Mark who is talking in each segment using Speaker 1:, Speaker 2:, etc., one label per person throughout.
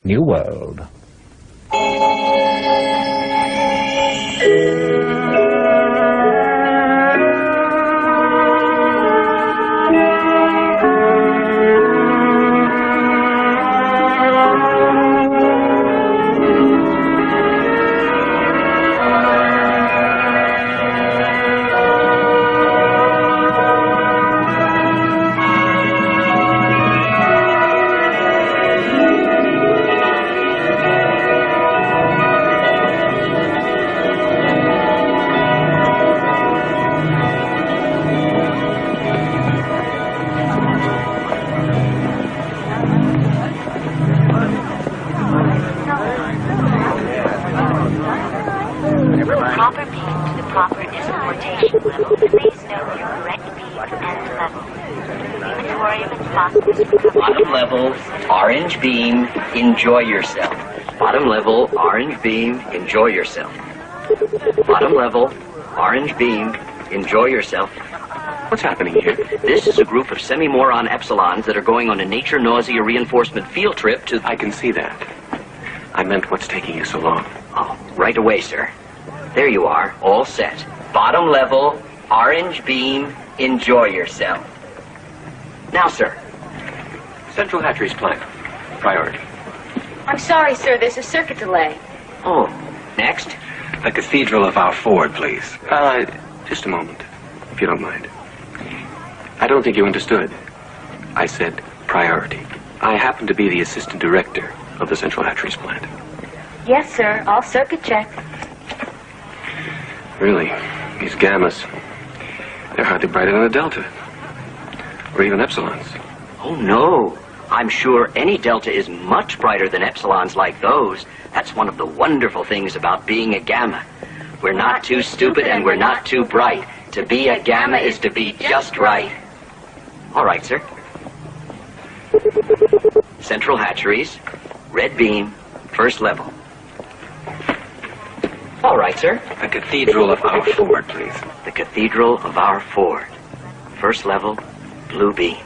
Speaker 1: new world.
Speaker 2: Bottom level, orange beam, enjoy yourself. Bottom level, orange beam, enjoy yourself. Bottom level, orange beam, enjoy yourself.
Speaker 3: What's happening here?
Speaker 2: This is a group of semi-moron epsilons that are going on a nature nausea reinforcement field trip to...
Speaker 3: I can see that. I meant what's taking you so long.
Speaker 2: Oh, right away, sir. There you are, all set. Bottom level, orange beam, enjoy yourself. Now, sir.
Speaker 3: Central Hatcheries plan. Priority.
Speaker 4: I'm sorry, sir. There's a circuit delay.
Speaker 2: Oh, next.
Speaker 3: The Cathedral of our Ford, please. Just a moment, if you don't mind. I don't think you understood. I said priority. I happen to be the assistant director of the Central Hatcheries plant.
Speaker 4: Yes, sir. All circuit checked.
Speaker 3: Really, these gammas, they're hardly brighter than a delta. Or even epsilons.
Speaker 2: Oh, no. I'm sure any delta is much brighter than epsilons like those. That's one of the wonderful things about being a gamma. We're not too stupid and we're not too bright. To be a gamma is to be just right. All right, sir. Central Hatcheries, red beam, first level. All right, sir.
Speaker 3: The Cathedral of our Ford, please.
Speaker 2: The Cathedral of our Ford, first level, blue beam.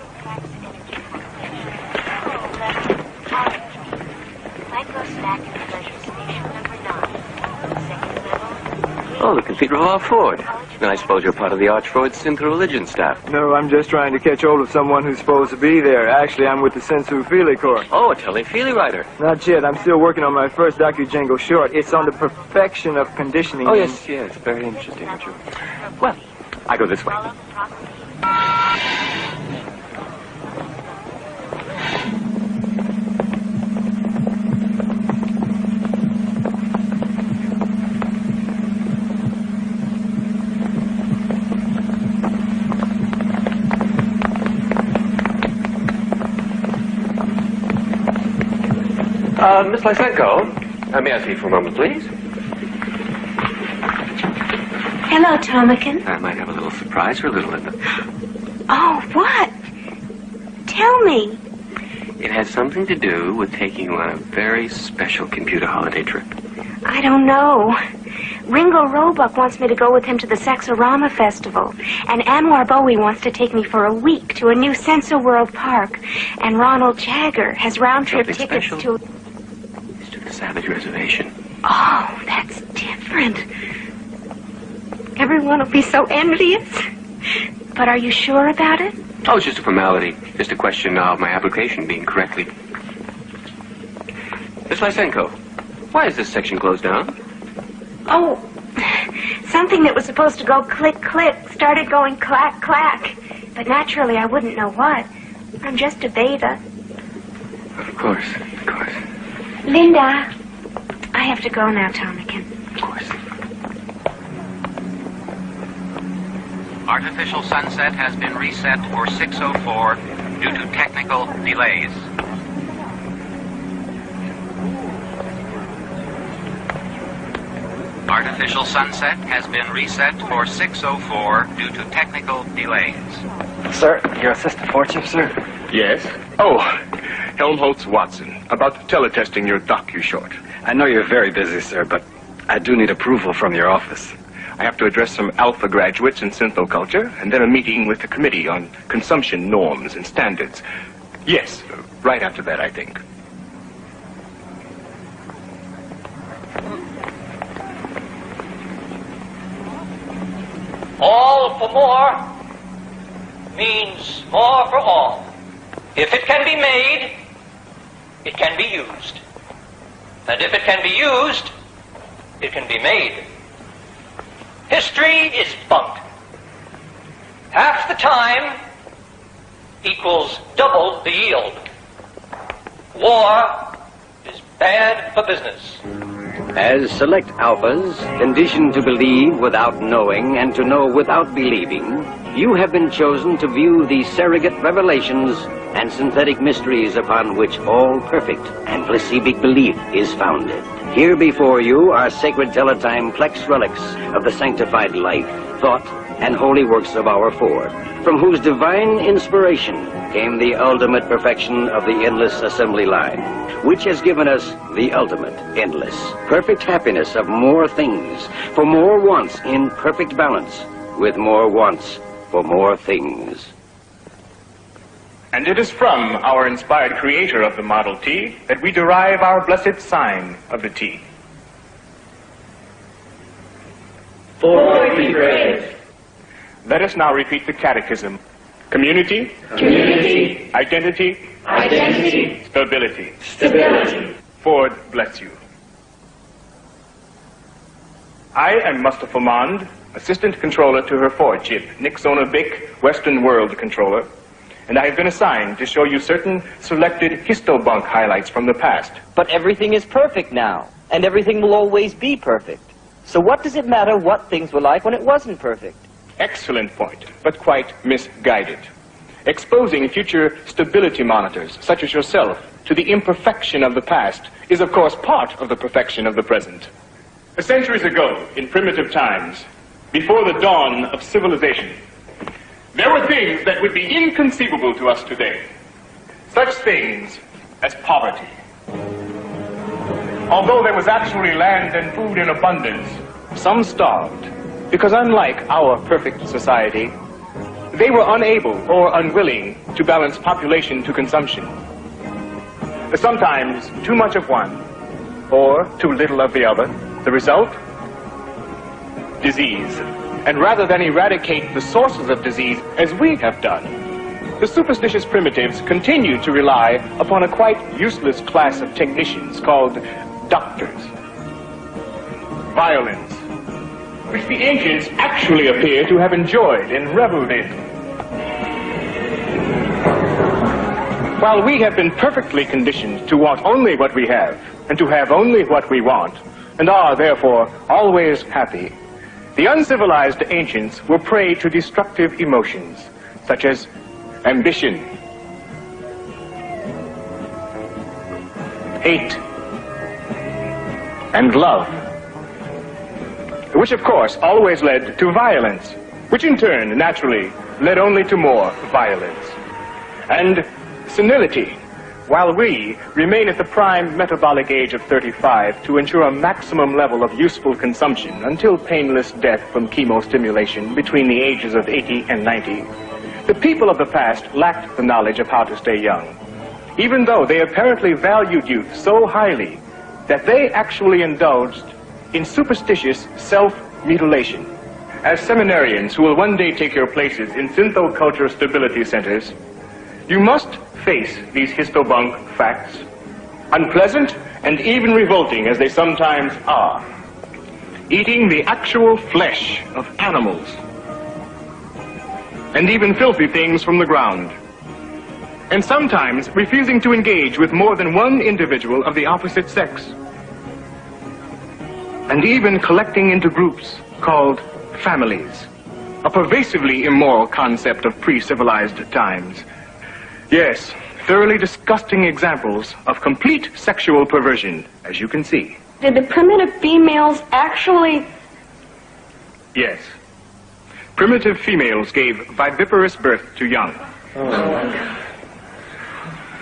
Speaker 3: Oh, the Cathedral of our Ford. Then I suppose you're part of the Archford Synth Religion staff.
Speaker 5: No, I'm just trying to catch hold of someone who's supposed to be there. Actually, I'm with the Sensu Feely Corps.
Speaker 3: Oh, a Telly-Feely writer.
Speaker 5: Not yet. I'm still working on my first docu-jangle short. It's on the perfection of conditioning.
Speaker 3: Oh, yes, yes. Very interesting, aren't you? Well, I go this way. Miss Lysenko, may I see you for a moment, please?
Speaker 4: Hello, Tomakin.
Speaker 3: I might have a little surprise for little Linda.
Speaker 4: Oh, what? Tell me.
Speaker 3: It has something to do with taking you on a very special computer holiday trip.
Speaker 4: I don't know. Ringo Roebuck wants me to go with him to the Sexorama Festival. And Anwar Bowie wants to take me for a week to a new Senso World Park. And Ronald Jagger has round-trip tickets
Speaker 3: special? To the Savage Reservation.
Speaker 4: Oh, that's different. Everyone will be so envious. But are you sure about it?
Speaker 3: Oh, it's just a formality. Just a question of my application being correctly... Miss Lysenko, why is this section closed down?
Speaker 4: Oh, something that was supposed to go click-click started going clack-clack. But naturally, I wouldn't know what. I'm just a beta.
Speaker 3: Of course, of course.
Speaker 4: Linda, I have to go now, Tomakin.
Speaker 3: Of course.
Speaker 6: Artificial sunset has been reset for 6:04 due to technical delays. Artificial sunset has been reset for 6:04 due to technical delays.
Speaker 5: Sir, your assistant Fortune, sir?
Speaker 7: Yes? Oh, Helmholtz Watson, about teletesting your docu-short.
Speaker 5: I know you're very busy, sir, but I do need approval from your office.
Speaker 7: I have to address some alpha graduates in synthoculture, and then a meeting with the committee on consumption norms and standards. Yes, right after that, I think.
Speaker 1: All for more means more for all. If it can be made, it can be used. And if it can be used, it can be made. History is bunk. Half the time equals double the yield. War is bad for business.
Speaker 8: As select alphas, conditioned to believe without knowing and to know without believing, you have been chosen to view the surrogate revelations and synthetic mysteries upon which all perfect and placibic belief is founded. Here before you are sacred teletime plex relics of the sanctified life, thought, and holy works of our Ford, from whose divine inspiration came the ultimate perfection of the endless assembly line, which has given us the ultimate, endless, perfect happiness of more things, for more wants in perfect balance, with more wants for more things.
Speaker 7: And it is from our inspired creator of the Model T that we derive our blessed sign of the T.
Speaker 9: Ford be brave.
Speaker 7: Let us now repeat the catechism. Community.
Speaker 9: Community.
Speaker 7: Identity.
Speaker 9: Identity.
Speaker 7: Stability.
Speaker 9: Stability.
Speaker 7: Ford bless you. I am Mustafa Mond, Assistant Controller to her Ford chip, Nixona Bic, Western World Controller, and I have been assigned to show you certain selected histobunk highlights from the past.
Speaker 10: But everything is perfect now, and everything will always be perfect. So what does it matter what things were like when it wasn't perfect?
Speaker 7: Excellent point, but quite misguided. Exposing future stability monitors, such as yourself, to the imperfection of the past is, of course, part of the perfection of the present. Centuries ago, in primitive times, before the dawn of civilization, there were things that would be inconceivable to us today. Such things as poverty. Although there was actually land and food in abundance, some starved, because unlike our perfect society, they were unable or unwilling to balance population to consumption. Sometimes too much of one, or too little of the other. The result? Disease. And rather than eradicate the sources of disease as we have done, the superstitious primitives continued to rely upon a quite useless class of technicians called doctors. Violence, which the ancients actually appear to have enjoyed and reveled in. While we have been perfectly conditioned to want only what we have, and to have only what we want, and are, therefore, always happy, the uncivilized ancients were prey to destructive emotions, such as ambition, hate, and love, which, of course, always led to violence, which in turn, naturally, led only to more violence. And senility, while we remain at the prime metabolic age of 35 to ensure a maximum level of useful consumption until painless death from chemostimulation between the ages of 80 and 90, the people of the past lacked the knowledge of how to stay young, even though they apparently valued youth so highly that they actually indulged in superstitious self-mutilation. As seminarians who will one day take your places in synthoculture stability centers, you must face these histobunk facts, unpleasant and even revolting as they sometimes are. Eating the actual flesh of animals, and even filthy things from the ground, and sometimes refusing to engage with more than one individual of the opposite sex, and even collecting into groups called families, a pervasively immoral concept of pre-civilized times. Yes, thoroughly disgusting examples of complete sexual perversion, as you can see.
Speaker 4: Did the primitive females actually...
Speaker 7: Yes. Primitive females gave viviparous birth to young.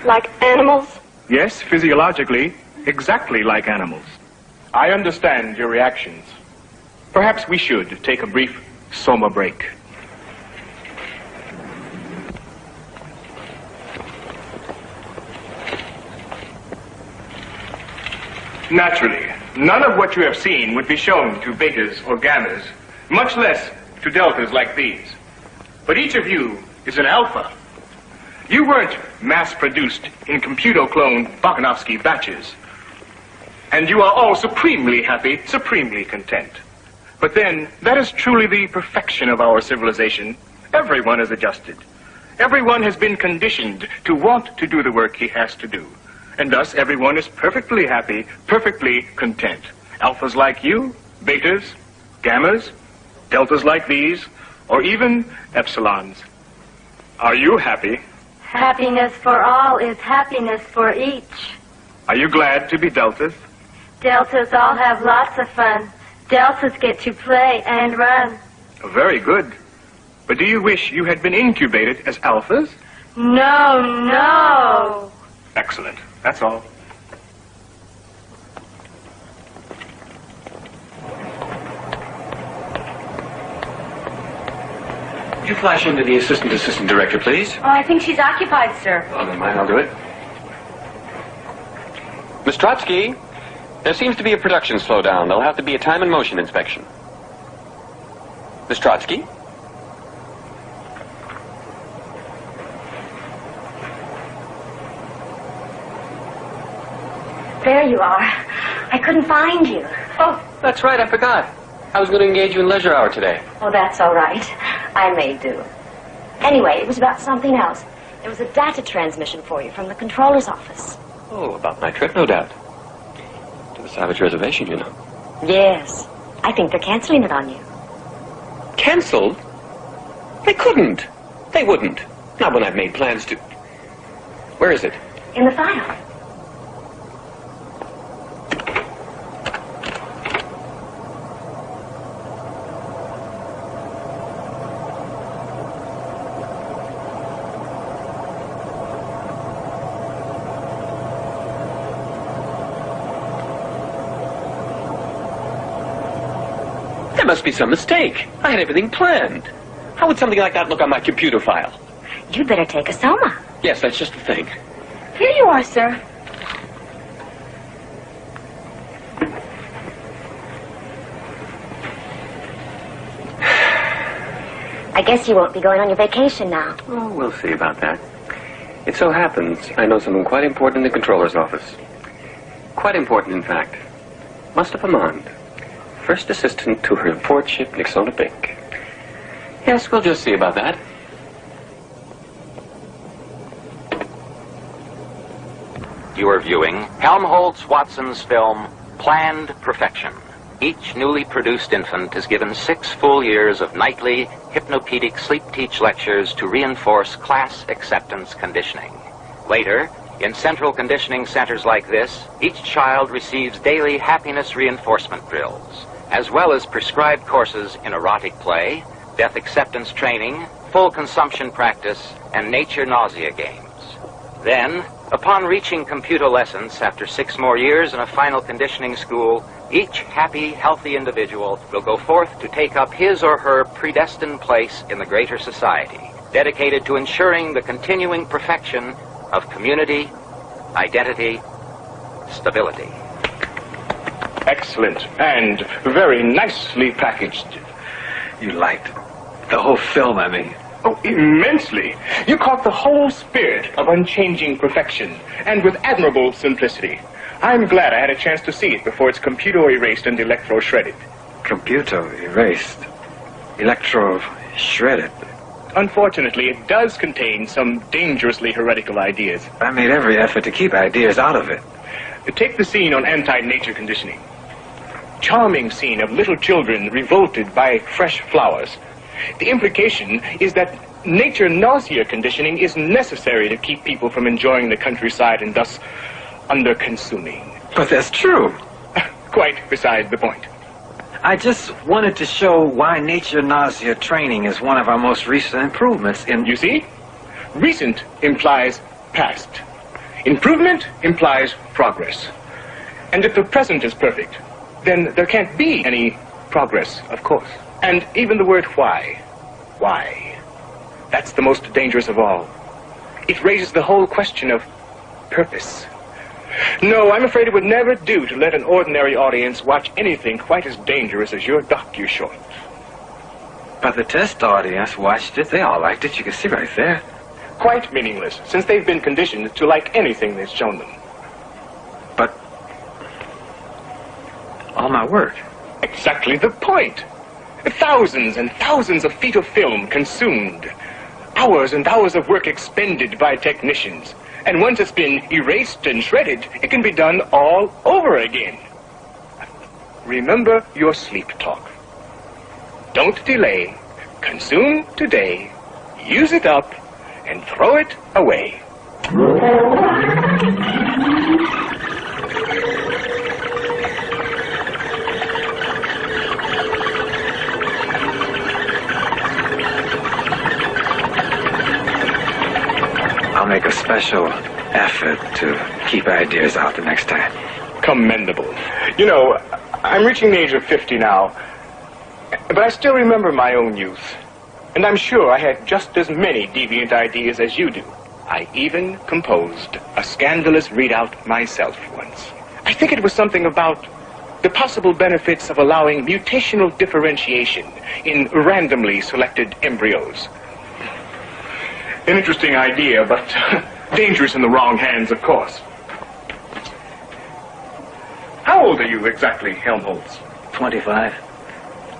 Speaker 4: Like animals?
Speaker 7: Yes, physiologically, exactly like animals. I understand your reactions. Perhaps we should take a brief soma break. Naturally, none of what you have seen would be shown to betas or gammas, much less to deltas like these. But each of you is an alpha. You weren't mass-produced in computer-cloned Bakanovsky batches. And you are all supremely happy, supremely content. But then, that is truly the perfection of our civilization. Everyone is adjusted. Everyone has been conditioned to want to do the work he has to do. And thus, everyone is perfectly happy, perfectly content. Alphas like you, betas, gammas, deltas like these, or even epsilons. Are you happy?
Speaker 11: Happiness for all is happiness for each.
Speaker 7: Are you glad to be deltas?
Speaker 11: Deltas all have lots of fun. Deltas get to play and run.
Speaker 7: Very good. But do you wish you had been incubated as alphas?
Speaker 11: No, no.
Speaker 7: Excellent. That's all.
Speaker 3: You flash into the assistant director, please.
Speaker 11: Oh, I think she's occupied, sir.
Speaker 3: Oh, never mind, I'll do it.
Speaker 12: Miss Trotsky, there seems to be a production slowdown. There'll have to be a time and motion inspection. Miss Trotsky?
Speaker 11: There you are. I couldn't find you.
Speaker 12: Oh, that's right, I forgot. I was going to engage you in leisure hour today.
Speaker 11: Oh, that's all right. I may do. Anyway, it was about something else. There was a data transmission for you from the controller's office.
Speaker 12: Oh, about my trip, no doubt. To the Savage Reservation, you know.
Speaker 11: Yes. I think they're canceling it on you.
Speaker 12: Canceled? They couldn't. They wouldn't. Not when I've made plans to... Where is it?
Speaker 11: In the file.
Speaker 12: There must be some mistake. I had everything planned. How would something like that look on my computer file?
Speaker 11: You'd better take a soma.
Speaker 12: Yes, that's just the thing.
Speaker 11: Here you are, sir. I guess you won't be going on your vacation now.
Speaker 3: Oh, we'll see about that. It so happens I know someone quite important in the controller's office. Quite important, in fact. Mustafa Mond. First assistant to her port ship Nixona Bink. Yes, we'll just see about that.
Speaker 6: You are viewing Helmholtz-Watson's film, Planned Perfection. Each newly produced infant is given 6 full years of nightly hypnopedic sleep-teach lectures to reinforce class acceptance conditioning. Later, in central conditioning centers like this, each child receives daily happiness reinforcement drills, as well as prescribed courses in erotic play, death acceptance training, full consumption practice, and nature nausea games. Then, upon reaching computer lessons after 6 more years in a final conditioning school, each happy, healthy individual will go forth to take up his or her predestined place in the greater society, dedicated to ensuring the continuing perfection of community, identity, stability.
Speaker 7: Excellent, and very nicely packaged.
Speaker 3: You liked the whole film, I mean.
Speaker 7: Oh, immensely. You caught the whole spirit of unchanging perfection, and with admirable simplicity. I'm glad I had a chance to see it before it's computer erased and electro shredded.
Speaker 3: Computer erased. Electro shredded.
Speaker 7: Unfortunately, it does contain some dangerously heretical ideas.
Speaker 3: I made every effort to keep ideas out of it.
Speaker 7: Take the scene on anti-nature conditioning. Charming scene of little children revolted by fresh flowers. The implication is that nature nausea conditioning is necessary to keep people from enjoying the countryside and thus under-consuming.
Speaker 3: But that's true.
Speaker 7: Quite beside the point.
Speaker 3: I just wanted to show why nature nausea training is one of our most recent improvements in...
Speaker 7: You see? Recent implies past. Improvement implies progress. And if the present is perfect, then there can't be any progress, of course. And even the word why. That's the most dangerous of all. It raises the whole question of purpose. No, I'm afraid it would never do to let an ordinary audience watch anything quite as dangerous as your docu-short.
Speaker 13: But the test audience watched it. They all liked it. You can see right there.
Speaker 7: Quite meaningless, since they've been conditioned to like anything they've shown them.
Speaker 13: But all my work.
Speaker 7: Exactly the point. Thousands and thousands of feet of film consumed. Hours and hours of work expended by technicians. And once it's been erased and shredded, it can be done all over again. Remember your sleep talk. Don't delay. Consume today. Use it up and throw it away.
Speaker 13: I'll make a special effort to keep ideas out the next time.
Speaker 7: Commendable. You know, I'm reaching the age of 50 now, but I still remember my own youth. And I'm sure I had just as many deviant ideas as you do. I even composed a scandalous readout myself once. I think it was something about the possible benefits of allowing mutational differentiation in randomly selected embryos. An interesting idea, but dangerous in the wrong hands, of course. How old are you exactly, Helmholtz?
Speaker 13: 25.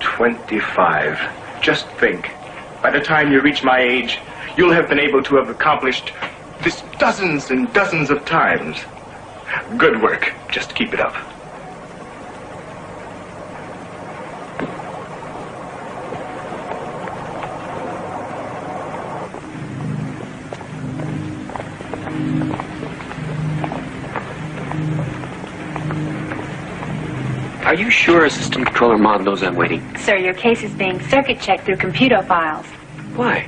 Speaker 7: 25. Just think. By the time you reach my age, you'll have been able to have accomplished this dozens and dozens of times. Good work. Just keep it up.
Speaker 3: Are you sure Assistant Controller Maud knows I'm waiting?
Speaker 14: Sir, your case is being circuit checked through computer files.
Speaker 3: Why?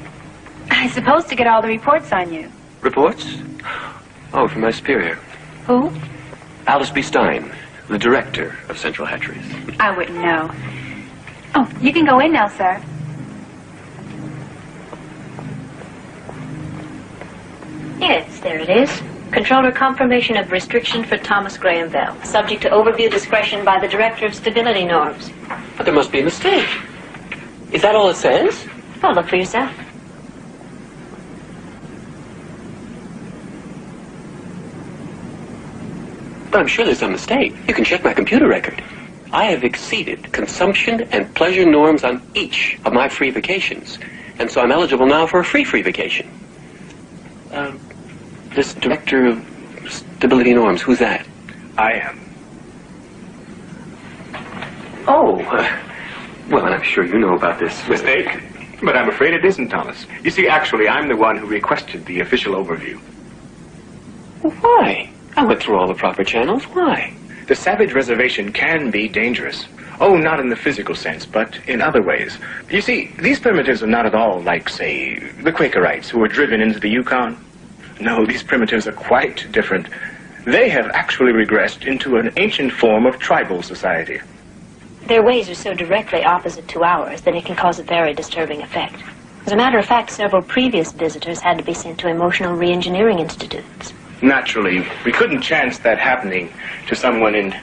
Speaker 14: I'm supposed to get all the reports on you.
Speaker 3: Reports? Oh, from my superior.
Speaker 14: Who?
Speaker 3: Alice B. Stein, the director of Central Hatcheries.
Speaker 14: I wouldn't know. Oh, you can go in now, sir.
Speaker 11: Yes, there it is. Controller confirmation of restriction for Thomas Graham Bell, subject to overview discretion by the Director of Stability Norms.
Speaker 3: But there must be a mistake. Is that all it says?
Speaker 11: Well, look for yourself.
Speaker 3: But I'm sure there's some mistake. You can check my computer record. I have exceeded consumption and pleasure norms on each of my free vacations. And so I'm eligible now for a free vacation. This Director of Stability Norms, who's that?
Speaker 7: I am.
Speaker 3: Oh, well, and I'm sure you know about this.
Speaker 7: Mistake? But I'm afraid it isn't, Thomas. You see, actually, I'm the one who requested the official overview.
Speaker 3: Well, why? I went through all the proper channels. Why?
Speaker 7: The Savage Reservation can be dangerous. Oh, not in the physical sense, but in other ways. You see, these primitives are not at all like, say, the Quakerites who were driven into the Yukon. No, these primitives are quite different. They have actually regressed into an ancient form of tribal society.
Speaker 11: Their ways are so directly opposite to ours that it can cause a very disturbing effect. As a matter of fact, several previous visitors had to be sent to emotional reengineering institutes.
Speaker 7: Naturally, we couldn't chance that happening to someone in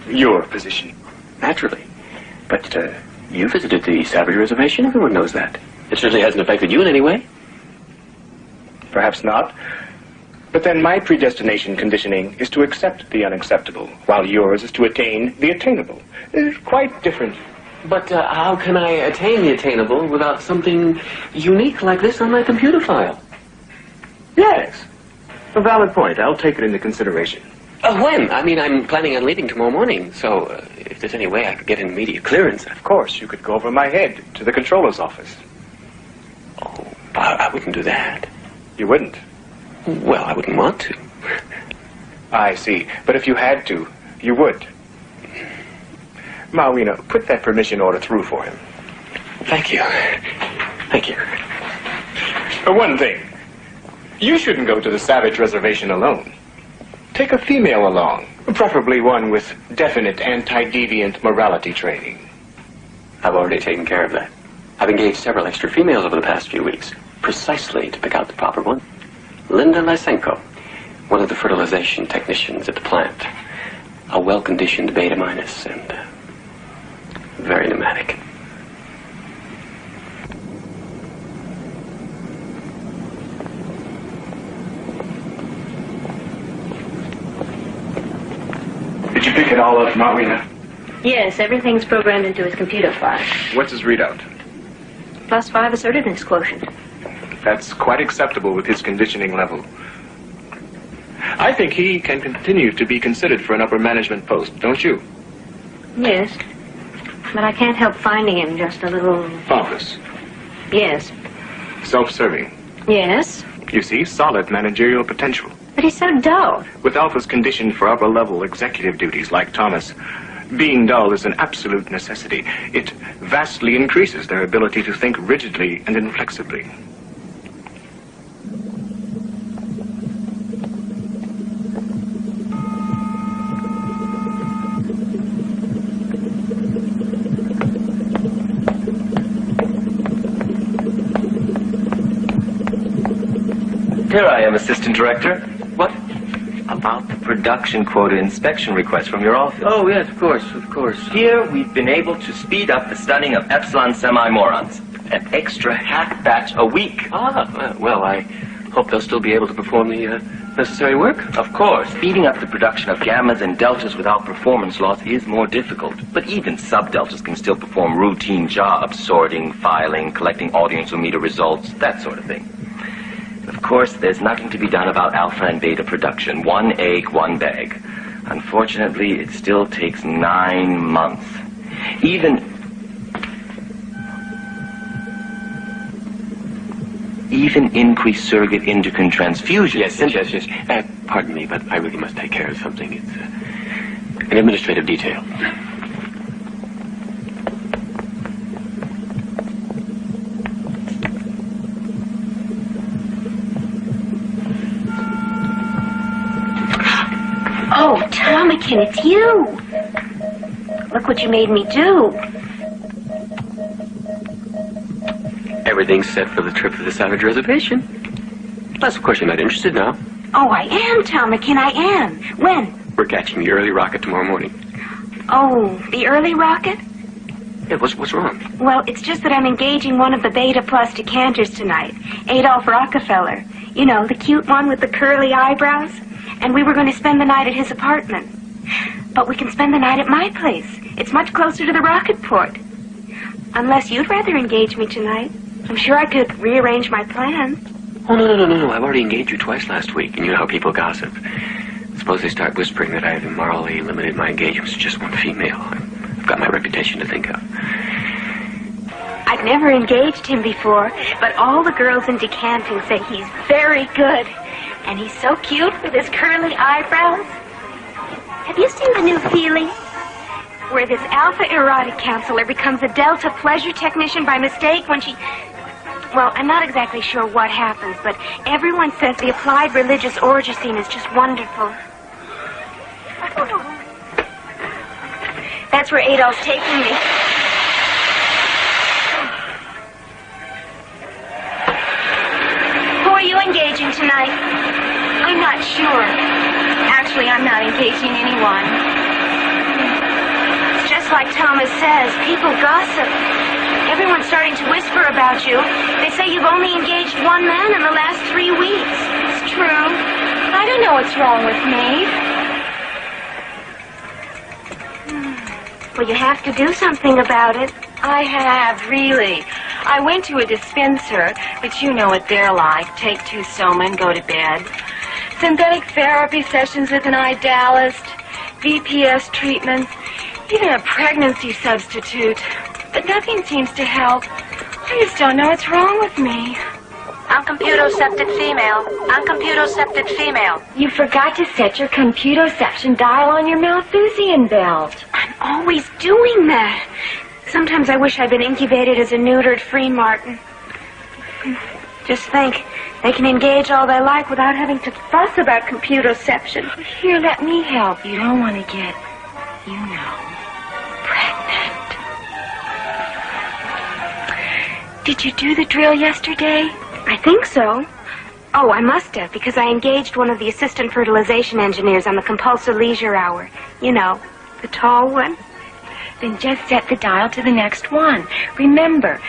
Speaker 7: your position.
Speaker 3: Naturally. But you visited the Savage Reservation. Everyone knows that. It certainly hasn't affected you in any way.
Speaker 7: Perhaps not. But then my predestination conditioning is to accept the unacceptable, while yours is to attain the attainable. It's quite different.
Speaker 3: But how can I attain the attainable without something unique like this on my computer file?
Speaker 7: Yes. A valid point. I'll take it into consideration.
Speaker 3: When? I mean, I'm planning on leaving tomorrow morning, so if there's any way I could get an immediate clearance.
Speaker 7: Of course, you could go over my head to the controller's office.
Speaker 3: Oh, I wouldn't do that.
Speaker 7: You wouldn't?
Speaker 3: Well, I wouldn't want to.
Speaker 7: I see. But if you had to, you would. Malwina, put that permission order through for him.
Speaker 3: Thank you. Thank you.
Speaker 7: One thing. You shouldn't go to the Savage Reservation alone. Take a female along, preferably one with definite anti-deviant morality training.
Speaker 3: I've already taken care of that. I've engaged several extra females over the past few weeks, precisely to pick out the proper one. Linda Lysenko, one of the fertilization technicians at the plant. A well-conditioned beta minus and very pneumatic.
Speaker 13: Did you pick it all up, Marina?
Speaker 11: Yes, everything's programmed into his computer file.
Speaker 3: What's his readout?
Speaker 11: +5 assertiveness quotient.
Speaker 3: That's quite acceptable with his conditioning level. I think he can continue to be considered for an upper management post, don't you?
Speaker 11: Yes. But I can't help finding him just a little...
Speaker 3: Pompous.
Speaker 11: Yes.
Speaker 3: Self-serving.
Speaker 11: Yes.
Speaker 3: You see, solid managerial potential.
Speaker 11: But he's so dull.
Speaker 3: With Alphas conditioned for upper-level executive duties like Thomas, being dull is an absolute necessity. It vastly increases their ability to think rigidly and inflexibly.
Speaker 15: Here I am, Assistant Director. What? About the production quota inspection request from your office.
Speaker 10: Oh, yes, of course.
Speaker 15: Here, we've been able to speed up the studying of epsilon semi-morons. An extra half batch a week.
Speaker 3: Well, I hope they'll still be able to perform the necessary work.
Speaker 15: Of course, speeding up the production of gammas and deltas without performance loss is more difficult. But even sub-deltas can still perform routine jobs, sorting, filing, collecting audiometer results, that sort of thing. Of course, there's nothing to be done about alpha and beta production. 1 egg, 1 bag. Unfortunately, it still takes 9 months. Even increased surrogate endocrine transfusion.
Speaker 3: Yes. Pardon me, but I really must take care of something. It's an administrative detail.
Speaker 4: Oh, Tomikin, it's you. Look what you made me do.
Speaker 3: Everything's set for the trip to the Savage Reservation. Unless, of course, you're not interested now.
Speaker 4: Oh, I am, Tomikin, I am. When?
Speaker 3: We're catching the early rocket tomorrow morning.
Speaker 4: Oh, the early rocket?
Speaker 3: Yeah, what's wrong?
Speaker 4: Well, it's just that I'm engaging one of the Beta Plus decanters tonight. Adolph Rockefeller. You know, the cute one with the curly eyebrows. And we were going to spend the night at his apartment. But we can spend the night at my place. It's much closer to the rocket port. Unless you'd rather engage me tonight. I'm sure I could rearrange my plans.
Speaker 3: Oh, no. I've already engaged you twice last week, and you know how people gossip. Suppose they start whispering that I've immorally limited my engagements to just one female. I've got my reputation to think of.
Speaker 4: I've never engaged him before, but all the girls in decanting say he's very good. And he's so cute with his curly eyebrows. Have you seen the new Feeling? Where this alpha erotic counselor becomes a delta pleasure technician by mistake when she... Well, I'm not exactly sure what happens, but everyone says the applied religious orgy scene is just wonderful. That's where Adolph's taking me. Who are you engaging tonight? I'm not sure. Actually, I'm not engaging anyone. It's just like Thomas says, people gossip. Everyone's starting to whisper about you. They say you've only engaged one man in the last 3 weeks. It's true. I don't know what's wrong with me. Well, you have to do something about it.
Speaker 14: I have, really. I went to a dispenser, but you know what they're like. Take 2 soma and go to bed. Synthetic therapy sessions with an idealist, VPS treatments, even a pregnancy substitute. But nothing seems to help. I just don't know what's wrong with me.
Speaker 11: Uncomputocepted female. Uncomputocepted female.
Speaker 14: You forgot to set your computoception dial on your Malthusian belt.
Speaker 4: I'm always doing that. Sometimes I wish I'd been incubated as a neutered free martin. Just think, they can engage all they like without having to fuss about computoception.
Speaker 14: Here, let me help. You don't want to get, pregnant. Did you do the drill yesterday?
Speaker 4: I think so. Oh, I must have, because I engaged one of the assistant fertilization engineers on the compulsive leisure hour. You know, the tall one.
Speaker 14: Then just set the dial to the next one. Remember,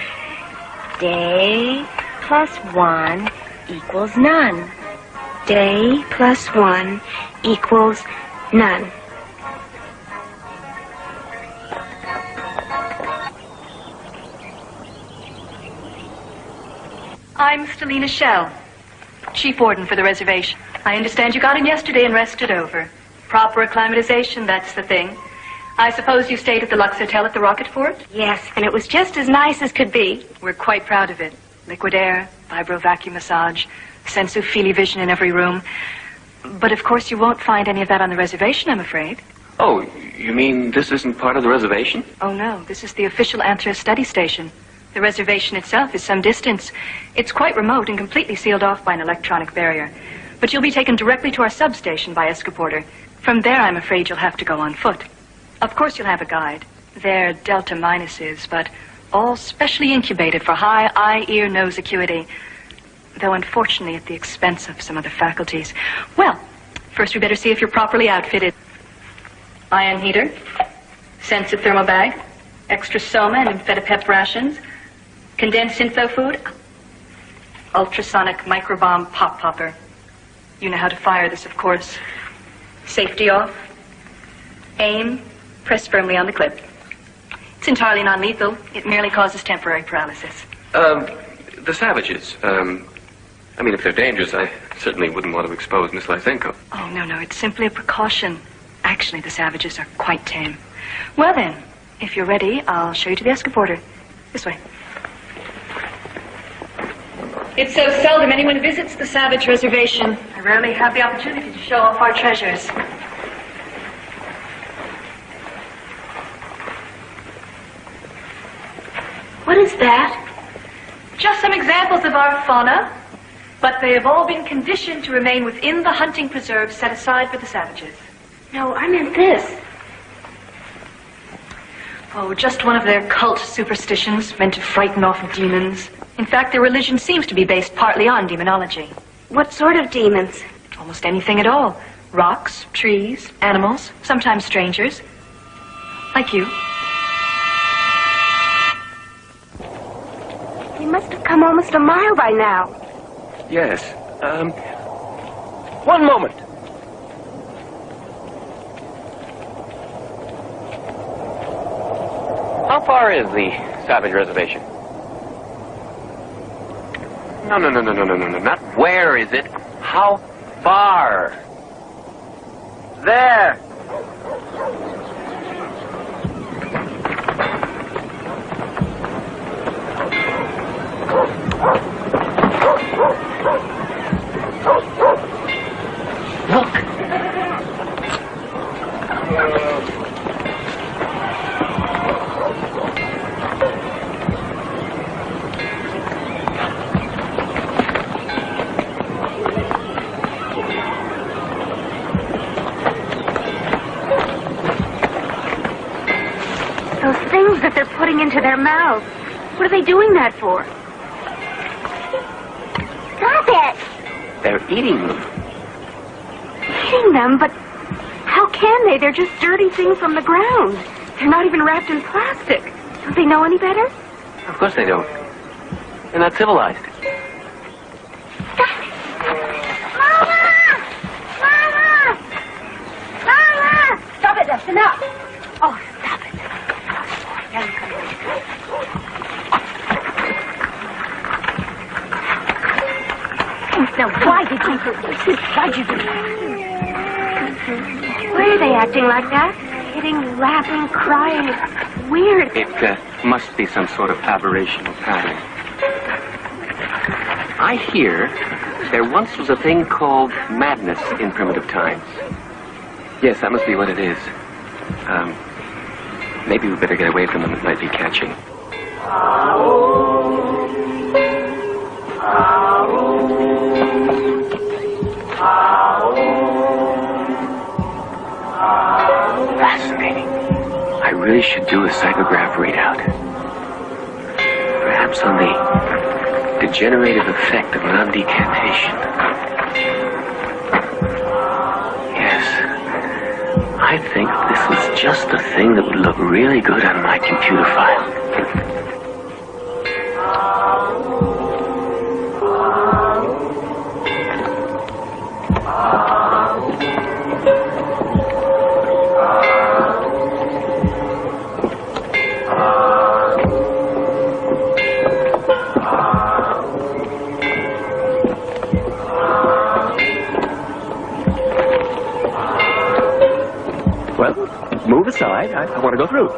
Speaker 14: day plus 1 equals none.
Speaker 4: Day plus 1 equals none.
Speaker 16: I'm Stelina Shell, chief warden for the reservation. I understand you got in yesterday and rested over. Proper acclimatization, that's the thing. I suppose you stayed at the Lux Hotel at the Rocket Fort?
Speaker 4: Yes, and it was just as nice as could be.
Speaker 16: We're quite proud of it. Liquid air, vibro vacuum massage, sensu-feely vision in every room. But of course you won't find any of that on the reservation, I'm afraid.
Speaker 12: Oh, you mean this isn't part of the reservation?
Speaker 16: Oh, no. This is the official Anthros study station. The reservation itself is some distance. It's quite remote and completely sealed off by an electronic barrier. But you'll be taken directly to our substation by Escaporter. From there, I'm afraid you'll have to go on foot. Of course, you'll have a guide. They're Delta minuses, but all specially incubated for high eye, ear, nose acuity. Though, unfortunately, at the expense of some other faculties. Well, first we better see if you're properly outfitted. Ion heater, sensitive thermal bag, extra soma and amphetamine rations, condensed syntho food, ultrasonic microbomb pop popper. You know how to fire this, of course. Safety off. Aim. Press firmly on the clip. It's entirely non-lethal. It merely causes temporary paralysis.
Speaker 12: The savages. I mean, if they're dangerous, I certainly wouldn't want to expose Miss Lysenko.
Speaker 16: Oh, no. It's simply a precaution. Actually, the savages are quite tame. Well, then, if you're ready, I'll show you to the Escaporter. This way. It's so seldom anyone visits the Savage Reservation. I rarely have the opportunity to show off our treasures.
Speaker 4: What is that?
Speaker 16: Just some examples of our fauna, but they have all been conditioned to remain within the hunting preserve set aside for the savages.
Speaker 4: No, I meant this.
Speaker 16: Oh, just one of their cult superstitions meant to frighten off demons. In fact, their religion seems to be based partly on demonology.
Speaker 4: What sort of demons?
Speaker 16: Almost anything at all. Rocks, trees, animals, sometimes strangers. Like you.
Speaker 4: You must have come almost a mile by now.
Speaker 12: Yes. One moment. How far is the Savage Reservation? No. Not where is it. How far? There.
Speaker 2: Look.
Speaker 4: Those things that they're putting into their mouths. What are they doing that for? Stop it!
Speaker 12: They're eating them.
Speaker 4: Eating them? But how can they? They're just dirty things from the ground. They're not even wrapped in plastic. Don't they know any better?
Speaker 12: Of course they don't. They're not civilized.
Speaker 4: Mama! Stop it, that's enough. Oh, stop it. Now you come here. Now, why'd you do that? Why are they acting like that? Hitting, laughing, crying. It's weird.
Speaker 3: It must be some sort of aberrational pattern. I hear there once was a thing called madness in primitive times. Yes, that must be what it is. Maybe we better get away from them. It might be catching. Fascinating. I really should do a psychograph readout. Perhaps on the degenerative effect of non-decantation. Yes. I think this is just the thing that would look really good on my computer file.
Speaker 12: aside. I want to go through.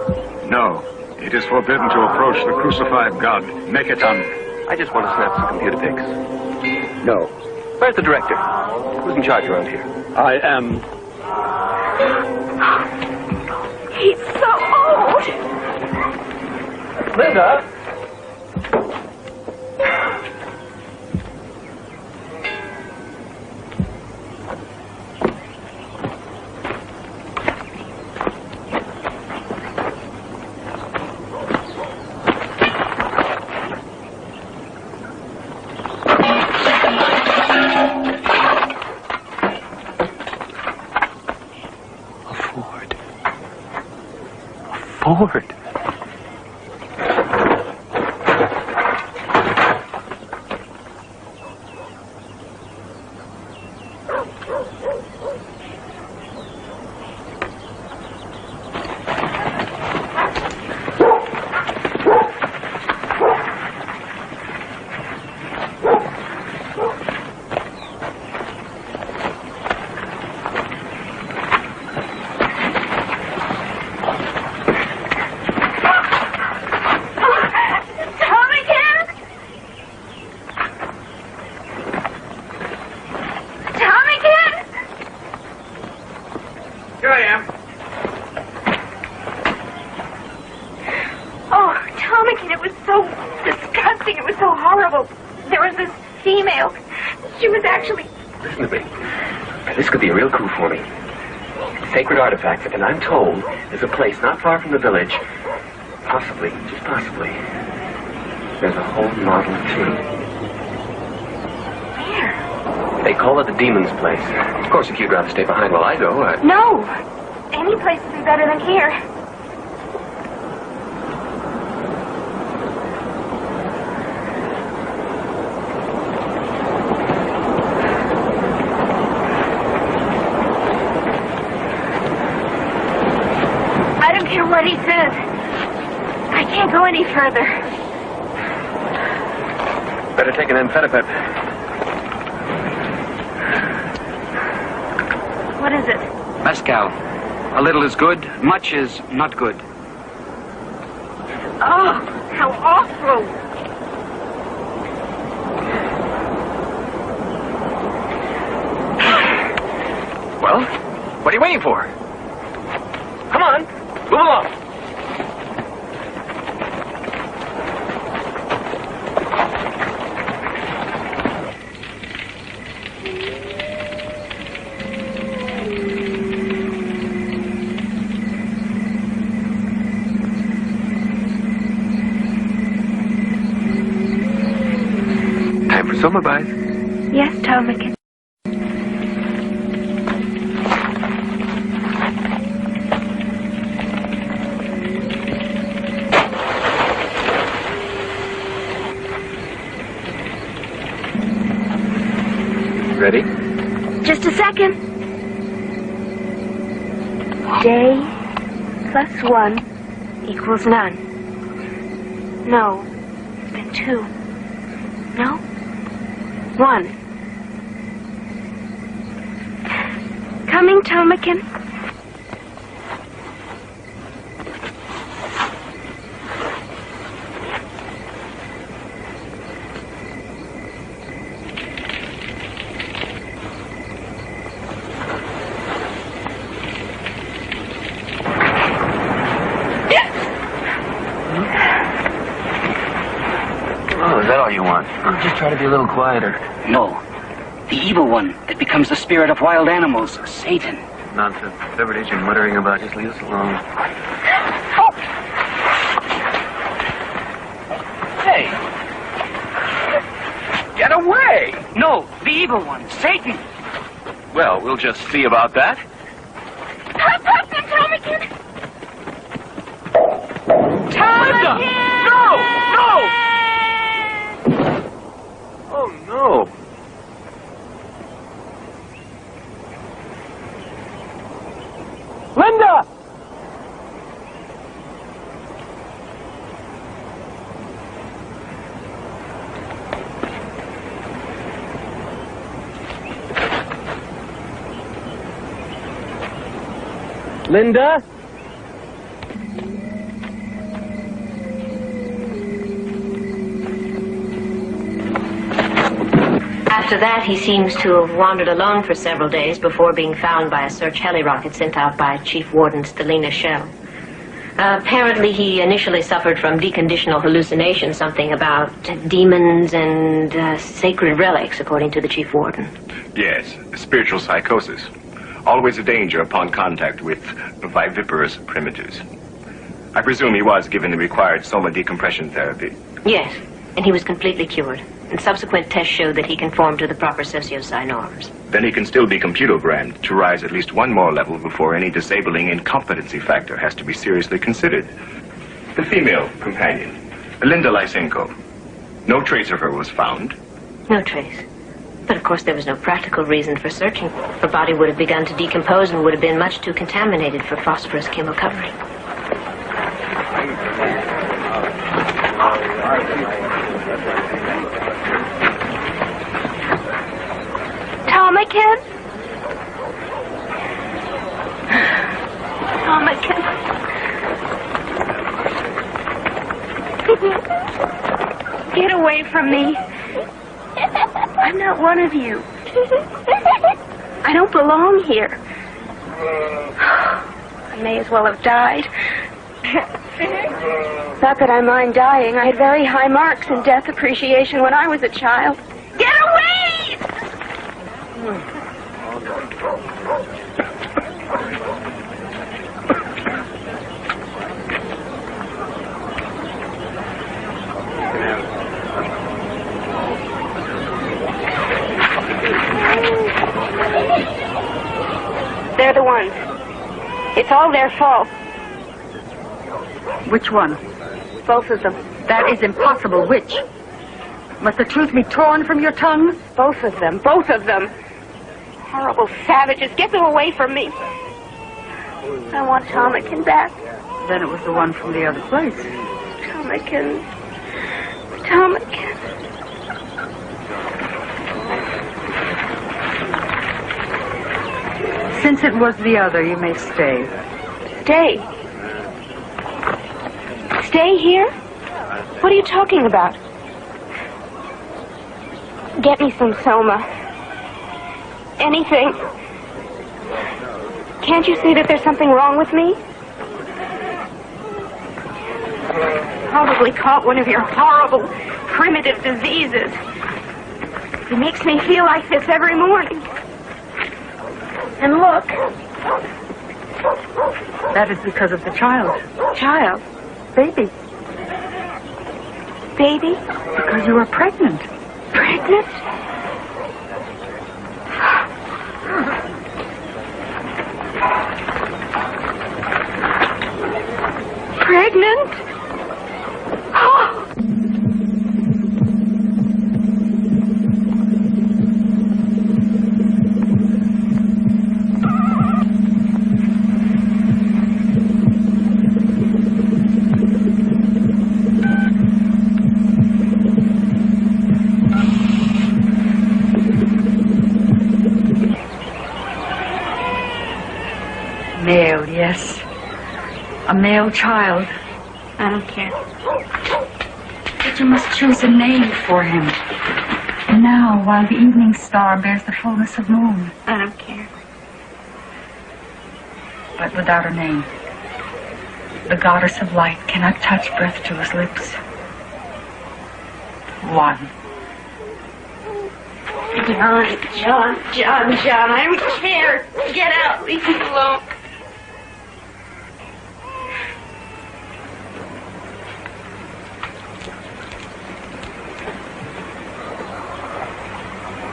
Speaker 17: No. It is forbidden to approach the crucified God. Make it un...
Speaker 12: I just want to snap some computer pics. No. Where's the director? Who's in charge around here?
Speaker 17: I am...
Speaker 14: He's so old.
Speaker 12: Linda! Ford. Artifacts, and I'm told there's a place not far from the village, possibly, just possibly, there's a whole model too.
Speaker 14: Where?
Speaker 12: They call it the Demon's Place. Of course, if you'd rather stay behind while I go,
Speaker 14: No! Any place would be better than here. What he says. I can't go any further.
Speaker 12: Better take an amphetamine.
Speaker 14: What is it?
Speaker 18: Mescal. A little is good, much is not good.
Speaker 14: Oh, how awful.
Speaker 12: Well, what are you waiting for? Come on. Move along. Time for summer buys.
Speaker 4: Yes, Tomican.
Speaker 12: Ready?
Speaker 4: Just a second. Day plus 1 equals none. No, it's been 2. No? 1. Coming, Tomican.
Speaker 18: Just try to be a little quieter. No. The evil one that becomes the spirit of wild animals, Satan.
Speaker 12: Nonsense. Whatever it is you're muttering about, just leave us alone.
Speaker 18: Hey! Get away! No, the evil one, Satan.
Speaker 12: Well, we'll just see about that.
Speaker 14: Tomican!
Speaker 12: Oh, no.
Speaker 10: Linda! Linda?
Speaker 11: After that, he seems to have wandered alone for several days before being found by a search heli-rocket sent out by Chief Warden Stelina Shell. Apparently, he initially suffered from deconditional hallucinations, something about demons and sacred relics, according to the Chief Warden.
Speaker 17: Yes, spiritual psychosis. Always a danger upon contact with viviparous primitives. I presume he was given the required soma decompression therapy.
Speaker 11: Yes, and he was completely cured. And subsequent tests showed that he conformed to the proper socio-psy norms.
Speaker 17: Then he can still be computerogrammed to rise at least one more level before any disabling incompetency factor has to be seriously considered. The female companion, Linda Lysenko. No trace of her was found.
Speaker 11: No trace. But of course there was no practical reason for searching. Her body would have begun to decompose and would have been much too contaminated for phosphorus chemocovering.
Speaker 4: Tomican? Tomican. Get away from me. I'm not one of you. I don't belong here. I may as well have died. Not that I mind dying. I had very high marks in death appreciation when I was a child. Get away! They're the ones. It's all their fault.
Speaker 19: Which one?
Speaker 4: Both of them.
Speaker 19: That is impossible. Which? Must the truth be torn from your tongue?
Speaker 4: Both of them. Both of them. Horrible savages. Get them away from me. I want Tomican back.
Speaker 19: Then it was the one from the other place.
Speaker 4: Tomican. Tomican.
Speaker 19: Since it was the other, you may stay.
Speaker 4: Stay? Stay here? What are you talking about? Get me some soma. Anything. Can't you see that there's something wrong with me? Probably caught one of your horrible, primitive diseases. It makes me feel like this every morning. And look.
Speaker 19: That is because of the child.
Speaker 4: Child?
Speaker 19: Baby.
Speaker 4: Baby?
Speaker 19: Because you are pregnant.
Speaker 4: Pregnant? Pregnant?
Speaker 19: Male, yes. A male child.
Speaker 4: I don't care.
Speaker 19: But you must choose a name for him. Now, while the evening star bears the fullness of moon.
Speaker 4: I don't care.
Speaker 19: But without a name, the goddess of light cannot touch breath to his lips. One.
Speaker 4: John, I don't care. Get out. Leave me alone.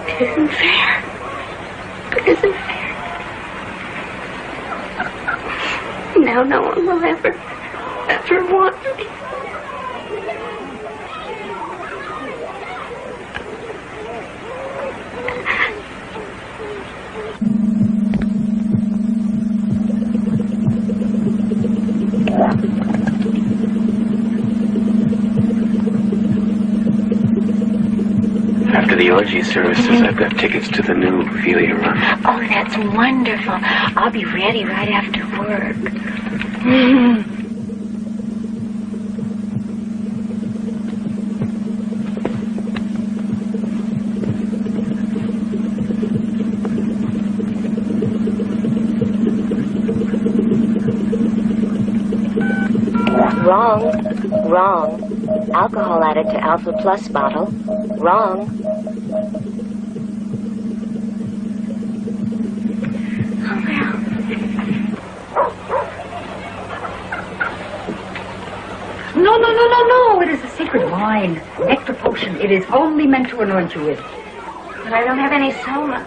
Speaker 4: It isn't fair. It isn't fair. Now no one will ever want me.
Speaker 3: After the orgy services, I've got tickets to the new Ophelia run.
Speaker 11: Oh, that's wonderful. I'll be ready right after work.
Speaker 20: Wrong. Alcohol added to Alpha Plus bottle. Wrong.
Speaker 19: No, no, no, no, no. It is a secret wine. Nectar potion. It is only meant to anoint you with.
Speaker 4: But I don't have any soma.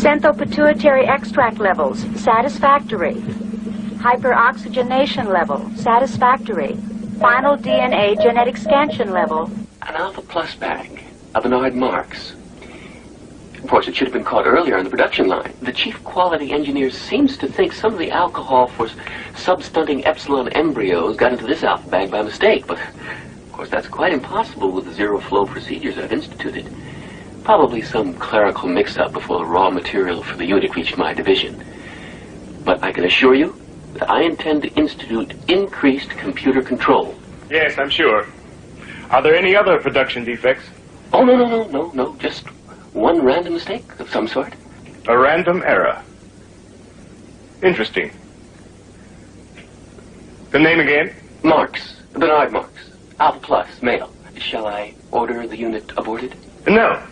Speaker 4: Xanthopituitary extract levels, satisfactory. Hyperoxygenation level, satisfactory. Final DNA genetic scansion level.
Speaker 12: An Alpha Plus bag, a Bernard Marx. Of course, it should have been caught earlier on the production line. The chief quality engineer seems to think some of the alcohol for substunting epsilon embryos got into this alpha bag by mistake, but of course that's quite impossible with the zero-flow procedures I've instituted. Probably some clerical mix-up before the raw material for the unit reached my division. But I can assure you that I intend to institute increased computer control.
Speaker 7: Yes, I'm sure. Are there any other production defects?
Speaker 12: Oh, no. Just one random mistake of some sort.
Speaker 7: A random error. Interesting. The name again?
Speaker 12: Marx. Bernard Marx. Alpha Plus, male. Shall I order the unit aborted?
Speaker 7: No.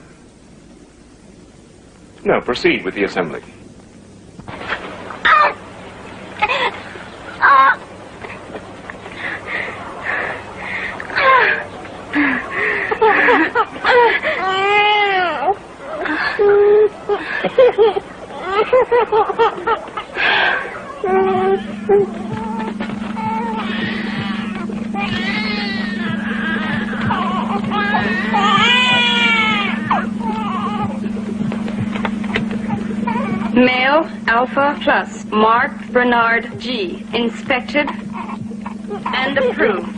Speaker 7: No, proceed with the assembly.
Speaker 19: Male, Alpha Plus, Mark Bernard G. Inspected and approved.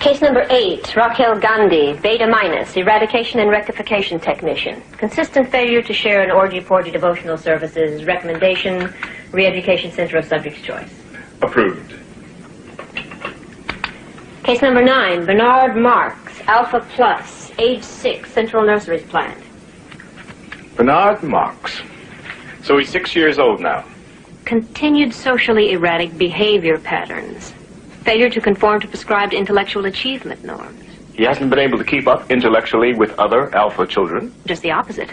Speaker 11: Case number 8, Raquel Gandhi, Beta minus, eradication and rectification technician. Consistent failure to share in orgy-porgy devotional services. Recommendation, re-education center of subject's choice.
Speaker 7: Approved.
Speaker 11: Case number 9, Bernard Marx, Alpha Plus, age 6, Central Nurseries planned.
Speaker 7: Bernard Marx. So he's 6 years old now.
Speaker 11: Continued socially erratic behavior patterns. Failure to conform to prescribed intellectual achievement norms.
Speaker 7: He hasn't been able to keep up intellectually with other alpha children.
Speaker 11: Just the opposite.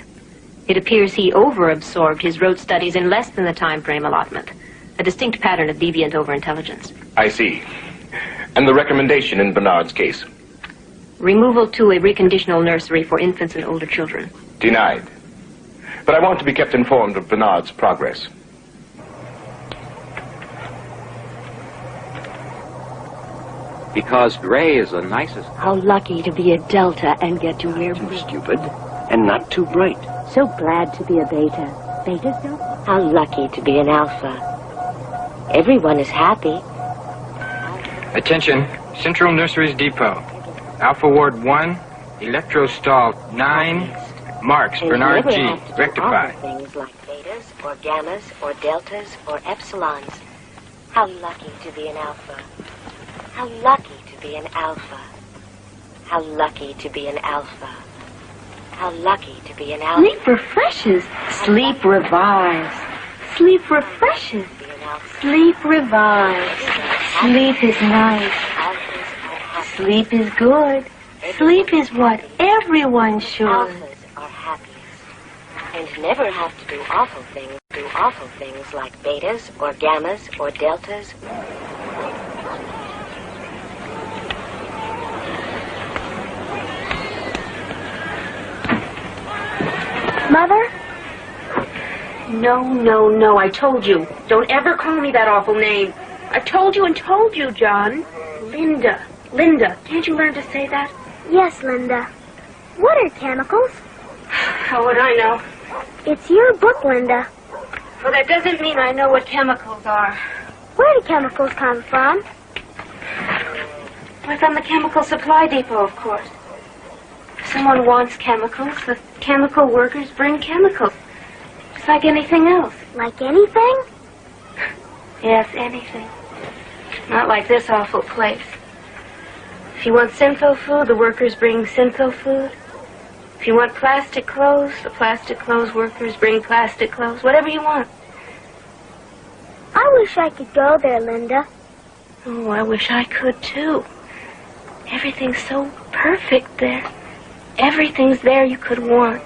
Speaker 11: It appears he over-absorbed his rote studies in less than the time frame allotment. A distinct pattern of deviant overintelligence.
Speaker 7: I see. And the recommendation in Bernard's case?
Speaker 11: Removal to a reconditional nursery for infants and older children.
Speaker 7: Denied. But I want to be kept informed of Bernard's progress.
Speaker 3: Because gray is the nicest.
Speaker 4: How lucky to be a Delta and get to wear blue.
Speaker 8: Stupid and not too bright.
Speaker 20: So glad to be a Beta. Beta's Delta? How lucky to be an Alpha. Everyone is happy.
Speaker 21: Attention, Central Nurseries Depot. Alpha Ward 1, Electro Stall 9, Marx, Bernard G, rectify.
Speaker 20: Things like betas or gammas or deltas or epsilons. How lucky to be an Alpha. How lucky to be an Alpha. How lucky to be an Alpha. How lucky to be an Alpha.
Speaker 4: Sleep refreshes. Sleep revives. Sleep refreshes. Sleep revives. Sleep is nice. Sleep is good. Sleep is what everyone should.
Speaker 20: Alphas are happiest and never have to do awful things. Do awful things like betas or gammas or deltas.
Speaker 4: Mother? No, I told you. Don't ever call me that awful name. I told you and told you, John. Linda. Can't you learn to say that?
Speaker 22: Yes, Linda. What are chemicals?
Speaker 4: How would I know?
Speaker 22: It's your book, Linda.
Speaker 4: Well, that doesn't mean I know what chemicals are.
Speaker 22: Where do chemicals come from?
Speaker 4: Why, from the chemical supply depot, of course. If someone wants chemicals, the chemical workers bring chemicals. Just like anything else.
Speaker 22: Like anything?
Speaker 4: Yes, anything. Not like this awful place. If you want syntho food, the workers bring syntho food. If you want plastic clothes, the plastic clothes workers bring plastic clothes. Whatever you want.
Speaker 22: I wish I could go there, Linda.
Speaker 4: Oh, I wish I could, too. Everything's so perfect there. Everything's there you could want.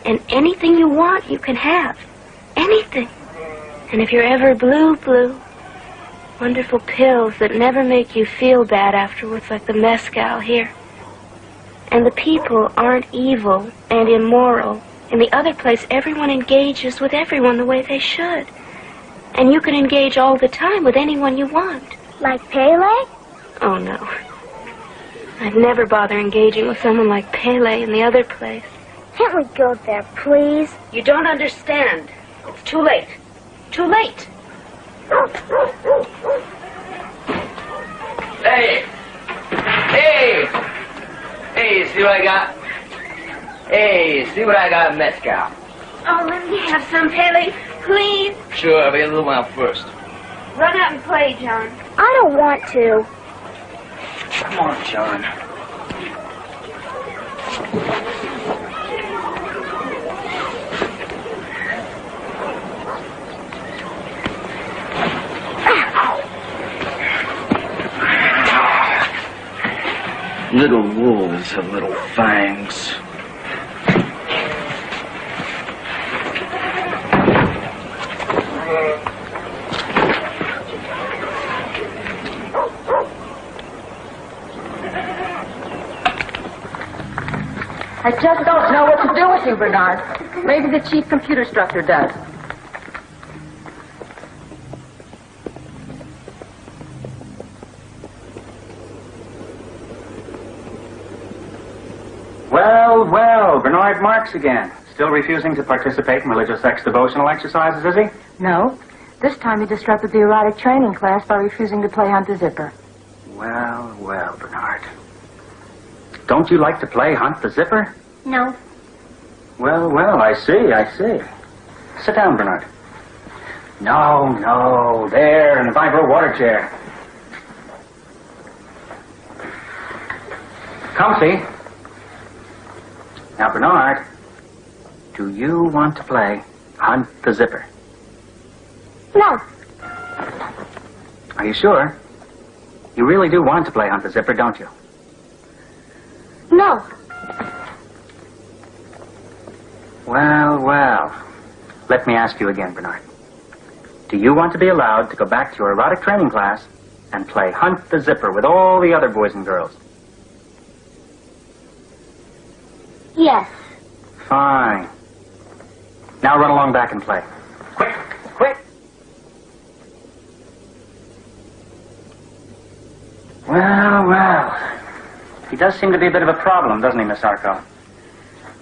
Speaker 4: And anything you want, you can have. Anything. And if you're ever blue, wonderful pills that never make you feel bad afterwards, like the mezcal here. And the people aren't evil and immoral. In the other place, everyone engages with everyone the way they should. And you can engage all the time with anyone you want.
Speaker 22: Like Pele?
Speaker 4: Oh, no. I'd never bother engaging with someone like Pele in the other place.
Speaker 22: Can't we go there, please?
Speaker 4: You don't understand. It's too late. Too late.
Speaker 18: Hey! Hey! Hey, see what I got? Hey, see what I got in mezcal?
Speaker 4: Oh, let me have some, Pele, please.
Speaker 18: Sure, but get a little one out first.
Speaker 4: Run out and play, John.
Speaker 22: I don't want to.
Speaker 18: Come on, John. Little wolves have little fangs.
Speaker 1: I just don't know what to do with you, Bernard. Maybe the chief computer instructor does.
Speaker 5: Well, Bernard Marx again. Still refusing to participate in religious sex-devotional exercises, is he?
Speaker 1: No. This time he disrupted the erotic training class by refusing to play Hunt the Zipper.
Speaker 5: Well, Bernard. Don't you like to play Hunt the Zipper?
Speaker 22: No.
Speaker 5: Well, I see. Sit down, Bernard. No, there, in the vibro water chair. Comfy. Now, Bernard, do you want to play Hunt the Zipper?
Speaker 22: No.
Speaker 5: Are you sure? You really do want to play Hunt the Zipper, don't you?
Speaker 22: No.
Speaker 5: Well. Let me ask you again, Bernard. Do you want to be allowed to go back to your erotic training class and play Hunt the Zipper with all the other boys and girls?
Speaker 22: Yes.
Speaker 5: Fine. Now run along back and play. Quick. Well. He does seem to be a bit of a problem, doesn't he, Miss Arco?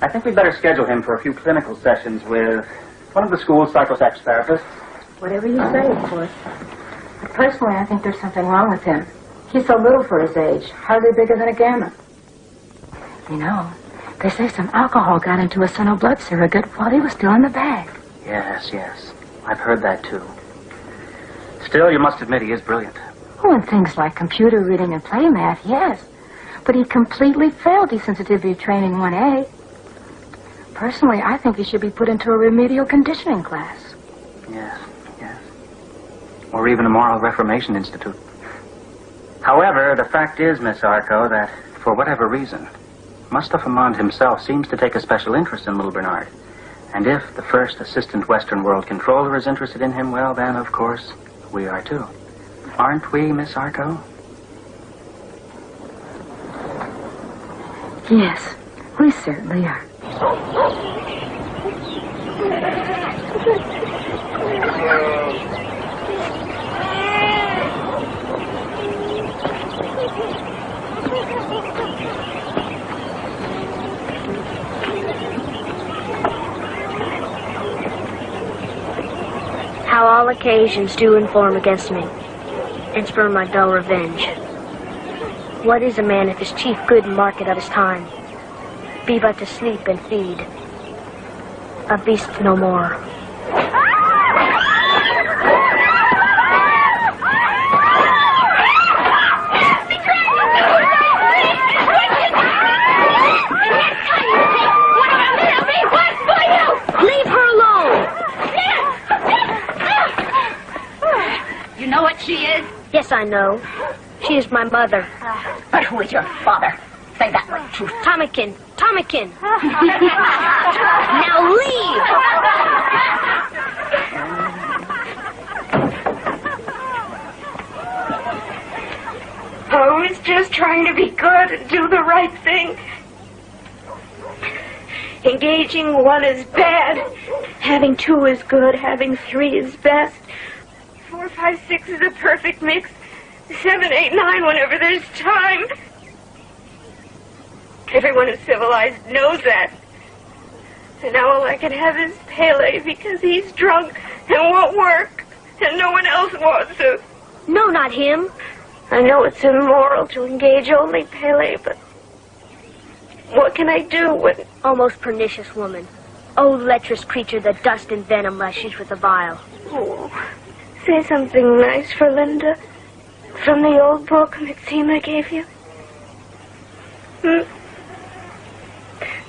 Speaker 5: I think we'd better schedule him for a few clinical sessions with one of the school's psychosex therapists.
Speaker 1: Whatever you say, of course. But personally, I think there's something wrong with him. He's so little for his age, hardly bigger than a gamma. You know, they say some alcohol got into a son of blood surrogate while he was still in the bag.
Speaker 5: Yes. I've heard that, too. Still, you must admit he is brilliant.
Speaker 1: Oh, and things like computer reading and play math, yes. But he completely failed desensitivity training 1A. Personally, I think he should be put into a remedial conditioning class.
Speaker 5: Yes. Or even a moral reformation institute. However, the fact is, Miss Arco, that for whatever reason, Mustafa Mond himself seems to take a special interest in little Bernard. And if the first assistant Western World controller is interested in him, well, then, of course, we are too. Aren't we, Miss Arco?
Speaker 1: Yes, we certainly are.
Speaker 22: How all occasions do inform against me, and spur my dull revenge. What is a man if his chief good market of his time be but to sleep and feed? A beast no more, Leave her alone!
Speaker 19: You know what she is?
Speaker 22: Yes, I know. She is my mother.
Speaker 19: But who is your father? Say that with truth.
Speaker 22: Tomikin. Tomikin. Now leave!
Speaker 4: I was just trying to be good and do the right thing. Engaging one is bad. Having two is good. Having three is best. 4, 5, 6 is a perfect mix. 7, 8, 9 whenever there's time. Everyone who's civilized knows that. And now all I can have is Pele because he's drunk and won't work. And no one else wants to.
Speaker 22: No, not him.
Speaker 4: I know it's immoral to engage only Pele, but what can I do when...
Speaker 22: Oh, most pernicious woman. Oh, lecherous creature, the dust and venom rushes with the vial.
Speaker 4: Oh, say something nice for Linda. From the old book Mixima gave you.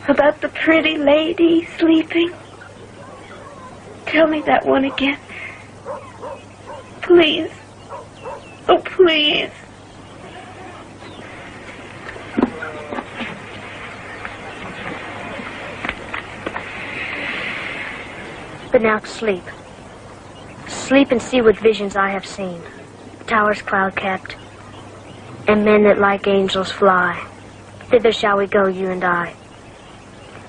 Speaker 4: About the pretty lady sleeping. Tell me that one again. Please. Oh, please.
Speaker 22: But now sleep. Sleep and see what visions I have seen. Towers cloud-capped, and men that like angels fly. Thither shall we go, you and I.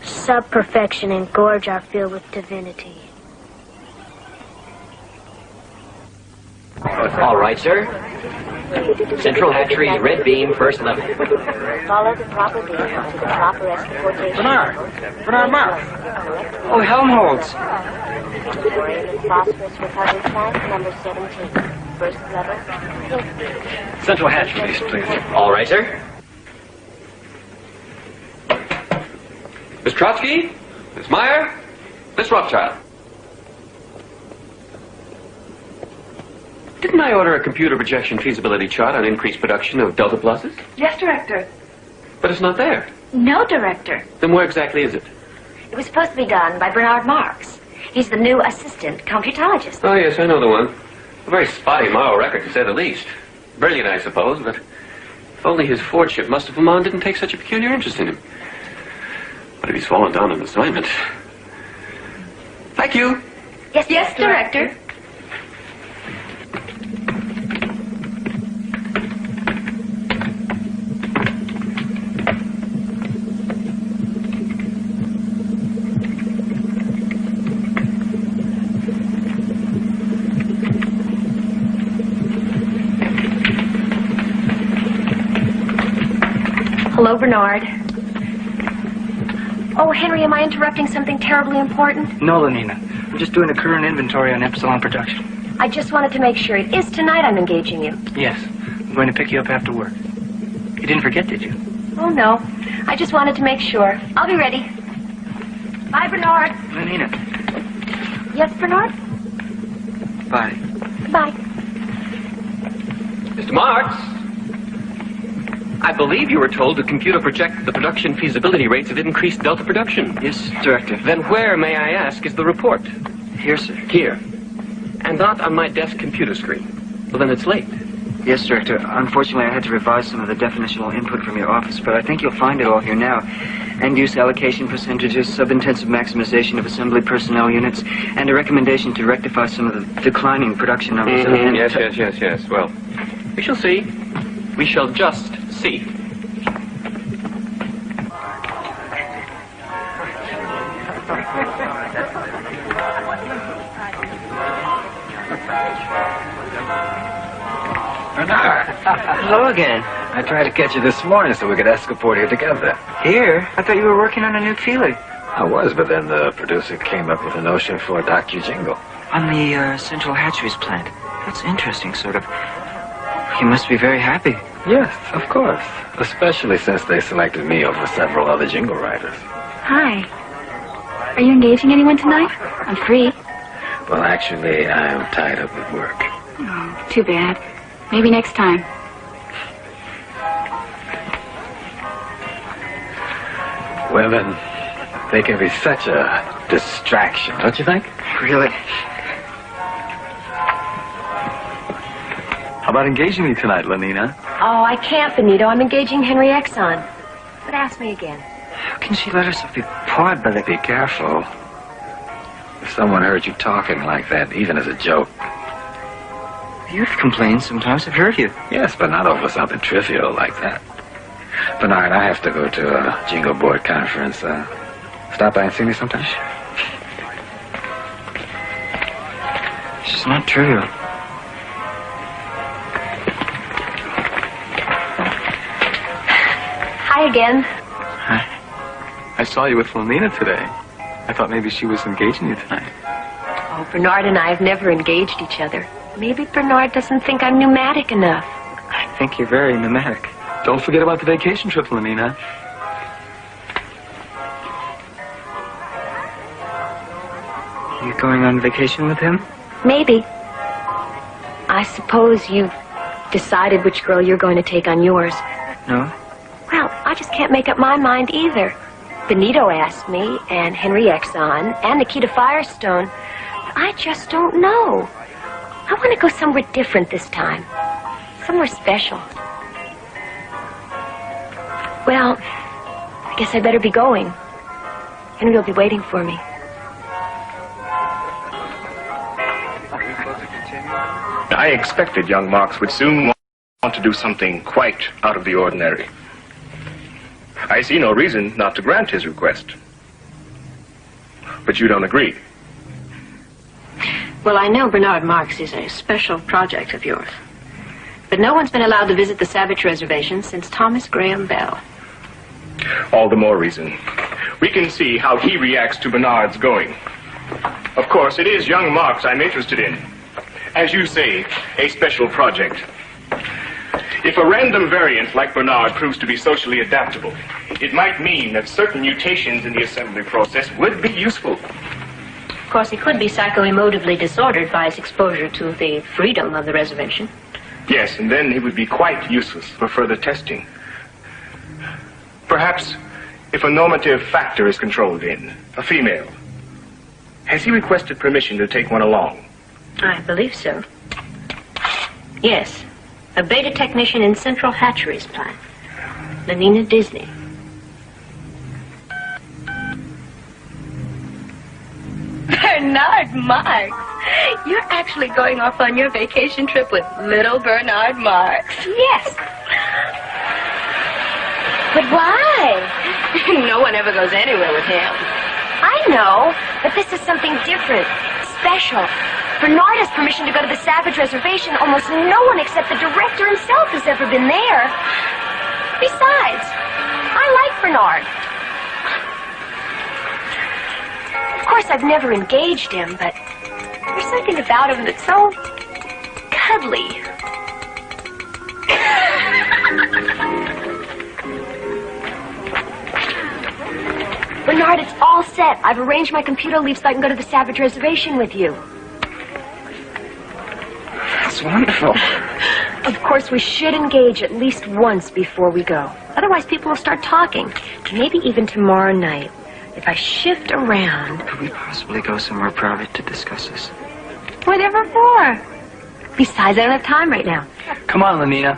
Speaker 22: Sub-perfection and gorge are filled with divinity.
Speaker 2: All right, sir. Central hatchery, red beam, first level.
Speaker 20: Follow the proper beam to the proper escortation.
Speaker 18: Bernard Mark. Oh, Helmholtz.
Speaker 20: Thorium and phosphorus recovery tank number 17. First level.
Speaker 13: Central hatcheries, please.
Speaker 2: All right, sir.
Speaker 3: Miss Trotsky? Miss Meyer? Miss Rothschild? Didn't I order a computer projection feasibility chart on increased production of Delta Pluses?
Speaker 14: Yes, Director.
Speaker 3: But it's not there.
Speaker 14: No, Director.
Speaker 3: Then where exactly is it?
Speaker 11: It was supposed to be done by Bernard Marx. He's the new assistant computologist.
Speaker 3: Oh, yes, I know the one. A very spotty moral record, to say the least. Brilliant, I suppose, but if only his Fordship Mustafa Mon didn't take such a peculiar interest in him. But if he's fallen down on assignment... Thank you.
Speaker 11: Yes, Director. Hello, Bernard. Oh, Henry, am I interrupting something terribly important?
Speaker 5: No, Lenina. I'm just doing a current inventory on Epsilon production.
Speaker 11: I just wanted to make sure. It is tonight I'm engaging you.
Speaker 5: Yes. I'm going to pick you up after work. You didn't forget, did you?
Speaker 11: Oh, no. I just wanted to make sure. I'll be ready. Bye, Bernard.
Speaker 5: Lenina.
Speaker 11: Yes, Bernard?
Speaker 5: Bye.
Speaker 11: Bye.
Speaker 3: Mr. Marx? I believe you were told to computer project the production feasibility rates of increased Delta production.
Speaker 5: Yes, Director.
Speaker 3: Then where, may I ask, is the report?
Speaker 5: Here, sir.
Speaker 3: Here. And not on my desk computer screen. Well, then it's late.
Speaker 5: Yes, Director. Unfortunately, I had to revise some of the definitional input from your office, but I think you'll find it all here now. End-use allocation percentages, sub-intensive maximization of assembly personnel units, and a recommendation to rectify some of the declining production numbers.
Speaker 3: Yes. Well, we shall see. We shall just see.
Speaker 13: Bernard. Hello again. I tried to catch you this morning so we could escapade here together.
Speaker 5: Here? I thought you were working on a new feeling.
Speaker 13: I was, but then the producer came up with a notion for a docu-jingle.
Speaker 5: On the Central Hatcheries plant. That's interesting, sort of. You must be very happy.
Speaker 13: Yes, of course. Especially since they selected me over several other jingle writers.
Speaker 16: Hi. Are you engaging anyone tonight? I'm free.
Speaker 13: Well, actually, I'm tied up with work.
Speaker 19: Oh, too bad. Maybe next time.
Speaker 13: Women, they can be such a distraction, don't you think?
Speaker 5: Really?
Speaker 13: How about engaging me tonight, Lenina?
Speaker 11: Oh, I can't, Benito. I'm engaging Henry Exxon. But ask me again.
Speaker 5: How can she let herself be pawed by the...
Speaker 13: Be careful. If someone heard you talking like that, even as a joke.
Speaker 5: You've complained sometimes. I've heard you.
Speaker 13: Yes, but not over something trivial like that. Bernard, I have to go to a jingle board conference. Stop by and see me sometime?
Speaker 5: It's not trivial.
Speaker 11: Hi again.
Speaker 13: I saw you with Lenina today. I thought maybe she was engaging you tonight.
Speaker 11: Oh, Bernard and I have never engaged each other. Maybe Bernard doesn't think I'm pneumatic enough.
Speaker 5: I think you're very pneumatic.
Speaker 13: Don't forget about the vacation trip, Lenina.
Speaker 5: You going on vacation with him?
Speaker 11: Maybe. I suppose you've decided which girl you're going to take on yours.
Speaker 5: No.
Speaker 11: Well, I just can't make up my mind either. Benito asked me, and Henry Exxon, and Nikita Firestone. I just don't know. I want to go somewhere different this time. Somewhere special. Well, I guess I better be going. Henry will be waiting for me.
Speaker 17: I expected young Marks would soon want to do something quite out of the ordinary. I see no reason not to grant his request. But you don't agree.
Speaker 11: Well, I know Bernard Marks is a special project of yours. But no one's been allowed to visit the Savage Reservation since Thomas Graham Bell.
Speaker 17: All the more reason. We can see how he reacts to Bernard's going. Of course, it is young Marks I'm interested in. As you say, a special project. If a random variant like Bernard proves to be socially adaptable, it might mean that certain mutations in the assembly process would be useful.
Speaker 11: Of course, he could be psychoemotively disordered by his exposure to the freedom of the reservation.
Speaker 17: Yes, and then he would be quite useless for further testing. Perhaps if a normative factor is controlled in, a female, has he requested permission to take one along?
Speaker 11: I believe so. Yes. A beta technician in Central Hatcheries plant. Lenina Disney.
Speaker 19: Bernard Marks. You're actually going off on your vacation trip with little Bernard Marks.
Speaker 11: Yes.
Speaker 19: But why? No one ever goes anywhere with him.
Speaker 22: I know, but this is something different, special. Bernard has permission to go to the Savage Reservation. Almost no one except the director himself has ever been there. Besides, I like Bernard. Of course, I've never engaged him, but there's something about him that's so cuddly. Bernard, it's all set. I've arranged my computer leave so I can go to the Savage Reservation with you.
Speaker 5: That's wonderful.
Speaker 22: Of course, we should engage at least once before we go. Otherwise, people will start talking. Maybe even tomorrow night. If I shift around...
Speaker 5: Could we possibly go somewhere private to discuss this?
Speaker 22: Whatever for. Besides, I don't have time right now.
Speaker 5: Come on, Lenina.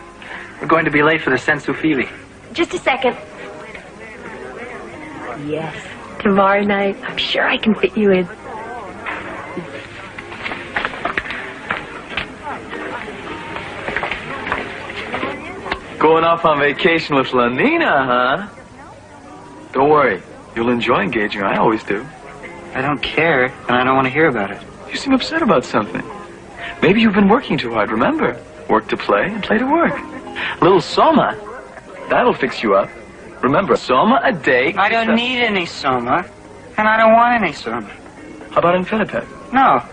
Speaker 5: We're going to be late for the sensu fili.
Speaker 22: Just a second. Yes. Tomorrow night, I'm sure I can fit you in.
Speaker 13: Going off on vacation with Lenina, huh? Don't worry. You'll enjoy engaging her. I always do.
Speaker 5: I don't care, and I don't want to hear about it.
Speaker 13: You seem upset about something. Maybe you've been working too hard, remember? Work to play and play to work. A little soma, that'll fix you up. Remember, soma a day...
Speaker 5: I don't need any soma, and I don't want any soma.
Speaker 13: How about Infinipet?
Speaker 5: No.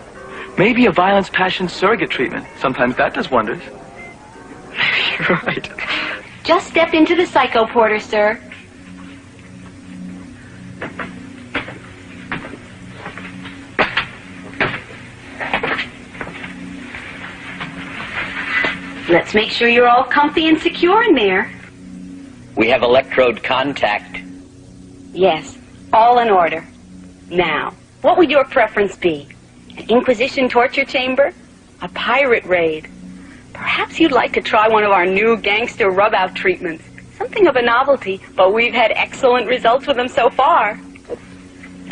Speaker 13: Maybe a violence passion surrogate treatment. Sometimes that does wonders. You're right.
Speaker 11: Just step into the psycho porter, sir.
Speaker 6: Let's make sure you're all comfy and secure in there.
Speaker 2: We have electrode contact.
Speaker 6: Yes, all in order. Now, what would your preference be? An Inquisition torture chamber? A pirate raid? Perhaps you'd like to try one of our new gangster rub-out treatments. Something of a novelty, but we've had excellent results with them so far.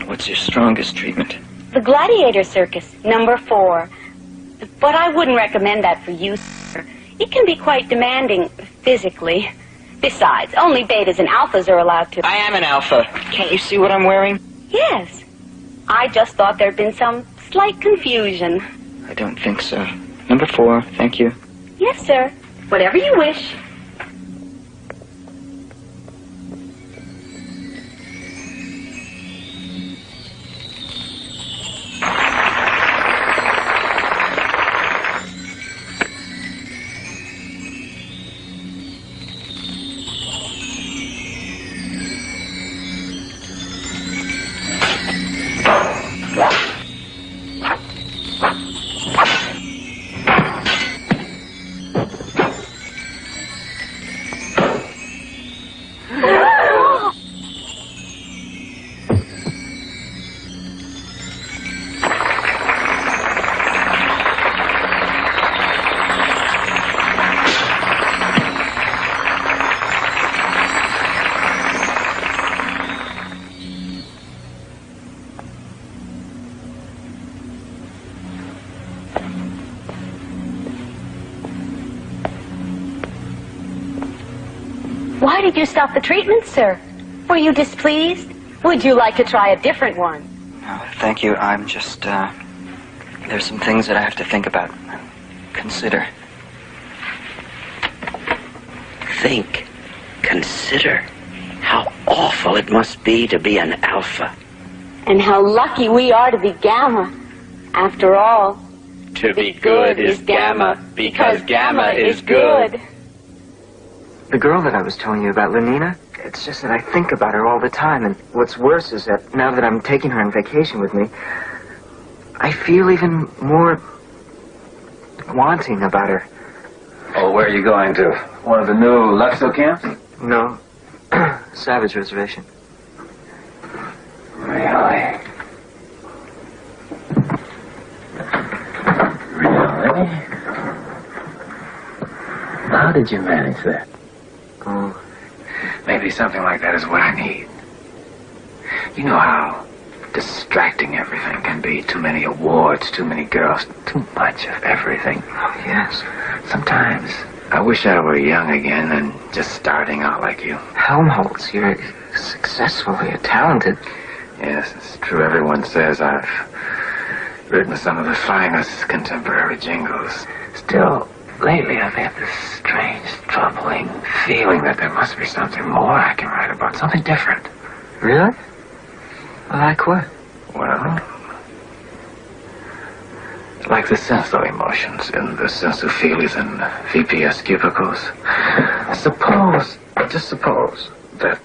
Speaker 13: What's your strongest treatment?
Speaker 6: The Gladiator Circus, number 4. But I wouldn't recommend that for you, sir. It can be quite demanding physically. Besides, only betas and alphas are allowed to...
Speaker 10: I am an alpha. Can't you see what I'm wearing?
Speaker 6: Yes. I just thought there'd been some slight confusion.
Speaker 13: I don't think so. Number 4, thank you.
Speaker 6: Yes, sir. Whatever you wish. Why did you stop the treatment, sir? Were you displeased? Would you like to try a different one?
Speaker 13: No, thank you. I'm just, there's some things that I have to think about. Consider.
Speaker 2: Think. Consider. How awful it must be to be an alpha.
Speaker 6: And how lucky we are to be gamma. After all,
Speaker 2: To be good is gamma, because gamma is good.
Speaker 13: The girl that I was telling you about, Lenina, it's just that I think about her all the time, and what's worse is that now that I'm taking her on vacation with me, I feel even more wanting about her.
Speaker 5: Oh, where are you going to? One of the new Luxo camps?
Speaker 13: No. Savage Reservation.
Speaker 5: Really? Really? How did you manage that?
Speaker 13: Oh.
Speaker 5: Maybe something like that is what I need. You know how distracting everything can be. Too many awards, too many girls, too much of everything.
Speaker 13: Oh, yes.
Speaker 5: Sometimes I wish I were young again and just starting out like you.
Speaker 13: Helmholtz, you're successful, you're talented.
Speaker 5: Yes, it's true. Everyone says I've written some of the finest contemporary jingles. Still, lately I've had this strange, troubling feeling that there must be something more I can write about, something different.
Speaker 13: Really? Like what?
Speaker 5: Well, like the senso emotions in the sensophilies and VPS cubicles. Just suppose that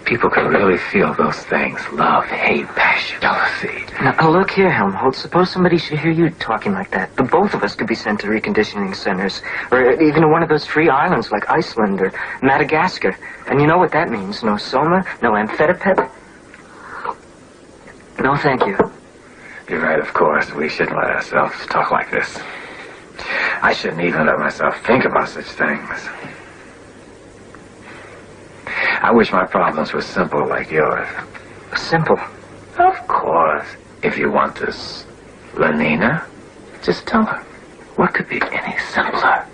Speaker 5: people could really feel those things. Love, hate, passion, jealousy.
Speaker 13: Now, look here, Helmholtz. Suppose somebody should hear you talking like that. The both of us could be sent to reconditioning centers. Or even to one of those free islands like Iceland or Madagascar. And you know what that means. No soma, no amphetamine. No, thank you.
Speaker 5: You're right, of course. We shouldn't let ourselves talk like this. I shouldn't even let myself think about such things. I wish my problems were simple like yours.
Speaker 13: Simple?
Speaker 5: Of course. If you want this, Lenina, just tell her. What could be any simpler?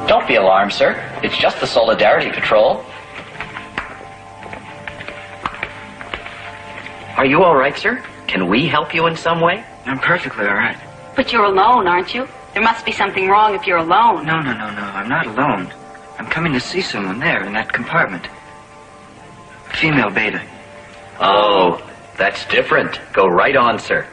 Speaker 2: Don't be alarmed, sir. It's just the Solidarity Patrol. Are you all right, sir? Can we help you in some way?
Speaker 13: I'm perfectly all right.
Speaker 6: But you're alone, aren't you? There must be something wrong if you're alone.
Speaker 13: No. I'm not alone. I'm coming to see someone there in that compartment. Female beta.
Speaker 2: Oh, that's different. Go right on, sir.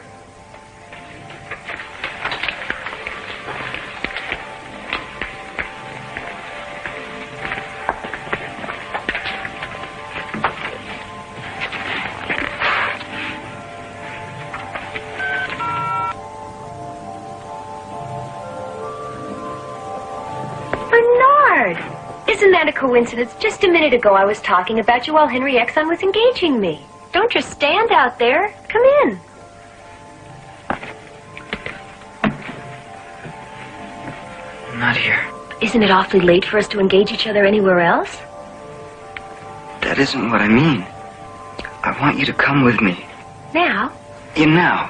Speaker 4: Isn't that a coincidence? Just a minute ago I was talking about you while Henry Exxon was engaging me. Don't just stand out there. Come in.
Speaker 13: I'm not here.
Speaker 4: Isn't it awfully late for us to engage each other anywhere else?
Speaker 13: That isn't what I mean. I want you to come with me.
Speaker 4: Now?
Speaker 13: Now.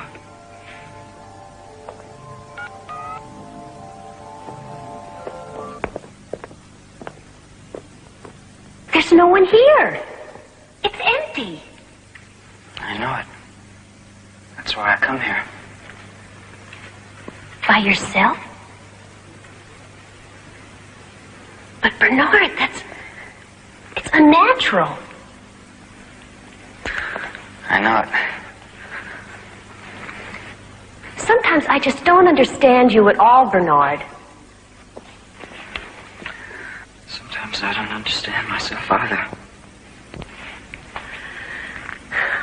Speaker 4: There's no one here. It's empty.
Speaker 13: I know it. That's why I come here.
Speaker 4: By yourself? But Bernard, it's unnatural.
Speaker 13: I know it.
Speaker 4: Sometimes I just don't understand you at all, Bernard.
Speaker 13: Sometimes I don't understand myself either.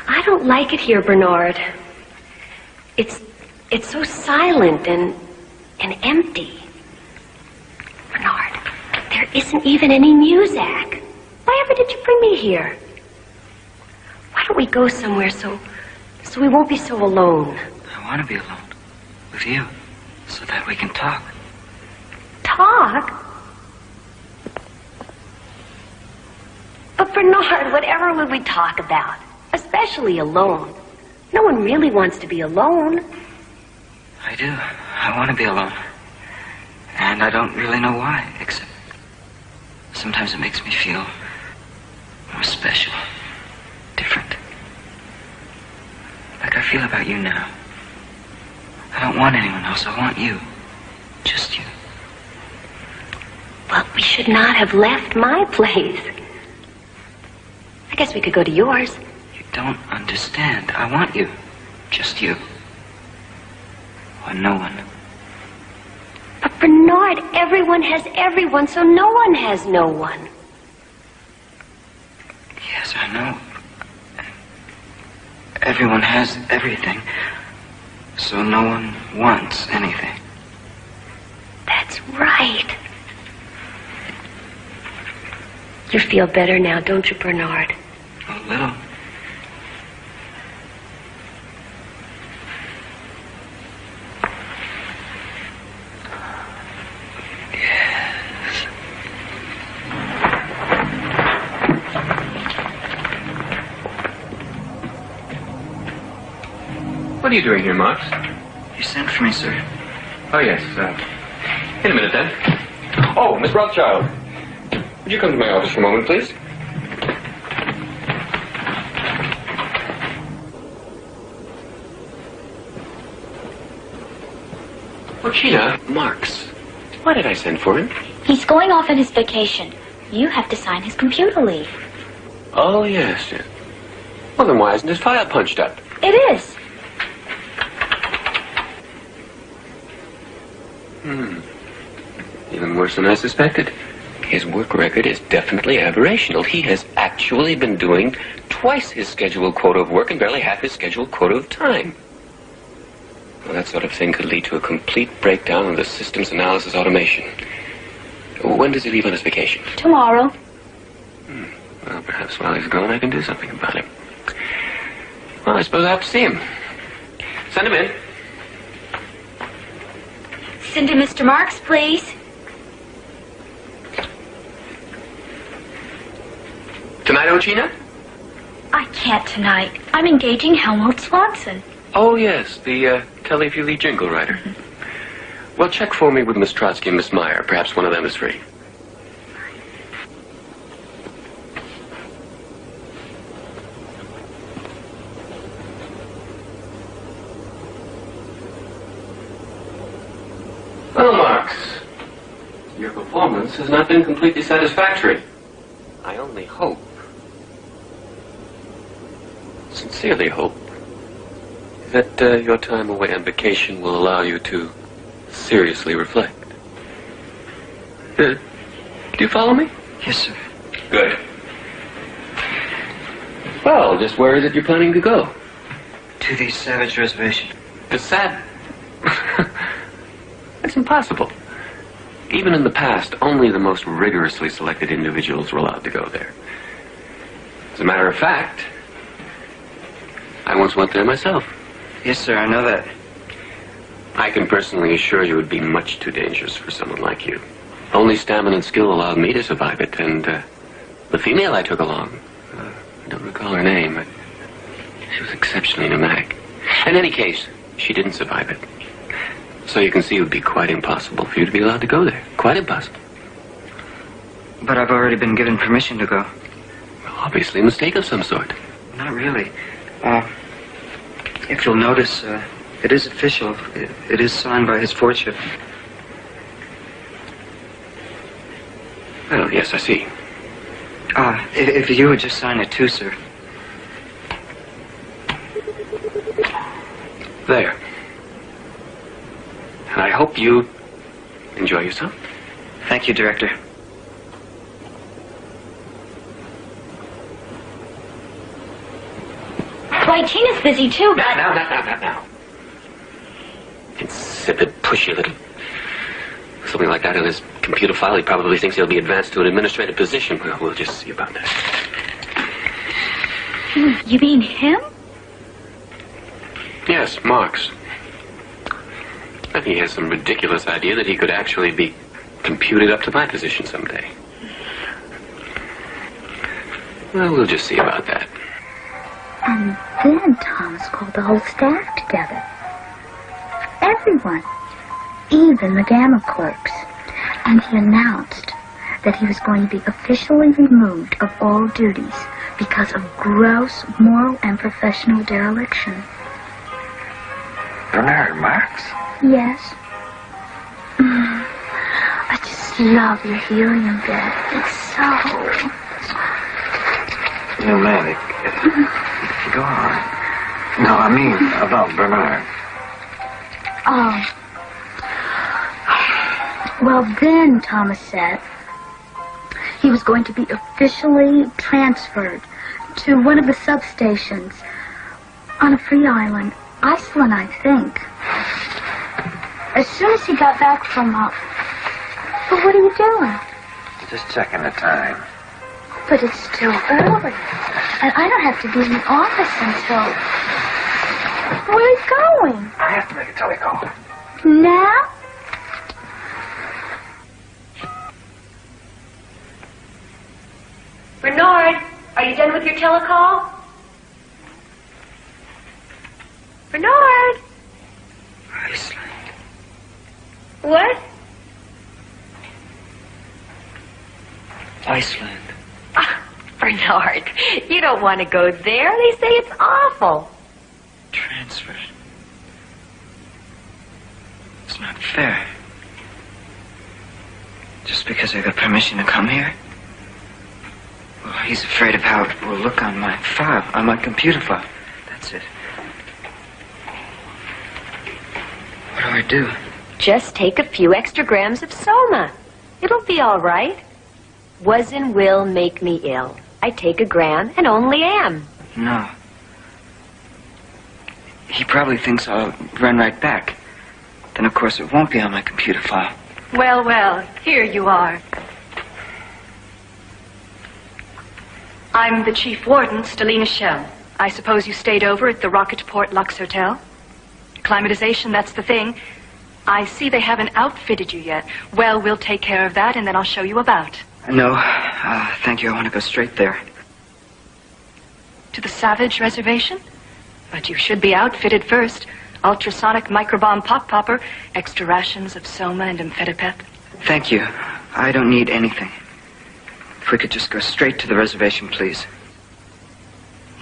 Speaker 4: I don't like it here, Bernard. It's so silent and empty. Bernard, there isn't even any music. Why ever did you bring me here? Why don't we go somewhere so we won't be so alone?
Speaker 13: I want to be alone with you so that we can talk.
Speaker 4: Talk? But Bernard, whatever would we talk about? Especially alone. No one really wants to be alone.
Speaker 13: I do. I want to be alone. And I don't really know why, except sometimes it makes me feel more special, different. Like I feel about you now. I don't want anyone else. I want you. Just you.
Speaker 4: Well, we should not have left my place. I guess we could go to yours.
Speaker 13: You don't understand. I want you. Just you. Or no one.
Speaker 4: But Bernard, everyone has everyone, so no one has no one.
Speaker 13: Yes, I know. Everyone has everything, so no one wants anything.
Speaker 4: That's right. You feel better now, don't you, Bernard?
Speaker 13: A little.
Speaker 3: What are you doing here, Marks?
Speaker 13: You sent for me, sir.
Speaker 3: Oh, yes. In a minute, then. Oh, Miss Rothschild. Would you come to my office for a moment, please? Gina, Marks. Why did I send for him?
Speaker 9: He's going off on his vacation. You have to sign his computer leave.
Speaker 3: Oh, yes. Well, then why isn't his file punched up?
Speaker 9: It is.
Speaker 3: Even worse than I suspected. His work record is definitely aberrational. He has actually been doing twice his scheduled quota of work and barely half his scheduled quota of time. Well, that sort of thing could lead to a complete breakdown of the systems analysis automation. When does he leave on his vacation?
Speaker 9: Tomorrow.
Speaker 3: Well, perhaps while he's gone, I can do something about him. Well, I suppose I have to see him. Send him in.
Speaker 9: Send in Mr. Marks, please.
Speaker 3: Tonight, Ogina?
Speaker 9: I can't tonight. I'm engaging Helmut Swanson.
Speaker 3: Oh, yes, the Teleview jingle writer. Well, check for me with Miss Trotsky and Miss Meyer. Perhaps one of them is free. performance has not been completely satisfactory. I only hope, sincerely hope, that your time away on vacation will allow you to seriously reflect. Do you follow me?
Speaker 13: Yes, sir.
Speaker 3: Good. Well, just where is it you're planning to go?
Speaker 13: To the Savage Reservation.
Speaker 3: The That's impossible. Even in the past, only the most rigorously selected individuals were allowed to go there. As a matter of fact, I once went there myself.
Speaker 13: Yes, sir, I know that.
Speaker 3: I can personally assure you it would be much too dangerous for someone like you. Only stamina and skill allowed me to survive it, and the female I took along, I don't recall her name, but she was exceptionally pneumatic. In any case, she didn't survive it. So you can see it would be quite impossible for you to be allowed to go there. Quite impossible.
Speaker 13: But I've already been given permission to go.
Speaker 3: Well, obviously a mistake of some sort.
Speaker 13: Not really. If you'll notice, it is official. It is signed by his Fordship.
Speaker 3: Well, yes, I see.
Speaker 13: If you would just sign it too, sir.
Speaker 3: There. And I hope you enjoy yourself.
Speaker 13: Thank you, Director.
Speaker 9: Why, Tina's busy too, but...
Speaker 3: Now. Insipid, pushy little... Something like that in his computer file. He probably thinks he'll be advanced to an administrative position. Well, we'll just see about that.
Speaker 9: You mean him?
Speaker 3: Yes, Marx. I think he has some ridiculous idea that he could actually be computed up to my position someday. Well, we'll just see about that.
Speaker 1: And then Thomas called the whole staff together. Everyone. Even the Gamma clerks. And he announced that he was going to be officially removed of all duties because of gross moral and professional dereliction.
Speaker 12: Bernard Marx?
Speaker 1: Yes. I just love your helium bed. It's so...
Speaker 12: Pneumatic. Go on. No, I mean about Bernard.
Speaker 1: Oh. Well, then, Thomas said, he was going to be officially transferred to one of the substations on a free island. Iceland, I think. As soon as he got back from, But what are you doing?
Speaker 12: Just checking the time.
Speaker 1: But it's still early. And I don't have to be in the office until... Where are you going?
Speaker 12: I have to make a telecall.
Speaker 1: Now?
Speaker 11: Bernard, are you done with your telecall? Bernard!
Speaker 13: Iceland.
Speaker 11: What?
Speaker 13: Iceland.
Speaker 11: Bernard, you don't want to go there. They say it's awful.
Speaker 13: Transferred. It's not fair. Just because I got permission to come here? Well, he's afraid of how it will look on my file, on my computer file. That's it. What do I do?
Speaker 11: Just take a few extra grams of soma. It'll be all right. Was and will make me ill. I take a gram and only am.
Speaker 13: No. He probably thinks I'll run right back. Then, of course, it won't be on my computer file.
Speaker 16: Well, well, here you are. I'm the chief warden, Stelina Shell. I suppose you stayed over at the Rocketport Lux Hotel? Climatization, that's the thing. I see they haven't outfitted you yet. Well, we'll take care of that, and then I'll show you about.
Speaker 13: No, thank you. I want to go straight there.
Speaker 16: To the Savage Reservation? But you should be outfitted first. Ultrasonic microbomb pop popper, extra rations of soma and amphetamine.
Speaker 13: Thank you. I don't need anything. If we could just go straight to the reservation, please.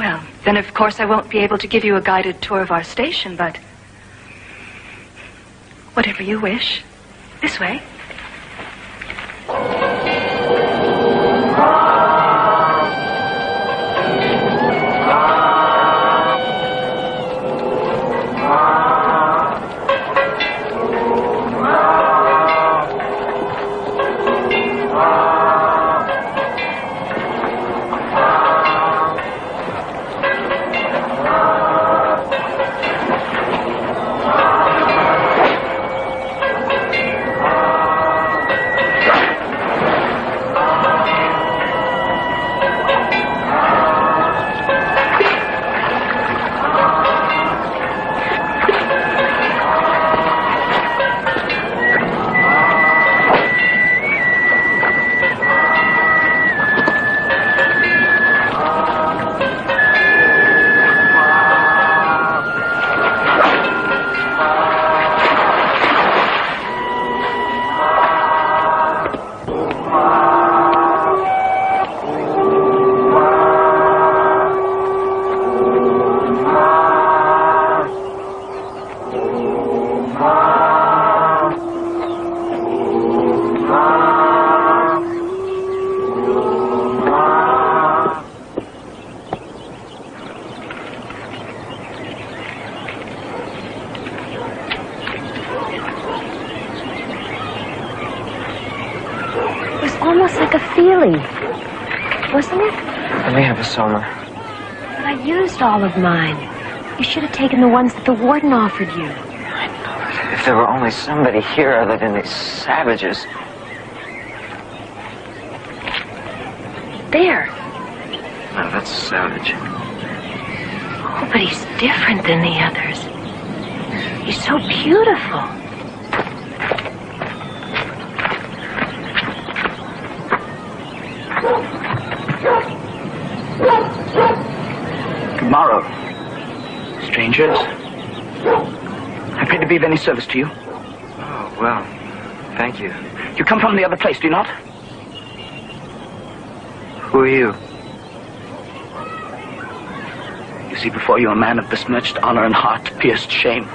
Speaker 16: Well, then of course I won't be able to give you a guided tour of our station, but... whatever you wish. This way.
Speaker 22: the feeling, wasn't it?
Speaker 13: Let me have a Soma.
Speaker 22: I used all of mine. You should have taken the ones that the warden offered you.
Speaker 13: If there were only somebody here other than these savages.
Speaker 22: There.
Speaker 13: No, that's savage.
Speaker 22: Oh, but he's different than the others. He's so beautiful.
Speaker 18: Good morrow, strangers. Happy to be of any service to you.
Speaker 13: Oh, well, thank you.
Speaker 18: You come from the other place, do you not?
Speaker 13: Who are you?
Speaker 18: You see before you a man of besmirched honor and heart-pierced shame.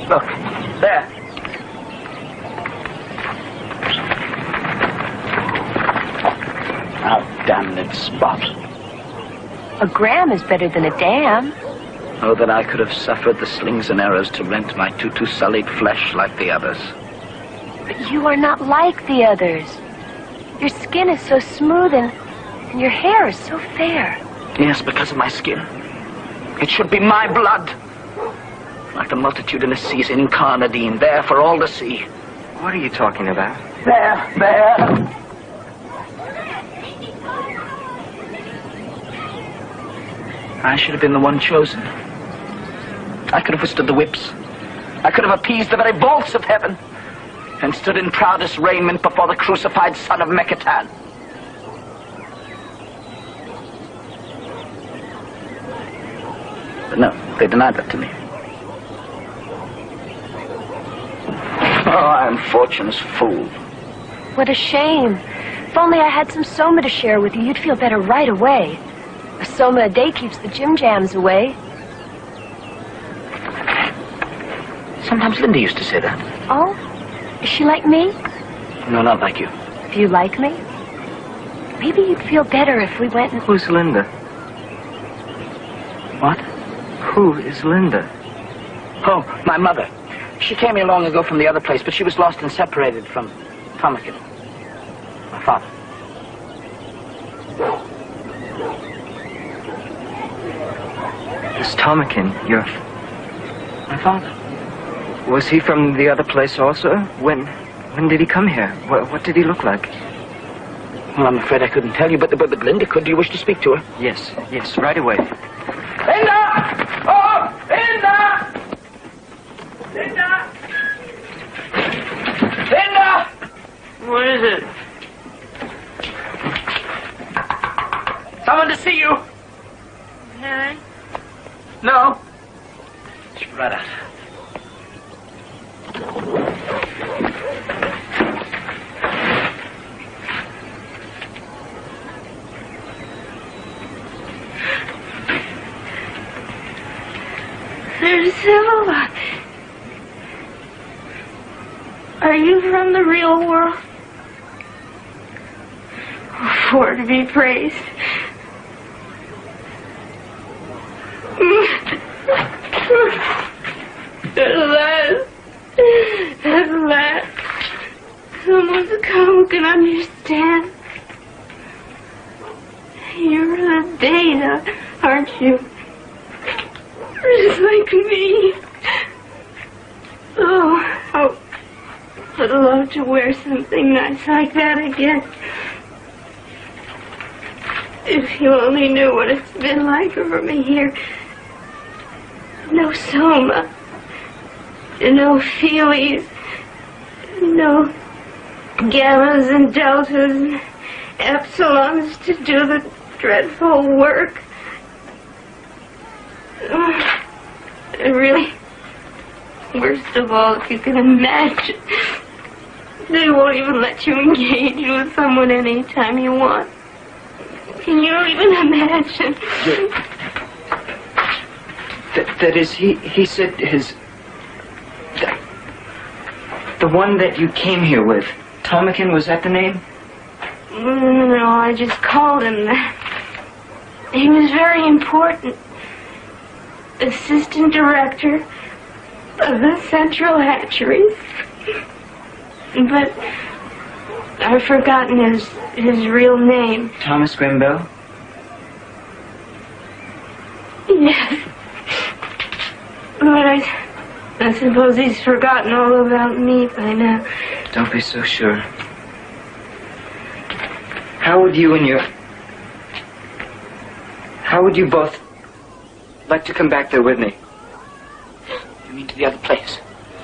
Speaker 18: Look, there. Now, damned spot.
Speaker 22: A gram is better than a dam.
Speaker 18: Oh, that I could have suffered the slings and arrows to rent my tutu-sullied flesh like the others.
Speaker 22: But you are not like the others. Your skin is so smooth and your hair is so fair.
Speaker 18: Yes, because of my skin. It should be my blood. Like the multitudinous seas in Carnadine, there for all to see.
Speaker 13: What are you talking about?
Speaker 18: There. I should have been the one chosen. I could have withstood the whips. I could have appeased the very bolts of heaven and stood in proudest raiment before the crucified son of Mekatan. But no, they denied that to me. Oh, I am fortune's fool.
Speaker 22: What a shame. If only I had some soma to share with you, you'd feel better right away. A soma a day keeps the gym jams away.
Speaker 18: Sometimes Linda used to say that.
Speaker 22: Oh? Is she like me?
Speaker 18: No, not like you.
Speaker 22: Do you like me? Maybe you'd feel better if we went and...
Speaker 13: Who's Linda?
Speaker 18: What?
Speaker 13: Who is Linda?
Speaker 18: Oh, my mother. She came here long ago from the other place, but she was lost and separated from Tomakin, my father.
Speaker 13: This Tomakin,
Speaker 18: my father.
Speaker 13: Was he from the other place also? When did he come here? What did he look like?
Speaker 18: Well, I'm afraid I couldn't tell you, but Linda could. Do you wish to speak to her?
Speaker 13: Yes, right away.
Speaker 18: Linda! Oh, Linda! Linda! Linda!
Speaker 11: What is it?
Speaker 18: Someone to see you.
Speaker 11: Harry?
Speaker 18: No. She's right out.
Speaker 11: There's Silva. Are you from the real world? For to be praised. At last, someone's come who can understand. You're a Dana, aren't you? Just like me. Oh, I'd love to wear something nice like that again. If you only knew what it's been like for me here. No soma. No feelies. No gammas and deltas and epsilons to do the dreadful work. Really, worst of all, if you can imagine, they won't even let you engage with someone anytime you want. Can you even imagine?
Speaker 13: That is, he said his... The one that you came here with, Tomakin, was that the name?
Speaker 11: No, I just called him that. He was very important. Assistant director,
Speaker 4: the central hatcheries. But I've forgotten his real name.
Speaker 13: Thomas Grimbo?
Speaker 4: Yes. But I suppose he's forgotten all about me by now.
Speaker 13: Don't be so sure. How would you both like to come back there with me?
Speaker 18: You mean to the other place?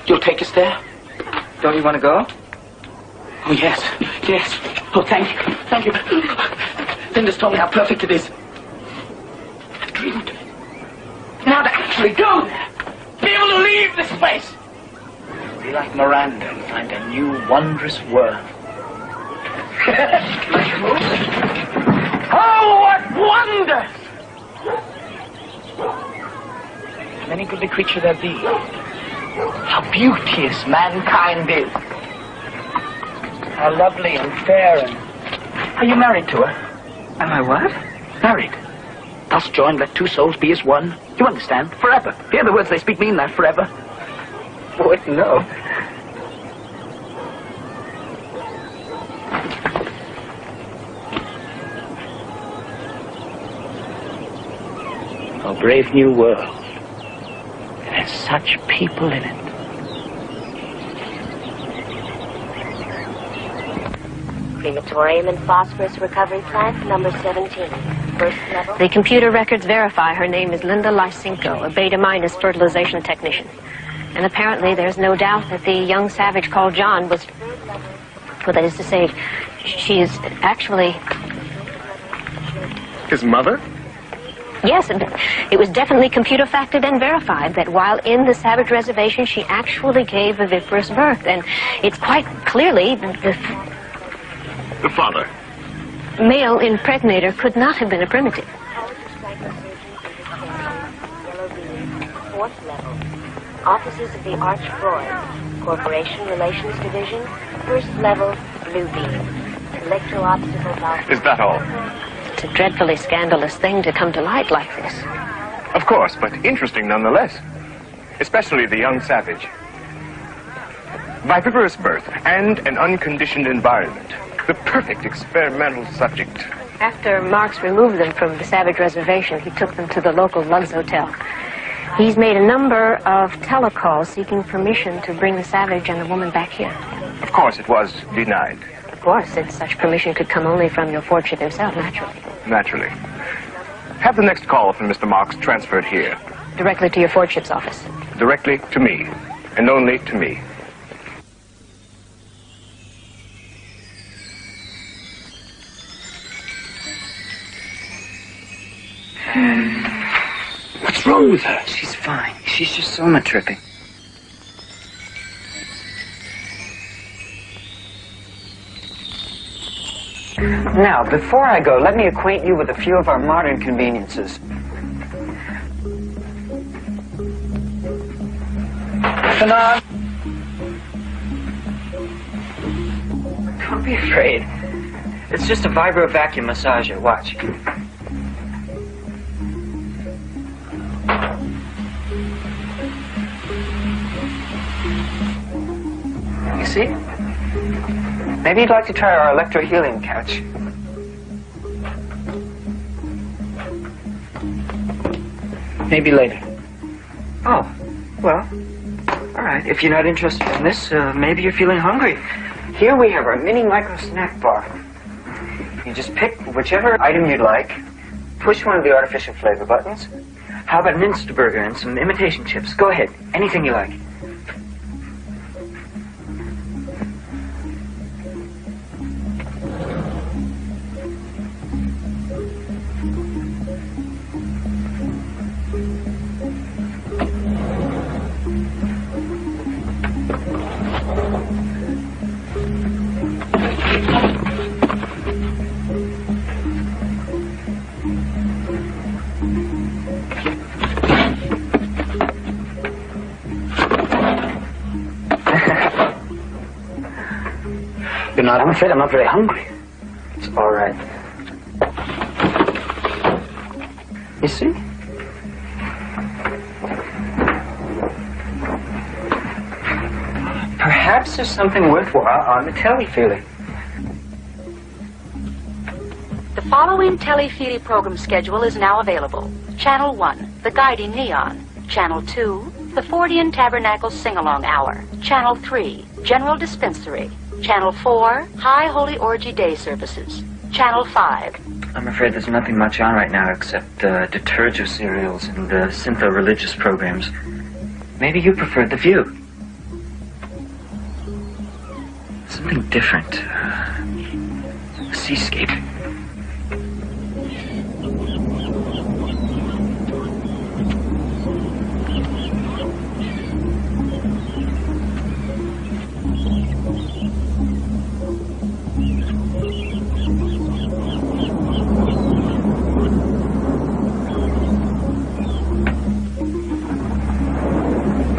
Speaker 18: You'll take us there?
Speaker 13: Don't you want to go?
Speaker 18: Oh, yes. Yes. Oh, thank you. Thank you. Linda's told me how perfect it is. I've dreamed of it. Now to actually go there. Be able to leave this place. Be like Miranda and find a new, wondrous world. Oh, what wonders! Many goodly creature there be. How beauteous mankind is. How lovely and fair and... Are you married to her?
Speaker 13: Am I what?
Speaker 18: Married. Thus joined, let two souls be as one. You understand? Forever. Hear the words they speak mean that, forever.
Speaker 13: Boy, no.
Speaker 18: A brave new world. It has such people in it.
Speaker 20: Crematorium and phosphorus recovery plant number 17. First level.
Speaker 11: The computer records verify her name is Linda Lysenko, a beta-minus fertilization technician. And apparently there's no doubt that the young savage called John was... Well, that is to say, she is actually...
Speaker 17: His mother?
Speaker 11: Yes, it was definitely computer factored and verified that while in the savage reservation, she actually gave a viviparous birth. And it's quite clearly the
Speaker 17: father.
Speaker 11: Male impregnator could not have been a primitive.
Speaker 20: Fourth level. Offices of the Arch Freud. Corporation Relations Division. First level, blue beam. Electro-obstacle valve.
Speaker 17: Is that all?
Speaker 11: It's a dreadfully scandalous thing to come to light like this.
Speaker 17: Of course, but interesting nonetheless. Especially the young savage. Viviparous birth and an unconditioned environment. The perfect experimental subject.
Speaker 11: After Marks removed them from the savage reservation, he took them to the local Luggs Hotel. He's made a number of telecalls seeking permission to bring the savage and the woman back here.
Speaker 17: Of course, it was denied.
Speaker 11: Of course, since such permission could come only from your fortune himself, naturally.
Speaker 17: Naturally. Have the next call from Mr. Marks transferred here.
Speaker 11: Directly to your Fordship's office.
Speaker 17: Directly to me, and only to me.
Speaker 13: What's wrong with her? She's fine. She's just soma tripping. Now, before I go, let me acquaint you with a few of our modern conveniences. Fanon! Don't be afraid. It's just a vibro vacuum massager. Watch. You see? Maybe you'd like to try our electrohelium couch. Maybe later. Oh, well, all right. If you're not interested in this, maybe you're feeling hungry. Here we have our mini micro snack bar. You just pick whichever item you'd like, push one of the artificial flavor buttons. How about an Insta burger and some imitation chips? Go ahead, anything you like. I'm afraid I'm not very hungry. It's all right. You see? perhaps there's something worthwhile on the telly, Feely.
Speaker 1: The following Telefeely program schedule is now available. Channel 1, The Guiding Neon. Channel 2, The Fortean Tabernacle Sing-Along Hour. Channel 3, General Dispensary. Channel 4, High Holy Orgy Day Services. Channel 5.
Speaker 13: I'm afraid there's nothing much on right now except detergent serials and syntho-religious programs. Maybe you preferred The View. Something different. A seascape.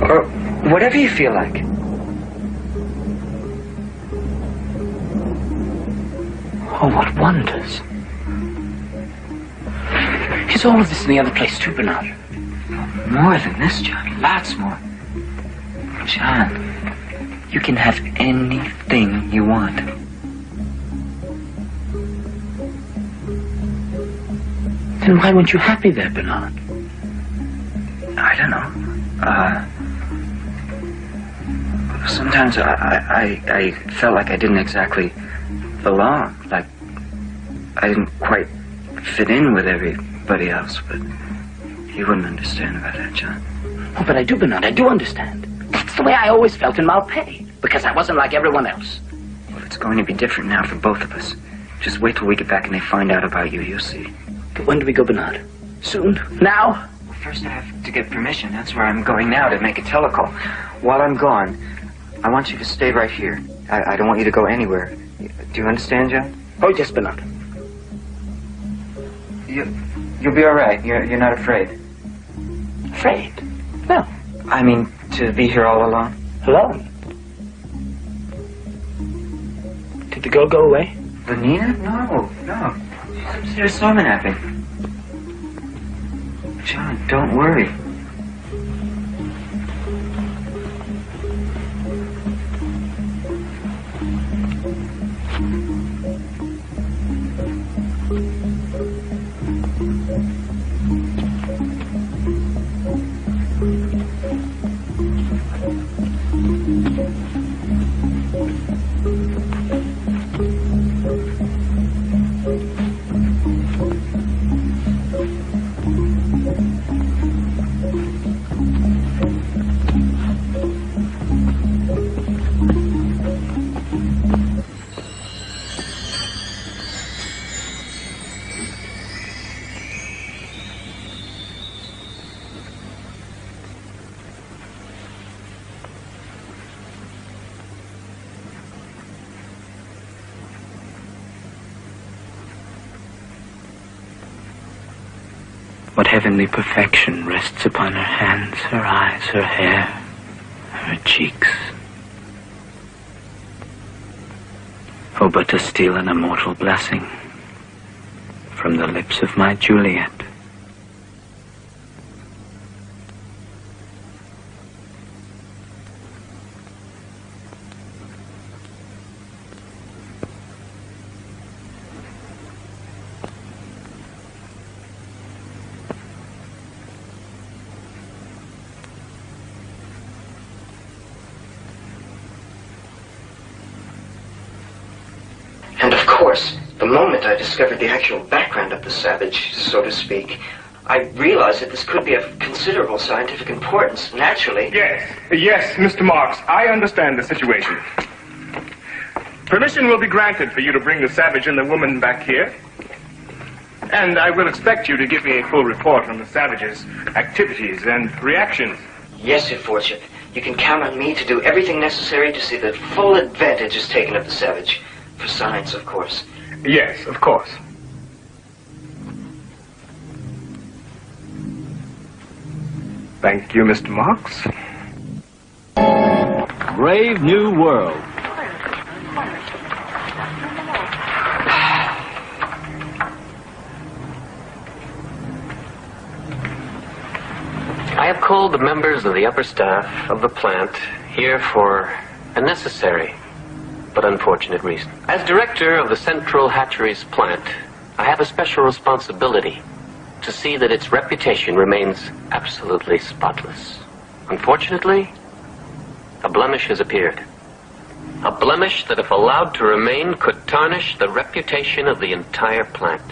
Speaker 13: Or whatever you feel like.
Speaker 18: Oh, what wonders. Is all of this in the other place too, Bernard?
Speaker 13: More than this, John. Lots more. John, you can have anything you want.
Speaker 18: Then why weren't you happy there, Bernard?
Speaker 13: I don't know. Sometimes I felt like I didn't exactly belong. Like I didn't quite fit in with everybody else, but you wouldn't understand about that, John.
Speaker 18: Oh, but I do, Bernard. I do understand. That's the way I always felt in Malpais, because I wasn't like everyone else.
Speaker 13: Well, it's going to be different now for both of us. Just wait till we get back and they find out about you. You'll see.
Speaker 18: But when do we go, Bernard? Soon? Now?
Speaker 13: Well, first I have to get permission. That's where I'm going now to make a telecall. While I'm gone, I want you to stay right here. I don't want you to go anywhere. Do you understand, John?
Speaker 18: Oh, yes, Bernard.
Speaker 13: You'll be all right. You're not afraid.
Speaker 18: Afraid? No.
Speaker 13: I mean, to be here all alone.
Speaker 18: Alone? Did the girl go away?
Speaker 13: The Nina? No. She's upstairs almanapping. John, don't worry.
Speaker 3: What heavenly perfection rests upon her hands, her eyes, her hair, her cheeks? Oh, but to steal an immortal blessing from the lips of my Juliet.
Speaker 13: And of course, the moment I discovered the actual background of the savage, so to speak, I realized that this could be of considerable scientific importance. Naturally.
Speaker 17: Yes, Mr. Marks, I understand the situation. Permission will be granted for you to bring the savage and the woman back here. And I will expect you to give me a full report on the savage's activities and reactions.
Speaker 13: Yes, Your Lordship. You can count on me to do everything necessary to see that full advantage is taken of the savage. For science, of course.
Speaker 17: Yes, of course. Thank you, Mr. Marks.
Speaker 8: Brave New World.
Speaker 3: I have called the members of the upper staff of the plant here for A necessary but unfortunate reason. As director of the Central Hatcheries plant, I have a special responsibility to see that its reputation remains absolutely spotless. Unfortunately, a blemish has appeared. A blemish that, if allowed to remain, could tarnish the reputation of the entire plant.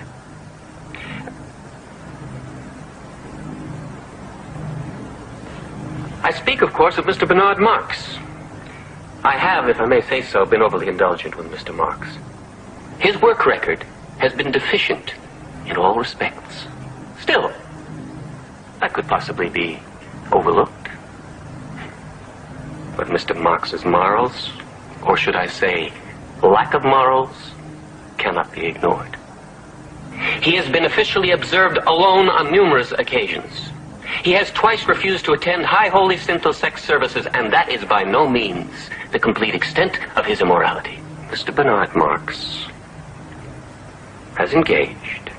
Speaker 3: I speak, of course, of Mr. Bernard Marx. I have, if I may say so, been overly indulgent with Mr. Marx. His work record has been deficient in all respects. Still, that could possibly be overlooked. But Mr. Marx's morals, or should I say, lack of morals, cannot be ignored. He has been officially observed alone on numerous occasions. He has twice refused to attend High Holy Synthosex services, and that is by no means the complete extent of his immorality. Mr. Bernard Marx has engaged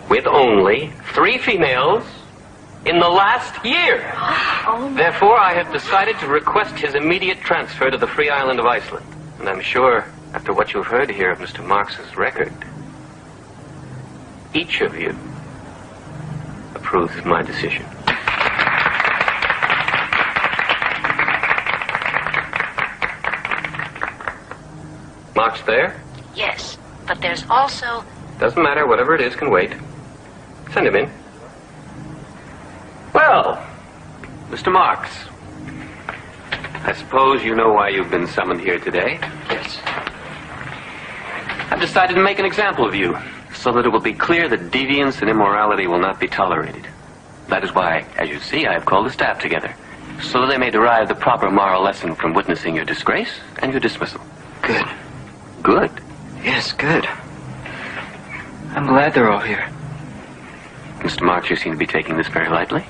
Speaker 3: with only 3 females in the last year. Therefore, I have decided to request his immediate transfer to the free island of Iceland. And I'm sure, after what you've heard here of Mr. Marx's record, each of you approves of my decision. Marx there?
Speaker 11: Yes, but there's also...
Speaker 3: Doesn't matter, whatever it is can wait. Send him in. Well, Mr. Marx, I suppose you know why you've been summoned here today? Yes. I've decided to make an example of you, so that it will be clear that deviance and immorality will not be tolerated. That is why, as you see, I have called the staff together, so that they may derive the proper moral lesson from witnessing your disgrace and your dismissal.
Speaker 13: Good.
Speaker 3: Good?
Speaker 13: Yes, good. I'm glad they're all here.
Speaker 3: Mr. Marx, you seem to be taking this very lightly.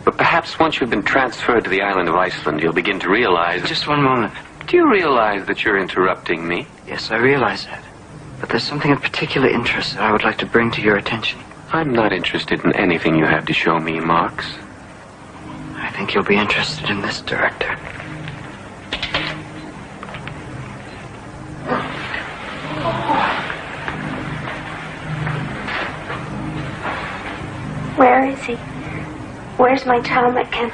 Speaker 3: But perhaps once you've been transferred to the island of Iceland, you'll begin to realize...
Speaker 13: Just one moment.
Speaker 3: Do you realize that you're interrupting me?
Speaker 13: Yes, I realize that. But there's something of particular interest that I would like to bring to your attention.
Speaker 3: I'm not interested in anything you have to show me, Marx.
Speaker 13: I think you'll be interested in this, Director.
Speaker 4: Where is he? Where's my ptarmigan?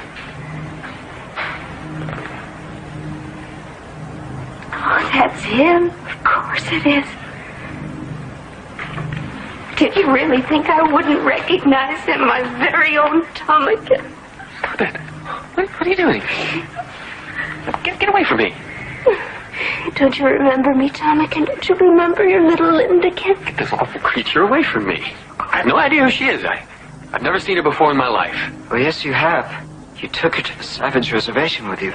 Speaker 4: Oh, that's him. Of course it is. Did you really think I wouldn't recognize him, my very own ptarmigan?
Speaker 3: Stop it. What are you doing? Get away from me.
Speaker 4: Don't you remember me, ptarmigan? Don't you remember your little Lindakin?
Speaker 3: Get this awful creature away from me. I have no idea who she is. I've never seen her before in my life.
Speaker 13: Oh, yes, you have. You took her to the Savage Reservation with you.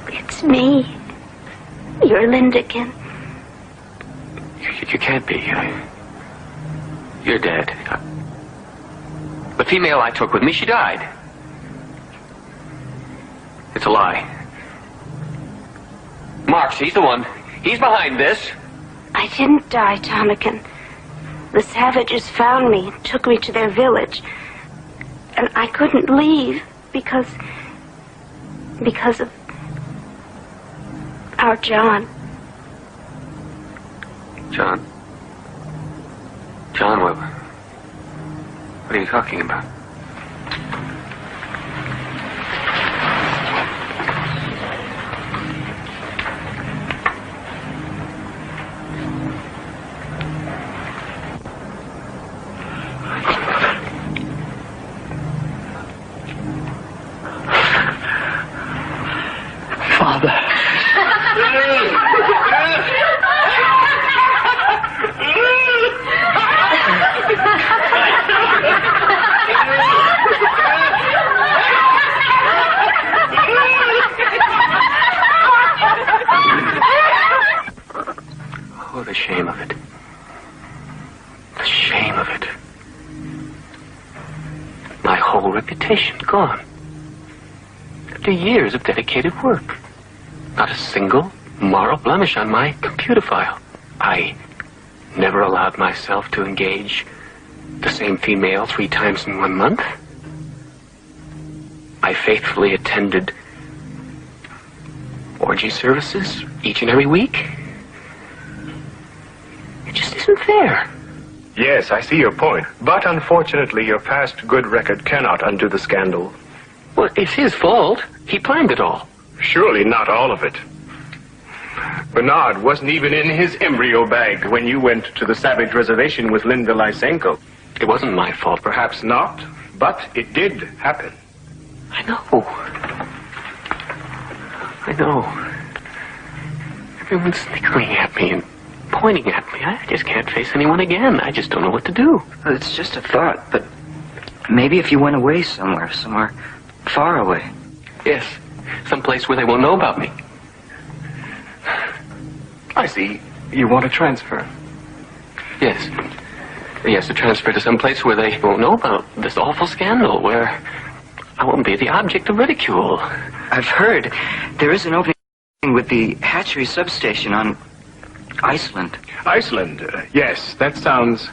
Speaker 4: It's me. You're Lindakin.
Speaker 3: You can't be. You're dead. The female I took with me, she died. It's a lie. Marx, he's the one. He's behind this.
Speaker 4: I didn't die, ptarmigan. The savages found me and took me to their village. And I couldn't leave because of our John.
Speaker 3: John? John, what are you talking about? Oh, the shame of it. The shame of it. My whole reputation gone. After years of dedicated work. Not a single moral blemish on my computer file. I never allowed myself to engage the same female 3 times in 1 month. I faithfully attended orgy services each and every week. It just isn't fair.
Speaker 17: Yes, I see your point. But unfortunately, your past good record cannot undo the scandal.
Speaker 3: Well, it's his fault. He planned it all.
Speaker 17: Surely not all of it. Bernard wasn't even in his embryo bag when you went to the Savage Reservation with Linda Lysenko.
Speaker 3: It wasn't my fault.
Speaker 17: Perhaps not, but it did happen.
Speaker 3: I know. I know. Everyone's snickering at me and pointing at me. I just can't face anyone again. I just don't know what to do.
Speaker 13: Well, it's just a thought, but maybe if you went away somewhere far away.
Speaker 3: Yes, someplace where they won't know about me.
Speaker 17: I see. You want to transfer?
Speaker 3: Yes. Yes, to transfer to some place where they won't know about this awful scandal, where I won't be the object of ridicule.
Speaker 13: I've heard there is an opening with the hatchery substation on Iceland.
Speaker 17: Iceland? Yes, that sounds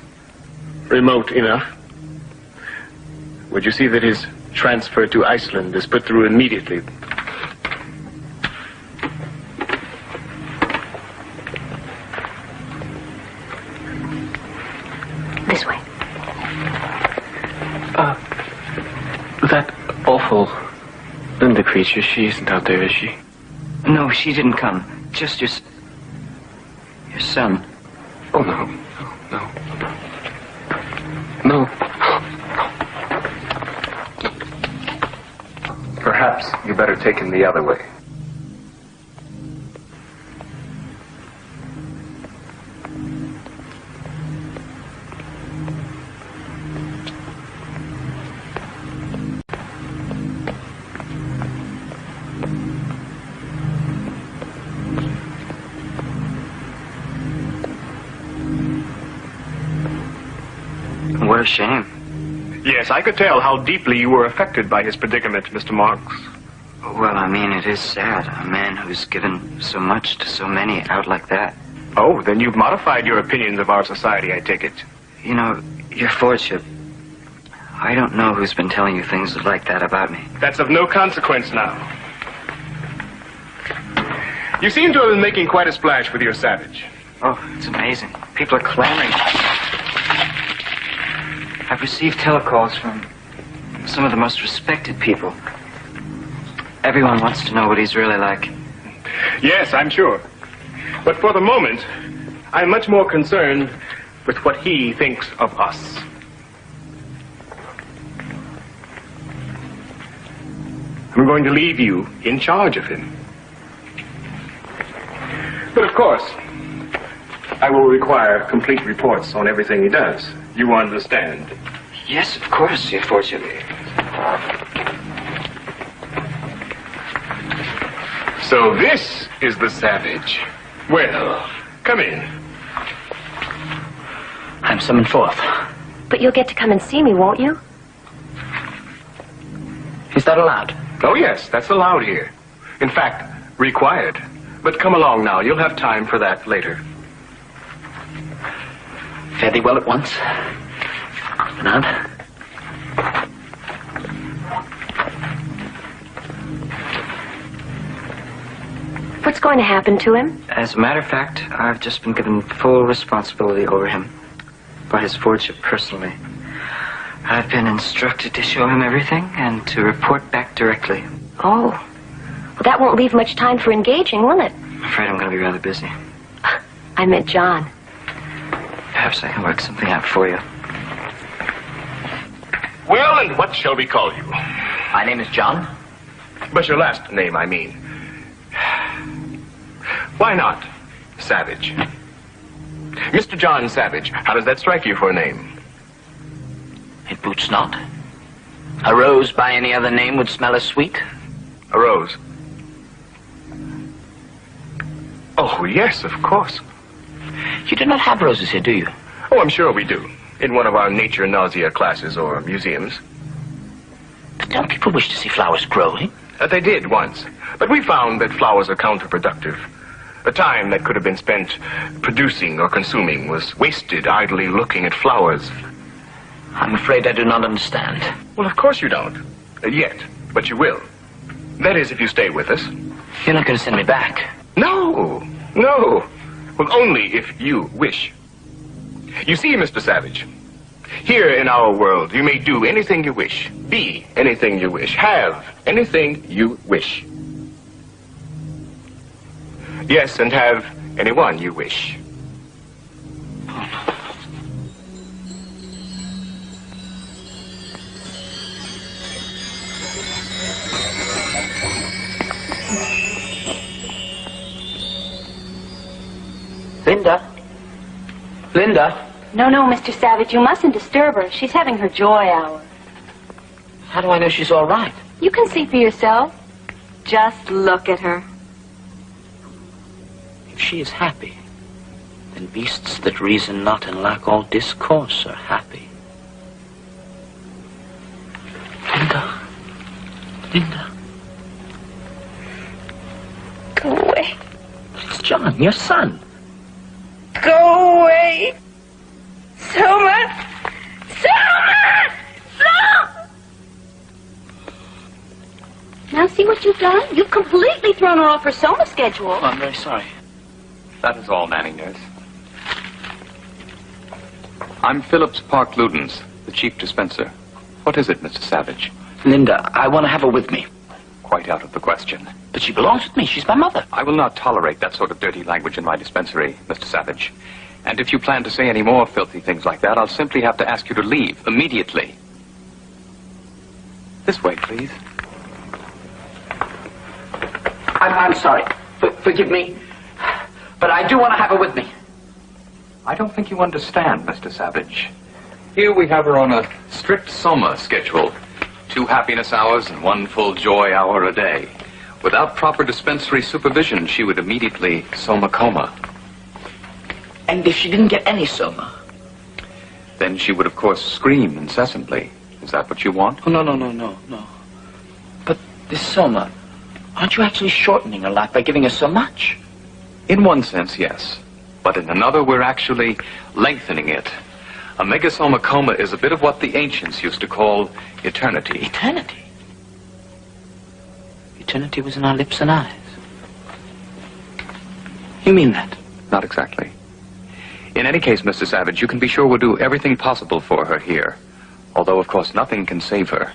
Speaker 17: remote enough. Would you see that his transfer to Iceland is put through immediately?
Speaker 11: This way.
Speaker 3: That awful Linda creature, she isn't out there, is she?
Speaker 13: No, she didn't come. Just your son.
Speaker 3: Oh, no. No.
Speaker 17: Perhaps you better take him the other way.
Speaker 13: What a shame.
Speaker 17: Yes, I could tell how deeply you were affected by his predicament, Mr. Marks.
Speaker 13: Well, I mean, it is sad. A man who's given so much to so many out like that.
Speaker 17: Oh, then you've modified your opinions of our society, I take it.
Speaker 13: You know, your Lordship, I don't know who's been telling you things like that about me.
Speaker 17: That's of no consequence now. You seem to have been making quite a splash with your Savage.
Speaker 13: Oh, it's amazing. People are clamoring. I've received telecalls from some of the most respected people. Everyone wants to know what he's really like.
Speaker 17: Yes, I'm sure. But for the moment, I'm much more concerned with what he thinks of us. I'm going to leave you in charge of him. But of course, I will require complete reports on everything he does. You understand?
Speaker 13: Yes, of course, your Lordship.
Speaker 17: So this is the Savage. Well, come in.
Speaker 18: I'm summoned forth.
Speaker 11: But you'll get to come and see me, won't you?
Speaker 18: Is that allowed?
Speaker 17: Oh, yes, that's allowed here. In fact, required. But come along now. You'll have time for that later.
Speaker 18: Fare thee well at once. Bernard.
Speaker 11: What's going to happen to him?
Speaker 13: As a matter of fact, I've just been given full responsibility over him by his Lordship personally. I've been instructed to show him everything and to report back directly.
Speaker 11: Oh. Well, that won't leave much time for engaging, will it?
Speaker 13: I'm afraid I'm going to be rather busy.
Speaker 11: I meant John.
Speaker 13: Perhaps I can work something out for you.
Speaker 17: Well, and what shall we call you?
Speaker 18: My name is John.
Speaker 17: But your last name, I mean. Why not Savage? Mr. John Savage, how does that strike you for a name?
Speaker 18: It boots not. A rose by any other name would smell as sweet.
Speaker 17: A rose? Oh, yes, of course.
Speaker 18: You do not have roses here, do you?
Speaker 17: Oh, I'm sure we do. In one of our nature nausea classes or museums.
Speaker 18: But don't people wish to see flowers growing?
Speaker 17: They did once. But we found that flowers are counterproductive. The time that could have been spent producing or consuming was wasted idly looking at flowers.
Speaker 18: I'm afraid I do not understand.
Speaker 17: Well, of course you don't. Yet. But you will. That is, if you stay with us.
Speaker 18: You're not going to send me back.
Speaker 17: No. Well, only if you wish. You see, Mr. Savage, here in our world, you may do anything you wish, be anything you wish, have anything you wish. Yes, and have anyone you wish.
Speaker 18: Linda?
Speaker 14: No, Mr. Savage, you mustn't disturb her. She's having her joy hour.
Speaker 18: How do I know she's all right?
Speaker 14: You can see for yourself. Just look at her.
Speaker 18: If she is happy, then beasts that reason not and lack all discourse are happy. Linda.
Speaker 14: Go away.
Speaker 18: It's John, your son.
Speaker 14: Go away. Soma! Now see what you've done? You've completely thrown her off her Soma schedule.
Speaker 18: Oh, I'm very sorry.
Speaker 3: That is all, Manning nurse. I'm Phillips Park Ludens, the chief dispenser. What is it, Mr. Savage?
Speaker 18: Linda, I want to have her with me.
Speaker 3: Quite out of the question.
Speaker 18: But she belongs with me. She's my mother.
Speaker 3: I will not tolerate that sort of dirty language in my dispensary, Mr. Savage. And if you plan to say any more filthy things like that, I'll simply have to ask you to leave immediately. This way, please.
Speaker 18: I'm sorry. Forgive me. But I do want to have her with me.
Speaker 3: I don't think you understand, Mr. Savage. Here we have her on a strict Soma schedule. 2 happiness hours and 1 full joy hour a day. Without proper dispensary supervision, she would immediately Soma coma.
Speaker 18: And if she didn't get any Soma?
Speaker 3: Then she would, of course, scream incessantly. Is that what you want?
Speaker 18: Oh, no. But this Soma, aren't you actually shortening her life by giving her so much?
Speaker 3: In one sense, yes. But in another, we're actually lengthening it. A megasoma coma is a bit of what the ancients used to call eternity.
Speaker 18: Eternity? Eternity was in our lips and eyes. You mean that?
Speaker 3: Not exactly. In any case, Mr. Savage, you can be sure we'll do everything possible for her here. Although, of course, nothing can save her.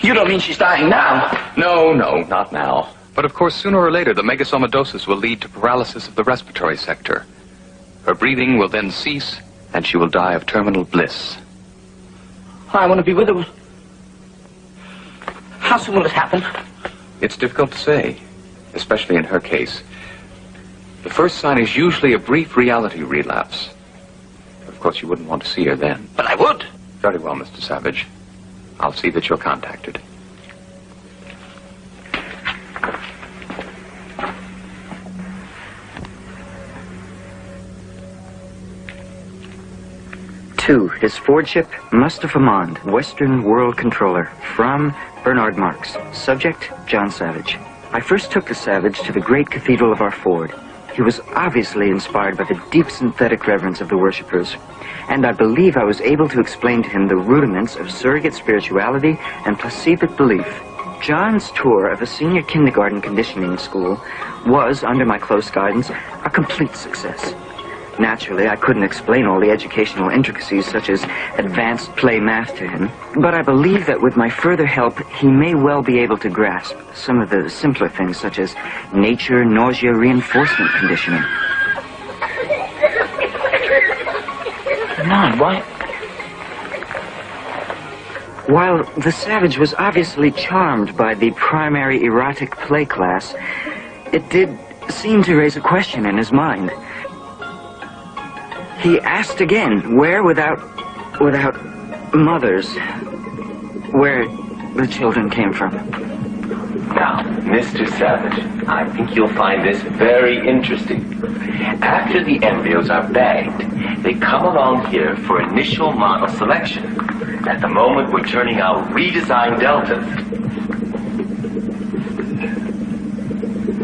Speaker 18: You don't mean she's dying now?
Speaker 3: No, not now. But of course, sooner or later, the megasomadosis will lead to paralysis of the respiratory sector. Her breathing will then cease, and she will die of terminal bliss.
Speaker 18: I want to be with her. How soon will it happen?
Speaker 3: It's difficult to say, especially in her case. The first sign is usually a brief reality relapse. Of course, you wouldn't want to see her then.
Speaker 18: But I would.
Speaker 3: Very well, Mr. Savage. I'll see that you're contacted.
Speaker 13: To His Fordship, Mustafa Mond, Western World Controller, from Bernard Marx. Subject, John Savage. I first took the Savage to the great cathedral of our Ford. He was obviously inspired by the deep synthetic reverence of the worshippers, and I believe I was able to explain to him the rudiments of surrogate spirituality and placidic belief. John's tour of a senior kindergarten conditioning school was, under my close guidance, a complete success. Naturally, I couldn't explain all the educational intricacies such as advanced play math to him, but I believe that with my further help, he may well be able to grasp some of the simpler things such as nature, nausea, reinforcement conditioning.
Speaker 18: No, why?
Speaker 13: While the Savage was obviously charmed by the primary erotic play class, it did seem to raise a question in his mind. He asked again, where without mothers, where the children came from.
Speaker 3: Now, Mr. Savage, I think you'll find this very interesting. After the embryos are bagged, they come along here for initial model selection. At the moment, we're turning out redesigned deltas.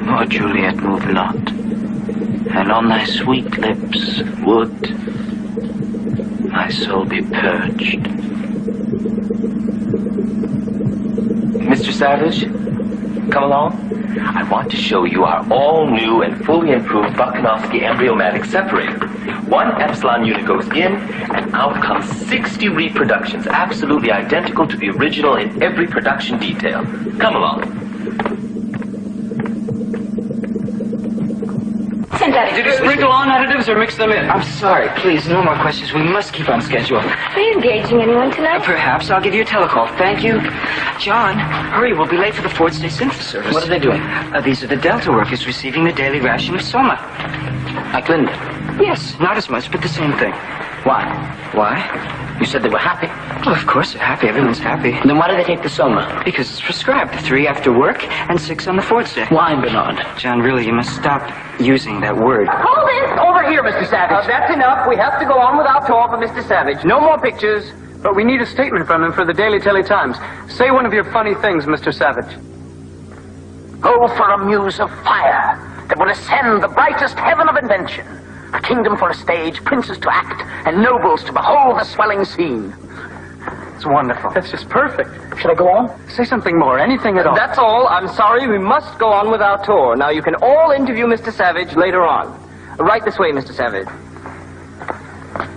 Speaker 18: Oh, Juliet, move not. And on thy sweet lips would my soul be purged.
Speaker 3: Mr. Mr. Savage, come along. I want to show you our all-new and fully improved Bakanowski embryomatic separator. 1 epsilon unit goes in, and out comes 60 reproductions, absolutely identical to the original in every production detail. Come along.
Speaker 13: Did you sprinkle on additives or mix them in? I'm sorry, please, no more questions. We must keep on schedule.
Speaker 22: Are you engaging anyone tonight?
Speaker 13: Perhaps. I'll give you a telecall. Thank you. John, hurry. We'll be late for the Ford State Synthesis service.
Speaker 18: What are they doing?
Speaker 13: These are the Delta workers receiving the daily ration of Soma.
Speaker 18: Like Linda?
Speaker 13: Yes, not as much, but the same thing.
Speaker 18: Why?
Speaker 13: Why?
Speaker 18: You said they were happy.
Speaker 13: Well, of course they're happy. Everyone's happy.
Speaker 18: Then why do they take the Soma?
Speaker 13: Because it's prescribed. 3 after work and 6 on the Ford State.
Speaker 18: Why, Bernard?
Speaker 13: John, really, you must stop using that word.
Speaker 18: Hold it! Over here, Mr. Savage. That's enough. We have to go on with our tour for Mr. Savage. No more pictures.
Speaker 7: But we need a statement from him for the Daily Times. Say one of your funny things, Mr. Savage.
Speaker 18: Go for a muse of fire that will ascend the brightest heaven of invention. A kingdom for a stage, princes to act, and nobles to behold the swelling scene.
Speaker 7: It's wonderful. That's just perfect.
Speaker 18: Should I go on?
Speaker 7: Say something more, anything at all.
Speaker 18: That's all. I'm sorry. We must go on with our tour. Now, you can all interview Mr. Savage later on. Right this way, Mr. Savage.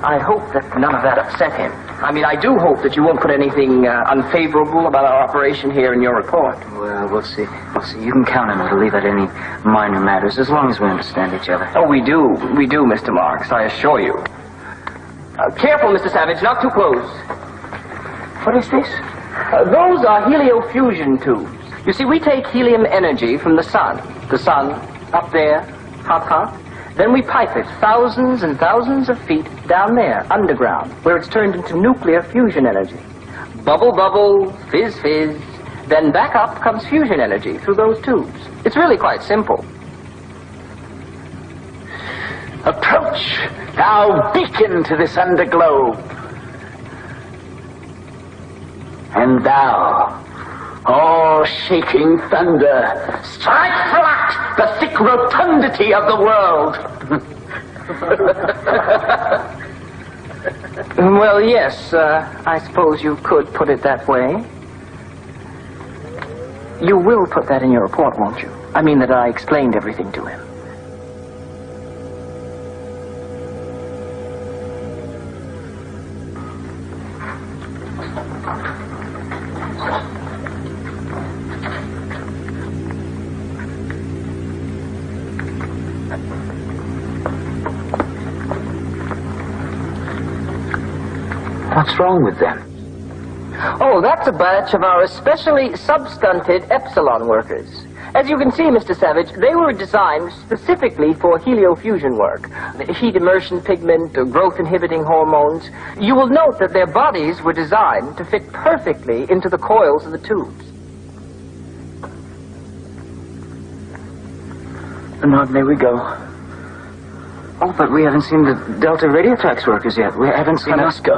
Speaker 18: I hope that none of that upset him. I mean, I do hope that you won't put anything unfavorable about our operation here in your report.
Speaker 13: Well, we'll see. We'll see. You can count on me to leave out any minor matters, as long as we understand each other.
Speaker 18: Oh, we do. We do, Mr. Marks, I assure you. Careful, Mr. Savage, not too close. What is this? Those are heliofusion tubes. You see, we take helium energy from the sun. The sun, up there, hot. Then we pipe it thousands and thousands of feet down there, underground, where it's turned into nuclear fusion energy. Bubble, bubble, fizz, fizz. Then back up comes fusion energy through those tubes. It's really quite simple. Approach, thou beacon to this underglow. And thou, all-shaking thunder, strike flat the thick rotundity of the world. Well, yes, I suppose you could put it that way. You will put that in your report, won't you? I mean that I explained everything to him.
Speaker 13: What's wrong with them?
Speaker 18: Oh, that's a batch of our especially substunted epsilon workers. As you can see, Mr. Savage, they were designed specifically for heliofusion work. The heat immersion pigment, growth-inhibiting hormones. You will note that their bodies were designed to fit perfectly into the coils of the tubes.
Speaker 13: Bernard, may we go? Oh, but we haven't seen the Delta Radiotrax workers yet. We haven't seen...
Speaker 18: I must go.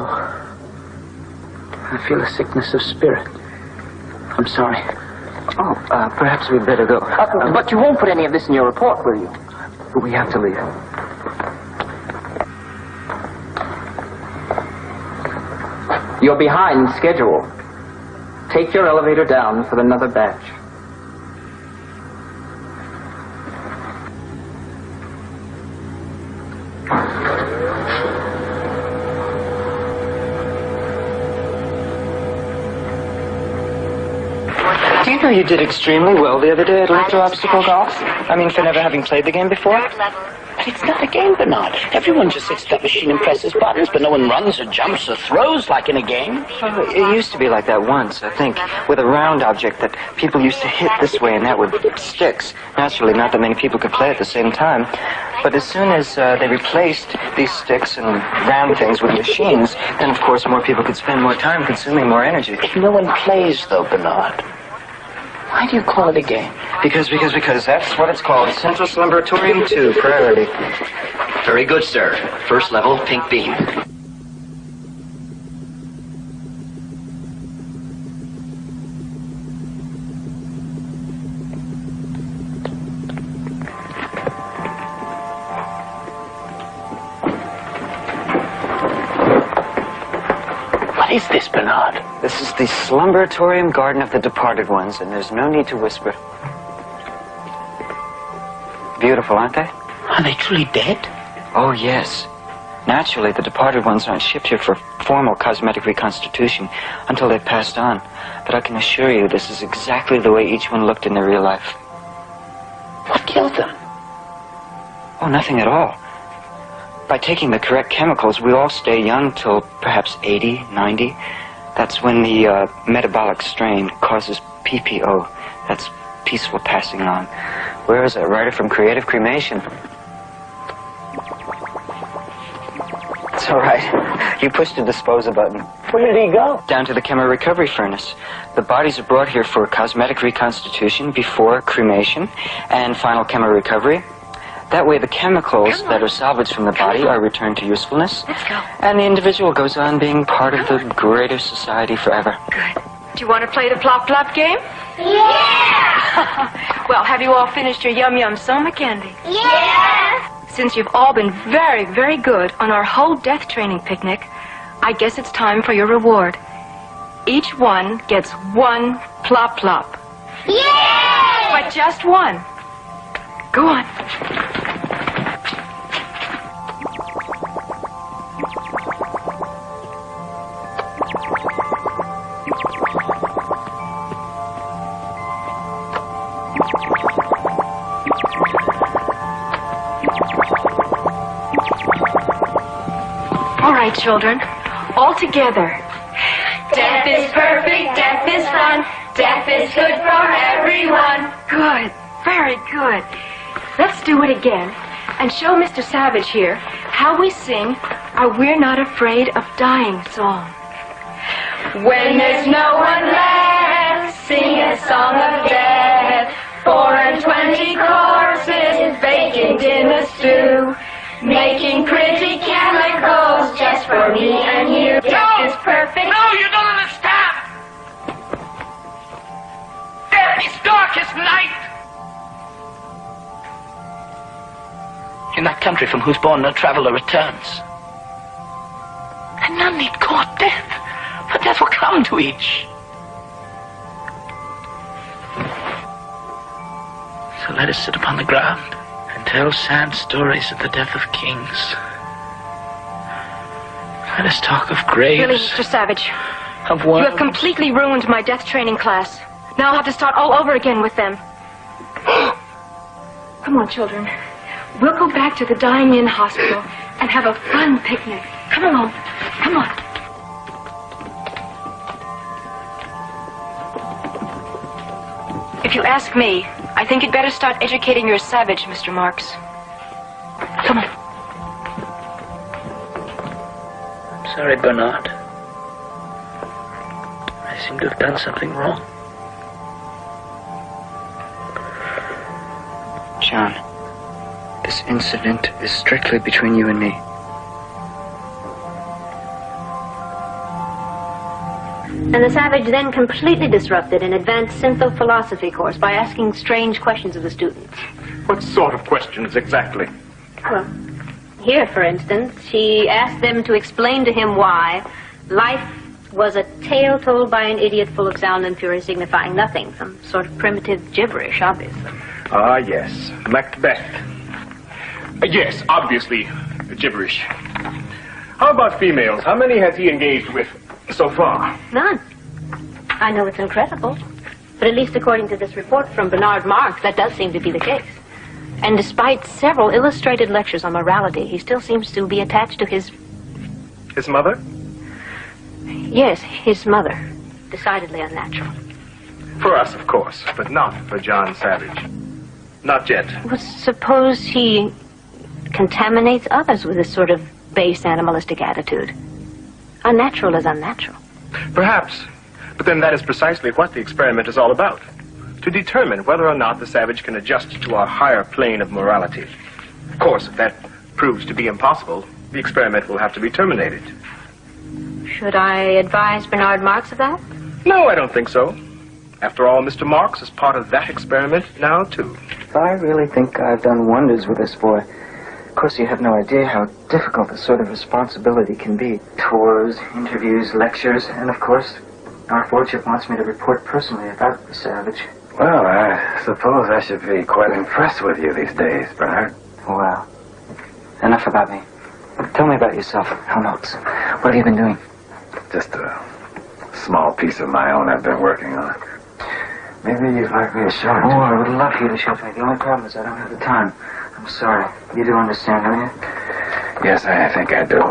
Speaker 18: I feel a sickness of spirit. I'm sorry.
Speaker 13: Oh, perhaps we'd better go.
Speaker 18: But you won't put any of this in your report, will you?
Speaker 13: We have to leave.
Speaker 18: You're behind schedule. Take your elevator down for another batch.
Speaker 13: Do you know you did extremely well the other day at electro-obstacle golf? I mean, for never having played the game before?
Speaker 18: But it's not a game, Bernard. Everyone just sits at that machine and presses buttons, but no one runs or jumps or throws like in a game.
Speaker 13: Well, it used to be like that once, I think, with a round object that people used to hit this way and that with sticks. Naturally, not that many people could play at the same time. But as soon as they replaced these sticks and round things with machines, then, of course, more people could spend more time consuming more energy.
Speaker 18: If no one plays, though, Bernard, why do you call it a game?
Speaker 13: Because that's what it's called. Central Slumbratorium 2, priority.
Speaker 2: Very good, sir. First level, pink beam.
Speaker 18: What is this, Bernard?
Speaker 13: This is the Slumberatorium Garden of the Departed Ones, and there's no need to whisper. Beautiful, aren't they?
Speaker 18: Are they truly dead?
Speaker 13: Oh, yes. Naturally, the departed ones aren't shipped here for formal cosmetic reconstitution until they've passed on. But I can assure you this is exactly the way each one looked in their real life.
Speaker 18: What killed them?
Speaker 13: Oh, nothing at all. By taking the correct chemicals, we all stay young till perhaps 80, 90. That's when the metabolic strain causes PPO. That's peaceful passing on. Where is that writer from Creative Cremation? It's all right. You pushed the disposal button.
Speaker 18: Where did he go?
Speaker 13: Down to the chemo recovery furnace. The bodies are brought here for cosmetic reconstitution before cremation and final chemo recovery. That way the chemicals that are salvaged from the body are returned to usefulness.
Speaker 14: Let's go.
Speaker 13: And the individual goes on being part of the greater society forever.
Speaker 14: Good. Do you want to play the plop-plop game? Yeah! Well, have you all finished your yum-yum soma candy?
Speaker 22: Yeah!
Speaker 14: Since you've all been very, very good on our whole death training picnic, I guess it's time for your reward. Each one gets one plop-plop.
Speaker 22: Yay!
Speaker 14: But just one. Go on. All right, children, all together.
Speaker 22: Death is perfect, death is fun, death is good for everyone.
Speaker 14: Good, very good. Let's do it again and show Mr. Savage here how we sing our We're Not Afraid of Dying song.
Speaker 22: When there's no one left, sing a song of death. 420 courses vacant in the stew, making pretty chemicals just for me and you. Death is perfect.
Speaker 18: No, you don't understand! Death is darkest night! In that country from whose bourne no traveller returns. And none need court death, for death will come to each. So let us sit upon the ground and tell sad stories of the death of kings. Let us talk of graves.
Speaker 14: Really, Mr. Savage,
Speaker 18: of
Speaker 14: you
Speaker 18: worms.
Speaker 14: have completely ruined my death training class. Now I'll have to start all over again with them. Come on, children. We'll go back to the Dying Inn Hospital and have a fun picnic. Come along. Come on. If you ask me, I think you'd better start educating your Savage, Mr. Marks. Come on.
Speaker 18: I'm sorry, Bernard. I seem to have done something wrong.
Speaker 13: John, this incident is strictly between you and me.
Speaker 11: And the Savage then completely disrupted an advanced synthophilosophy course by asking strange questions of the students.
Speaker 17: What sort of questions exactly?
Speaker 11: Well, here, for instance, she asked them to explain to him why life was a tale told by an idiot full of sound and fury signifying nothing, some sort of primitive gibberish, obviously.
Speaker 17: Ah, yes. Macbeth. Yes, obviously, gibberish. How about females? How many has he engaged with so far?
Speaker 11: None. I know it's incredible, but at least according to this report from Bernard Marks, that does seem to be the case. And despite several illustrated lectures on morality, he still seems to be attached to his...
Speaker 17: His mother?
Speaker 11: Yes, his mother. Decidedly unnatural.
Speaker 17: For us, of course, but not for John Savage. Not yet.
Speaker 11: Well, suppose he contaminates others with this sort of base animalistic attitude. Unnatural is unnatural.
Speaker 17: Perhaps. But then that is precisely what the experiment is all about. To determine whether or not the Savage can adjust to our higher plane of morality. Of course, if that proves to be impossible, the experiment will have to be terminated.
Speaker 11: Should I advise Bernard Marks of that?
Speaker 17: No, I don't think so. After all, Mr. Marks is part of that experiment now, too.
Speaker 13: I really think I've done wonders with this boy. Of course, you have no idea how difficult this sort of responsibility can be. Tours, interviews, lectures, and of course, our lordship wants me to report personally about the savage.
Speaker 12: Well, I suppose I should be quite impressed with you these days, Bernard.
Speaker 13: Well, enough about me. Tell me about yourself, Helmholtz. What have you been doing?
Speaker 12: Just a small piece of my own I've been working on. Maybe you'd like me to show it.
Speaker 13: Oh, I would love for you to show it to me. The only problem is I don't have the time. I'm sorry. You do understand, don't you?
Speaker 12: Yes, I think I do.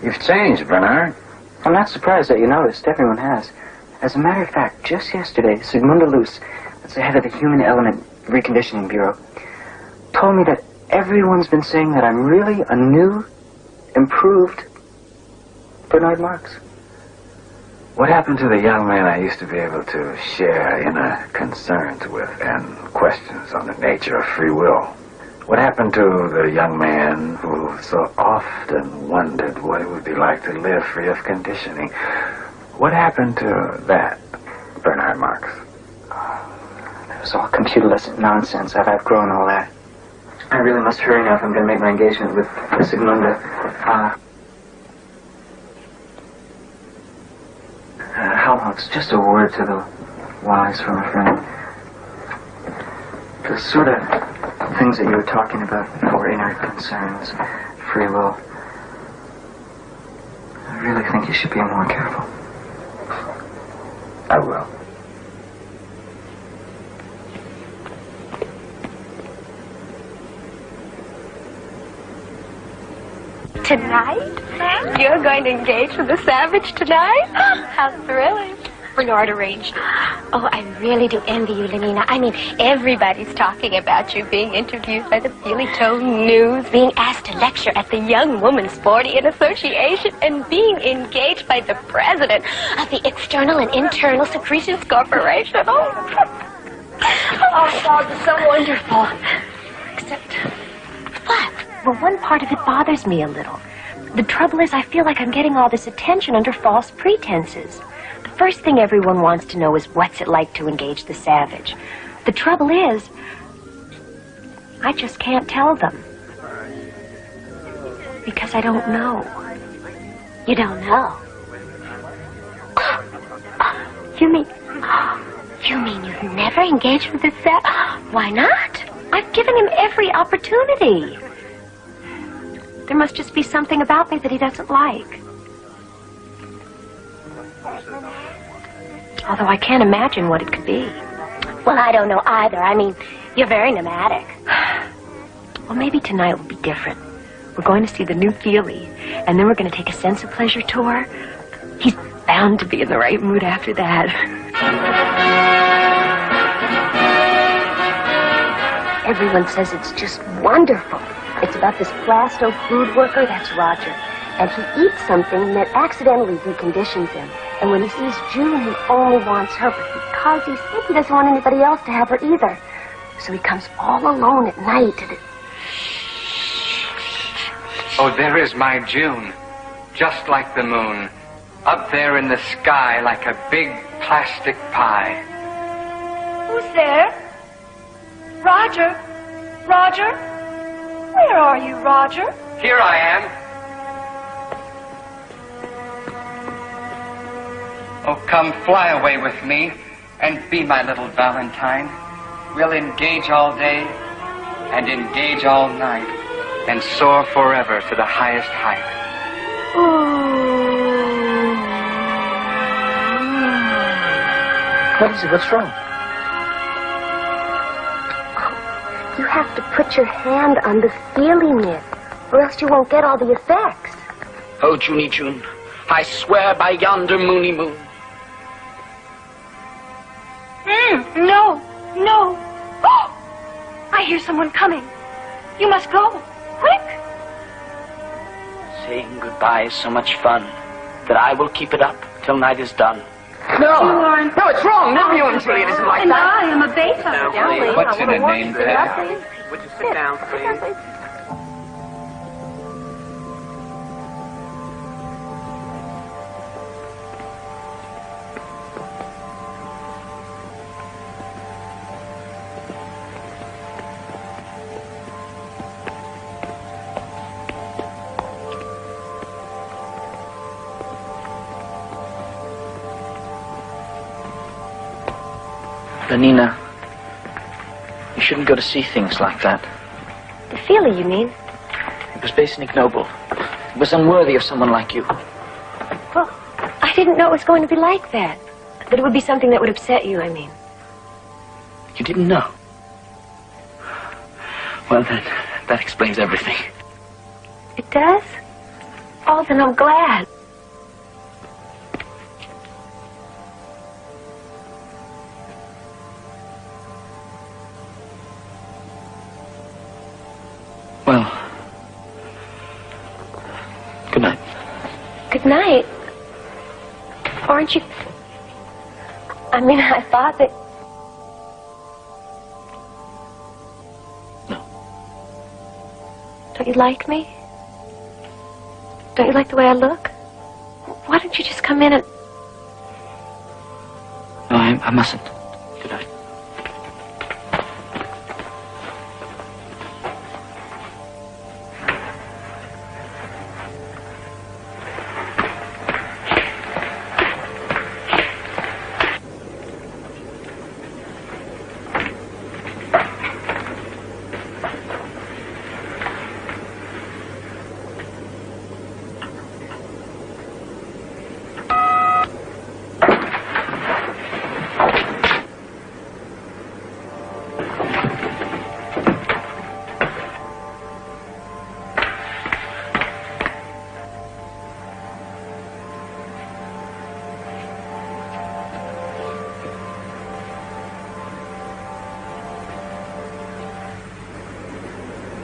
Speaker 12: You've changed, Bernard.
Speaker 13: I'm not surprised that you noticed. Everyone has. As a matter of fact, just yesterday, Sigmunda Luce, that's the head of the Human Element Reconditioning Bureau, told me that everyone's been saying that I'm really a new, improved Bernard Marx.
Speaker 12: What happened to the young man I used to be able to share inner concerns with and questions on the nature of free will? What happened to the young man who so often wondered what it would be like to live free of conditioning? What happened to that, Bernard Marx?
Speaker 13: It was all computerless nonsense. I've outgrown all that. I really must hurry now if I'm going to make my engagement with Sigmunda. Helmholtz, just a word to the wise from a friend. The sort of things that you were talking about, our inner concerns, free will, I really think you should be more careful.
Speaker 12: I will.
Speaker 4: Tonight? You're going to engage with the savage tonight? How thrilling. Bernard arranged it. Oh, I really do envy you, Lenina. I mean, everybody's talking about you being interviewed by the Billy Toe News, being asked to lecture at the Young Women's Sporting Association, and being engaged by the president of the External and Internal Secretions Corporation. Oh, God, it's so wonderful. Except, what? Well, one part of it bothers me a little. The trouble is I feel like I'm getting all this attention under false pretenses. The first thing everyone wants to know is what's it like to engage the savage. The trouble is, I just can't tell them. Because I don't know. You don't know? You mean you've never engaged with the savage? Why not? I've given him every opportunity. There must just be something about me that he doesn't like. Although I can't imagine what it could be. Well, I don't know either. I mean, you're very nomadic. Well, maybe tonight will be different. We're going to see the new Feely, and then we're going to take a sense of pleasure tour. He's bound to be in the right mood after that. Everyone says it's just wonderful. It's about this plasto food worker, that's Roger. And he eats something that accidentally deconditions him. And when he sees June, he only wants her. But because he's sick, he doesn't want anybody else to have her either. So he comes all alone at night. And
Speaker 15: Oh, there is my June. Just like the moon. Up there in the sky like a big plastic pie.
Speaker 14: Who's there? Roger? Roger? Where are you, Roger?
Speaker 15: Here I am. Oh, come fly away with me and be my little Valentine. We'll engage all day and engage all night and soar forever to the highest height.
Speaker 13: What is it? What's wrong?
Speaker 4: you have to put your hand on the feeling nip, or else you won't get all the effects.
Speaker 18: Oh, Junie June, I swear by yonder moony moon.
Speaker 14: No, no. Oh, I hear someone coming. You must go. Quick.
Speaker 18: Saying goodbye is so much fun that I will keep it up till night is done.
Speaker 14: No.
Speaker 18: No, it's wrong. Romeo and Juliet isn't like
Speaker 14: And
Speaker 18: that.
Speaker 14: I am a beta.
Speaker 15: What's in a name tag?
Speaker 18: Would you sit down, please? Lenina, you shouldn't go to see things like that.
Speaker 22: The feeling, you mean?
Speaker 18: It was base and ignoble. It was unworthy of someone like you.
Speaker 22: Well, I didn't know it was going to be like that. That it would be something that would upset you, I mean.
Speaker 18: You didn't know? Well, that explains everything.
Speaker 22: It does? Oh, then I'm glad.
Speaker 18: Well, good night.
Speaker 22: Good night. Aren't you... I mean, I thought that...
Speaker 18: No.
Speaker 22: Don't you like me? Don't you like the way I look? Why don't you just come in and...
Speaker 18: No, I mustn't. Good night.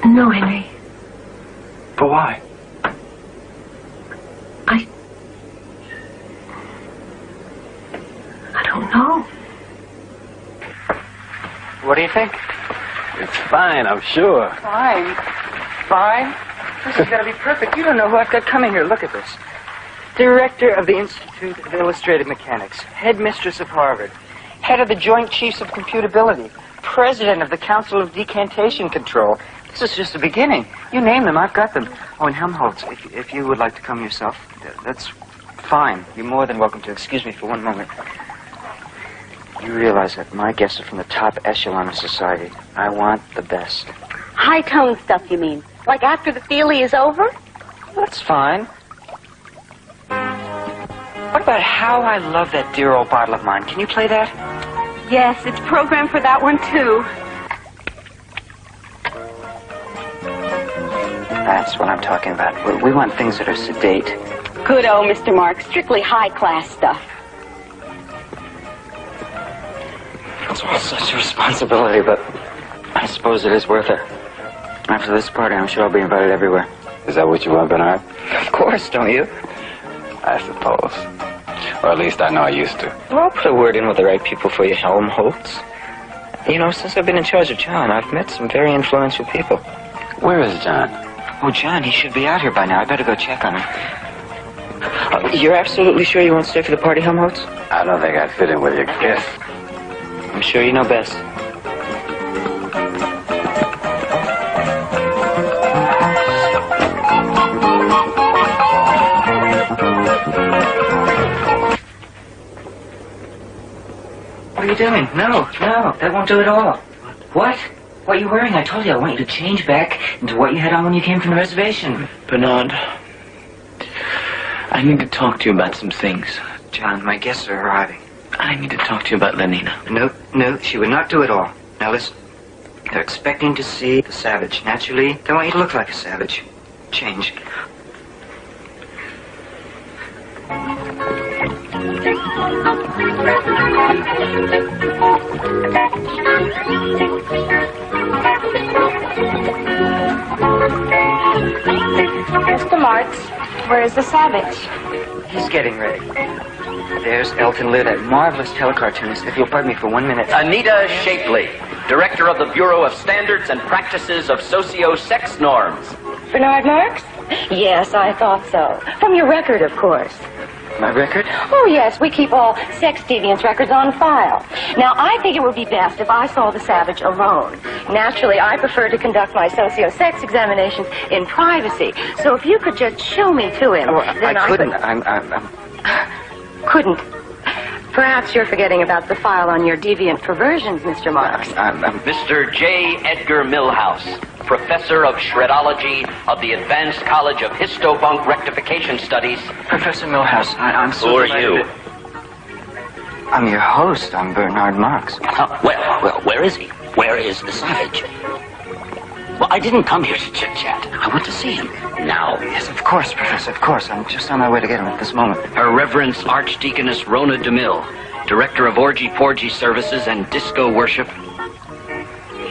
Speaker 22: No, Henry.
Speaker 18: But why?
Speaker 22: I don't know.
Speaker 5: What do you think?
Speaker 12: It's fine, I'm sure.
Speaker 5: Fine. Fine? This has got to be perfect. You don't know who I've got coming here. Look at this. Director of the Institute of Illustrated Mechanics, headmistress of Harvard, head of the Joint Chiefs of Computability, president of the Council of Decantation Control. This is just the beginning. You name them, I've got them. Oh, and Helmholtz, if you would like to come yourself, that's fine. You're more than welcome to. Excuse me for one moment. You realize that my guests are from the top echelon of society. I want the best.
Speaker 6: High-tone stuff, you mean? Like after the feelie is over?
Speaker 5: That's fine. What about How I Love That Dear Old Bottle of Mine? Can you play that?
Speaker 6: Yes, it's programmed for that one, too.
Speaker 5: That's what I'm talking about. We want things that are sedate.
Speaker 6: Good old Mr. Mark. Strictly high-class stuff.
Speaker 5: It's all such a responsibility, but I suppose it is worth it. After this party, I'm sure I'll be invited everywhere.
Speaker 12: Is that what you want, Bernard?
Speaker 5: Of course, don't you?
Speaker 12: I suppose. Or at least I know I used to.
Speaker 13: Well, I'll put a word in with the right people for you, Helmholtz. You know, since I've been in charge of John, I've met some very influential people.
Speaker 12: Where is John?
Speaker 5: Oh, John, he should be out here by now. I better go check on him.
Speaker 13: You're absolutely sure you won't stay for the party, Helmholtz?
Speaker 12: I don't think I'd fit in with your guests.
Speaker 13: I'm sure you know best.
Speaker 5: What are you doing? No, that won't do at all. What? What are you wearing? I told you I want you to change back into what you had on when you came from the reservation.
Speaker 18: Bernard, I need to talk to you about some things.
Speaker 5: John, my guests are arriving.
Speaker 18: I need to talk to you about Lenina.
Speaker 5: No, she would not do it all. Now listen, they're expecting to see the savage. Naturally, they want you to look like a savage. Change.
Speaker 6: Mr. Marks, where is the savage?
Speaker 5: He's getting ready. There's Elton Lear, that marvelous telecartoonist. If you'll pardon me for 1 minute.
Speaker 2: Anita Shapley, Director of the Bureau of Standards and Practices of Socio-Sex Norms.
Speaker 6: Bernard Marks? Yes, I thought so. From your record, of course.
Speaker 5: My record?
Speaker 6: Oh, yes, we keep all sex deviance records on file. Now, I think it would be best if I saw the savage alone. Naturally, I prefer to conduct my socio-sex examinations in privacy. So if you could just show me to him,
Speaker 5: Oh,
Speaker 6: then
Speaker 5: I couldn't.
Speaker 6: Couldn't.
Speaker 1: Perhaps you're forgetting about the file on your deviant perversions, Mr. Marks.
Speaker 2: Mr. J. Edgar Milhouse, professor of shredology of the Advanced College of Histobunk Rectification Studies.
Speaker 13: Professor Milhouse, I'm so
Speaker 2: Who are
Speaker 13: delighted
Speaker 2: you?
Speaker 13: I'm your host. I'm Bernard Marks.
Speaker 2: Well, where is he? Where is the savage? Well, I didn't come here to chit-chat. I want to see him now.
Speaker 13: Yes, of course, Professor, of course. I'm just on my way to get him at this moment.
Speaker 2: Her Reverence Archdeaconess Rona DeMille, Director of Orgy-Porgy Services and Disco Worship.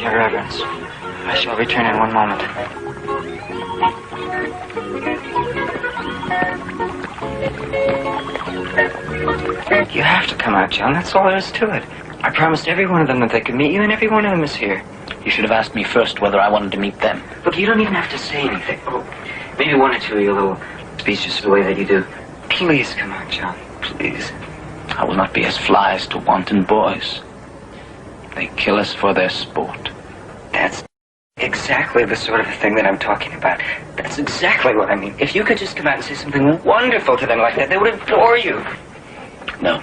Speaker 13: Your Reverence, I shall return in one moment. You have to come out, John. That's all there is to it. I promised every one of them that they could meet you, and every one of them is here.
Speaker 18: You should have asked me first whether I wanted to meet them.
Speaker 13: Look, you don't even have to say anything. Oh, maybe one or two of your little speeches the way that you do. Please come out, John. Please.
Speaker 18: I will not be as flies to wanton boys. They kill us for their sport.
Speaker 13: That's exactly the sort of thing that I'm talking about. That's exactly what I mean. If you could just come out and say something wonderful to them like that, they would adore you.
Speaker 18: No.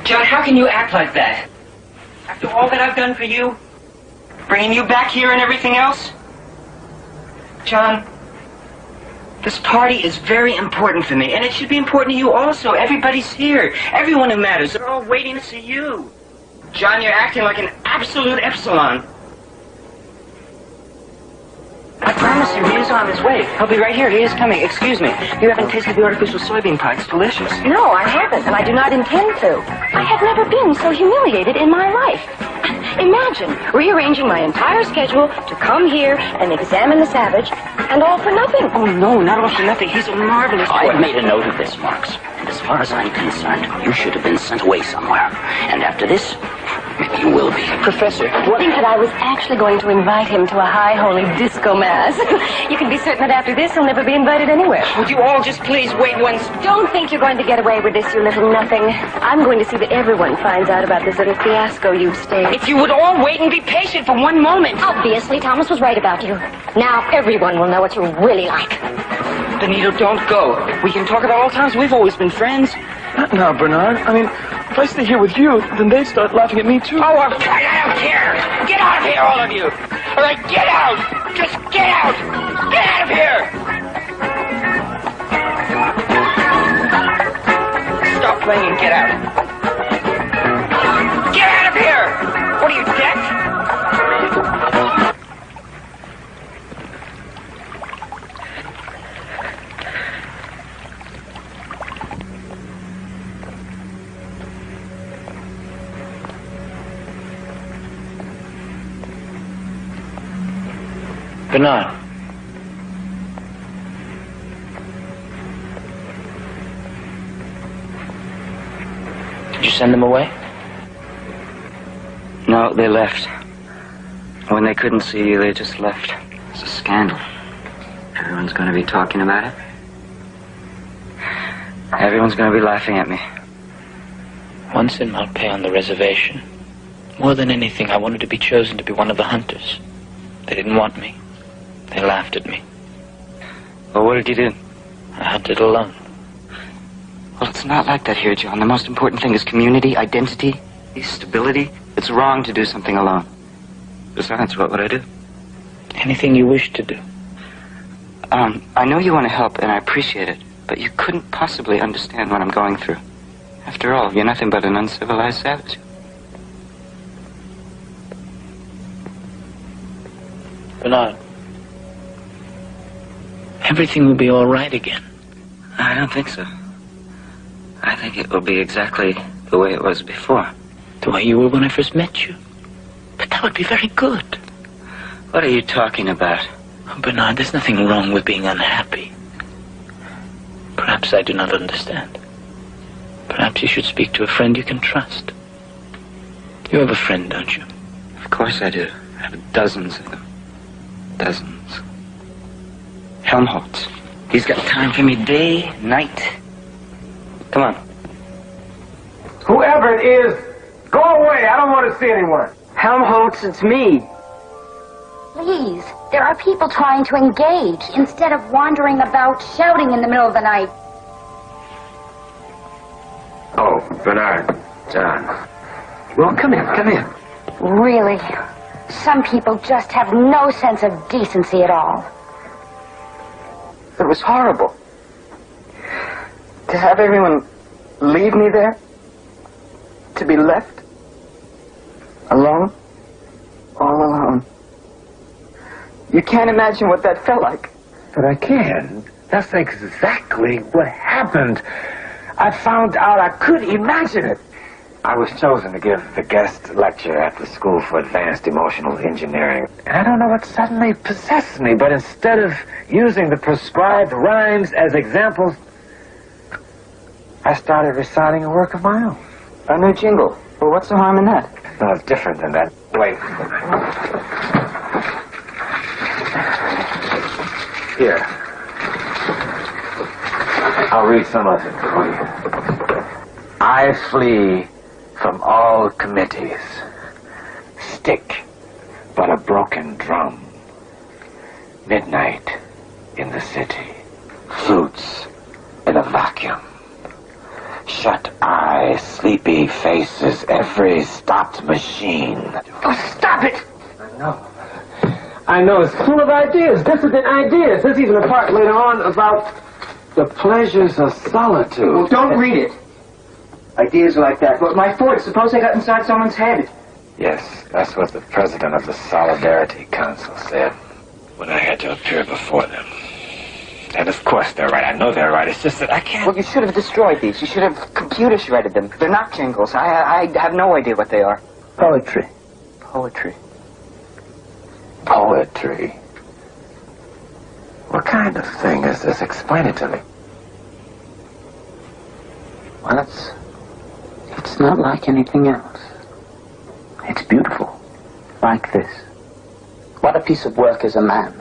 Speaker 13: John, how can you act like that? After all that I've done for you? Bringing you back here and everything else? John, this party is very important for me, and it should be important to you also. Everybody's here. Everyone who matters. They're all waiting to see you. John, you're acting like an absolute epsilon. I promise you, he is on his way. He'll be right here. He is coming. Excuse me. You haven't tasted the artificial soybean pie. It's delicious.
Speaker 1: No, I haven't, and I do not intend to. I have never been so humiliated in my life. Imagine rearranging my entire schedule to come here and examine the savage, and all for nothing.
Speaker 13: Oh, no, not all for nothing. He's a marvelous boy.
Speaker 2: I've made a note of this, Marks. And as far as I'm concerned, you should have been sent away somewhere. And after this, maybe you will be.
Speaker 13: Professor,
Speaker 1: I think that I was actually going to invite him to a high holy disco mass. You can be certain that after this, he'll never be invited anywhere.
Speaker 13: Would you all just please wait once?
Speaker 1: Don't think you're going to get away with this, you little nothing. I'm going to see that everyone finds out about this little fiasco you've staged.
Speaker 13: If you would all wait and be patient for one moment.
Speaker 22: Obviously, Thomas was right about you. Now everyone will know what you're really like.
Speaker 13: Benito, don't go. We can talk about all times we've always been friends.
Speaker 7: Not now, Bernard. I mean, if I stay here with you, then they'd start laughing at me, too.
Speaker 13: Oh, I don't care. Get out of here, all of you. All right, get out. Just get out. Get out of here. Stop playing and get out. Get out of here. What are you, deaf?
Speaker 18: Bernard. Did you send them away?
Speaker 13: No, they left. When they couldn't see you, they just left. It's a scandal. Everyone's going to be talking about it. Everyone's going to be laughing at me.
Speaker 18: Once in Mount Pay on the reservation, more than anything, I wanted to be chosen to be one of the hunters. They didn't want me. They laughed at me.
Speaker 13: Well, what did you do?
Speaker 18: I hunted alone.
Speaker 13: Well, it's not like that here, John. The most important thing is community, identity, stability. It's wrong to do something alone. Besides, what would I do?
Speaker 18: Anything you wish to do.
Speaker 13: I know you want to help, and I appreciate it, but you couldn't possibly understand what I'm going through. After all, you're nothing but an uncivilized savage.
Speaker 18: Bernard, everything will be all right again.
Speaker 13: I don't think so. I think it will be exactly the way it was before.
Speaker 18: The way you were when I first met you. But that would be very good.
Speaker 13: What are you talking about?
Speaker 18: Oh, Bernard, there's nothing wrong with being unhappy. Perhaps I do not understand. Perhaps you should speak to a friend you can trust. You have a friend, don't you?
Speaker 13: Of course I do. I have dozens of them. Dozens. Helmholtz. He's got time for me day, night. Come on.
Speaker 19: Whoever it is, go away. I don't want to see anyone.
Speaker 13: Helmholtz, it's me.
Speaker 22: Please, there are people trying to engage instead of wandering about shouting in the middle of the night.
Speaker 12: Bernard, John.
Speaker 13: Well, come in.
Speaker 1: Really? Some people just have no sense of decency at all.
Speaker 13: It was horrible. To have everyone leave me there? To be left? Alone? All alone. You can't imagine what that felt like.
Speaker 12: But I can. That's exactly what happened. I found out I could imagine it. I was chosen to give the guest lecture at the School for Advanced Emotional Engineering. And I don't know what suddenly possessed me, but instead of using the prescribed rhymes as examples, I started reciting a work of my own.
Speaker 13: A new jingle. Well, what's the harm in that?
Speaker 12: No, it's different than that. Wait. Here. I'll read some of it for you. I flee from all committees. Stick but a broken drum. Midnight in the city. Flutes in a vacuum. Shut eyes, sleepy faces, every stopped machine.
Speaker 13: Oh, stop it!
Speaker 19: I know, it's full of ideas, dissident ideas. There's even a part later on about
Speaker 12: the pleasures of solitude.
Speaker 13: Well, don't read it. Ideas like that. But my Ford, suppose I got inside someone's head.
Speaker 12: Yes, that's what the president of the Solidarity Council said when I had to appear before them. And of course they're right. I know they're right. It's just that I can't...
Speaker 13: Well, you should have destroyed these. You should have computer shredded them. They're not jingles. I have no idea what they are.
Speaker 12: Poetry.
Speaker 13: Poetry.
Speaker 12: Poetry? What kind of thing is this? Explain it to me.
Speaker 13: Well, it's not like anything else. It's beautiful. Like this. What a piece of work is a man.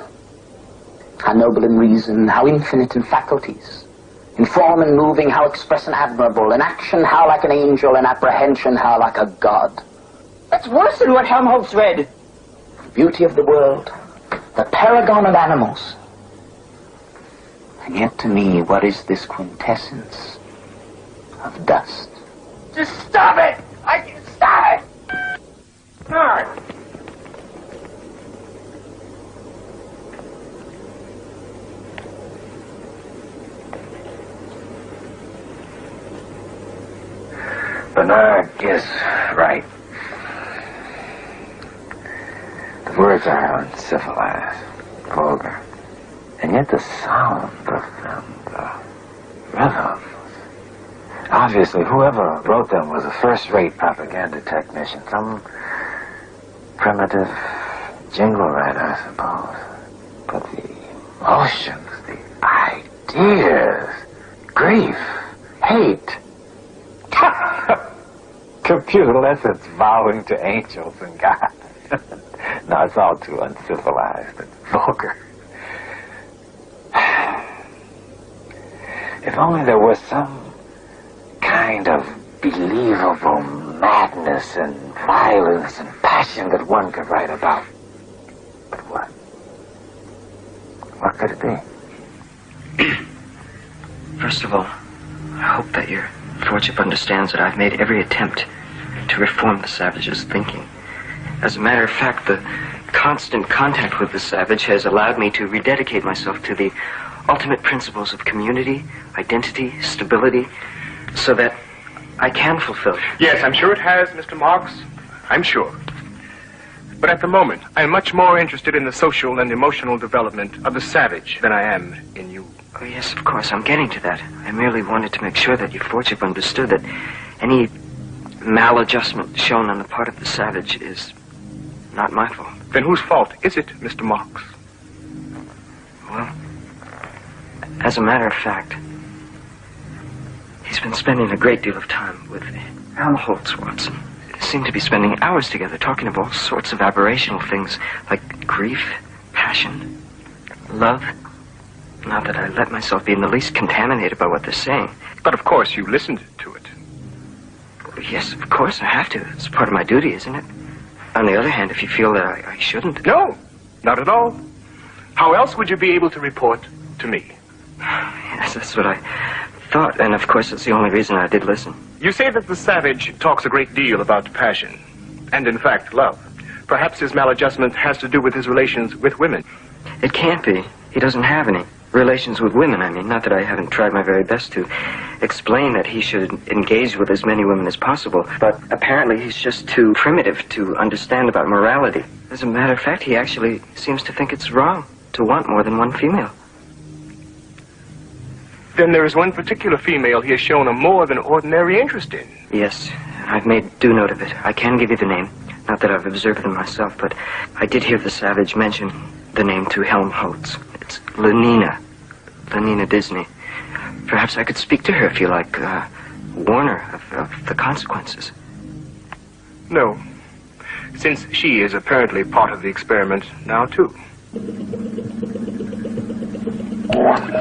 Speaker 13: How noble in reason, how infinite in faculties. In form and moving, how express and admirable. In action, how like an angel. In apprehension, how like a god. That's worse than what Helmholtz read. The beauty of the world. The paragon of animals. And yet to me, what is this quintessence of dust?
Speaker 19: Just stop it! Stop it! Bernard!
Speaker 12: Bernard is right. The words are uncivilized, vulgar. And yet the sound of them, the rhythm. Obviously, whoever wrote them was a first-rate propaganda technician. Some primitive jingle writer, I suppose. But the emotions, the ideas, grief, hate. Computer lessons vowing to angels and God. No, it's all too uncivilized and vulgar. If only there was some kind of believable madness and violence and passion that one could write about. But what? What could it be?
Speaker 13: First of all, I hope that your lordship understands that I've made every attempt to reform the savage's thinking. As a matter of fact, the constant contact with the savage has allowed me to rededicate myself to the ultimate principles of community, identity, stability, so that I can fulfill.
Speaker 17: Yes, I'm sure it has, Mr. Marks. I'm sure. But at the moment, I'm much more interested in the social and emotional development of the savage than I am in you.
Speaker 13: Oh, yes, of course, I'm getting to that. I merely wanted to make sure that your lordship understood that any maladjustment shown on the part of the savage is not my fault.
Speaker 17: Then whose fault is it, Mr. Marks?
Speaker 13: Well, as a matter of fact, he's been spending a great deal of time with Helmholtz, Watson. They seem to be spending hours together talking of all sorts of aberrational things like grief, passion, love. Not that I let myself be in the least contaminated by what they're saying.
Speaker 17: But of course you listened to it.
Speaker 13: Yes, of course I have to. It's part of my duty, isn't it? On the other hand, if you feel that I shouldn't...
Speaker 17: No, not at all. How else would you be able to report to me?
Speaker 13: Yes, that's what I thought, and of course it's the only reason I did listen.
Speaker 17: You say that the savage talks a great deal about passion, and in fact, love. Perhaps his maladjustment has to do with his relations with women.
Speaker 13: It can't be. He doesn't have any. Relations with women, I mean. Not that I haven't tried my very best to explain that he should engage with as many women as possible, but apparently he's just too primitive to understand about morality. As a matter of fact, he actually seems to think it's wrong to want more than one female.
Speaker 17: Then there is one particular female he has shown a more than ordinary interest in.
Speaker 13: Yes, I've made due note of it. I can give you the name. Not that I've observed them myself, but I did hear the savage mention the name to Helmholtz. It's Lenina. Lenina Disney. Perhaps I could speak to her if you like, warn her of the consequences.
Speaker 17: No, since she is apparently part of the experiment now, too.
Speaker 20: Wrong.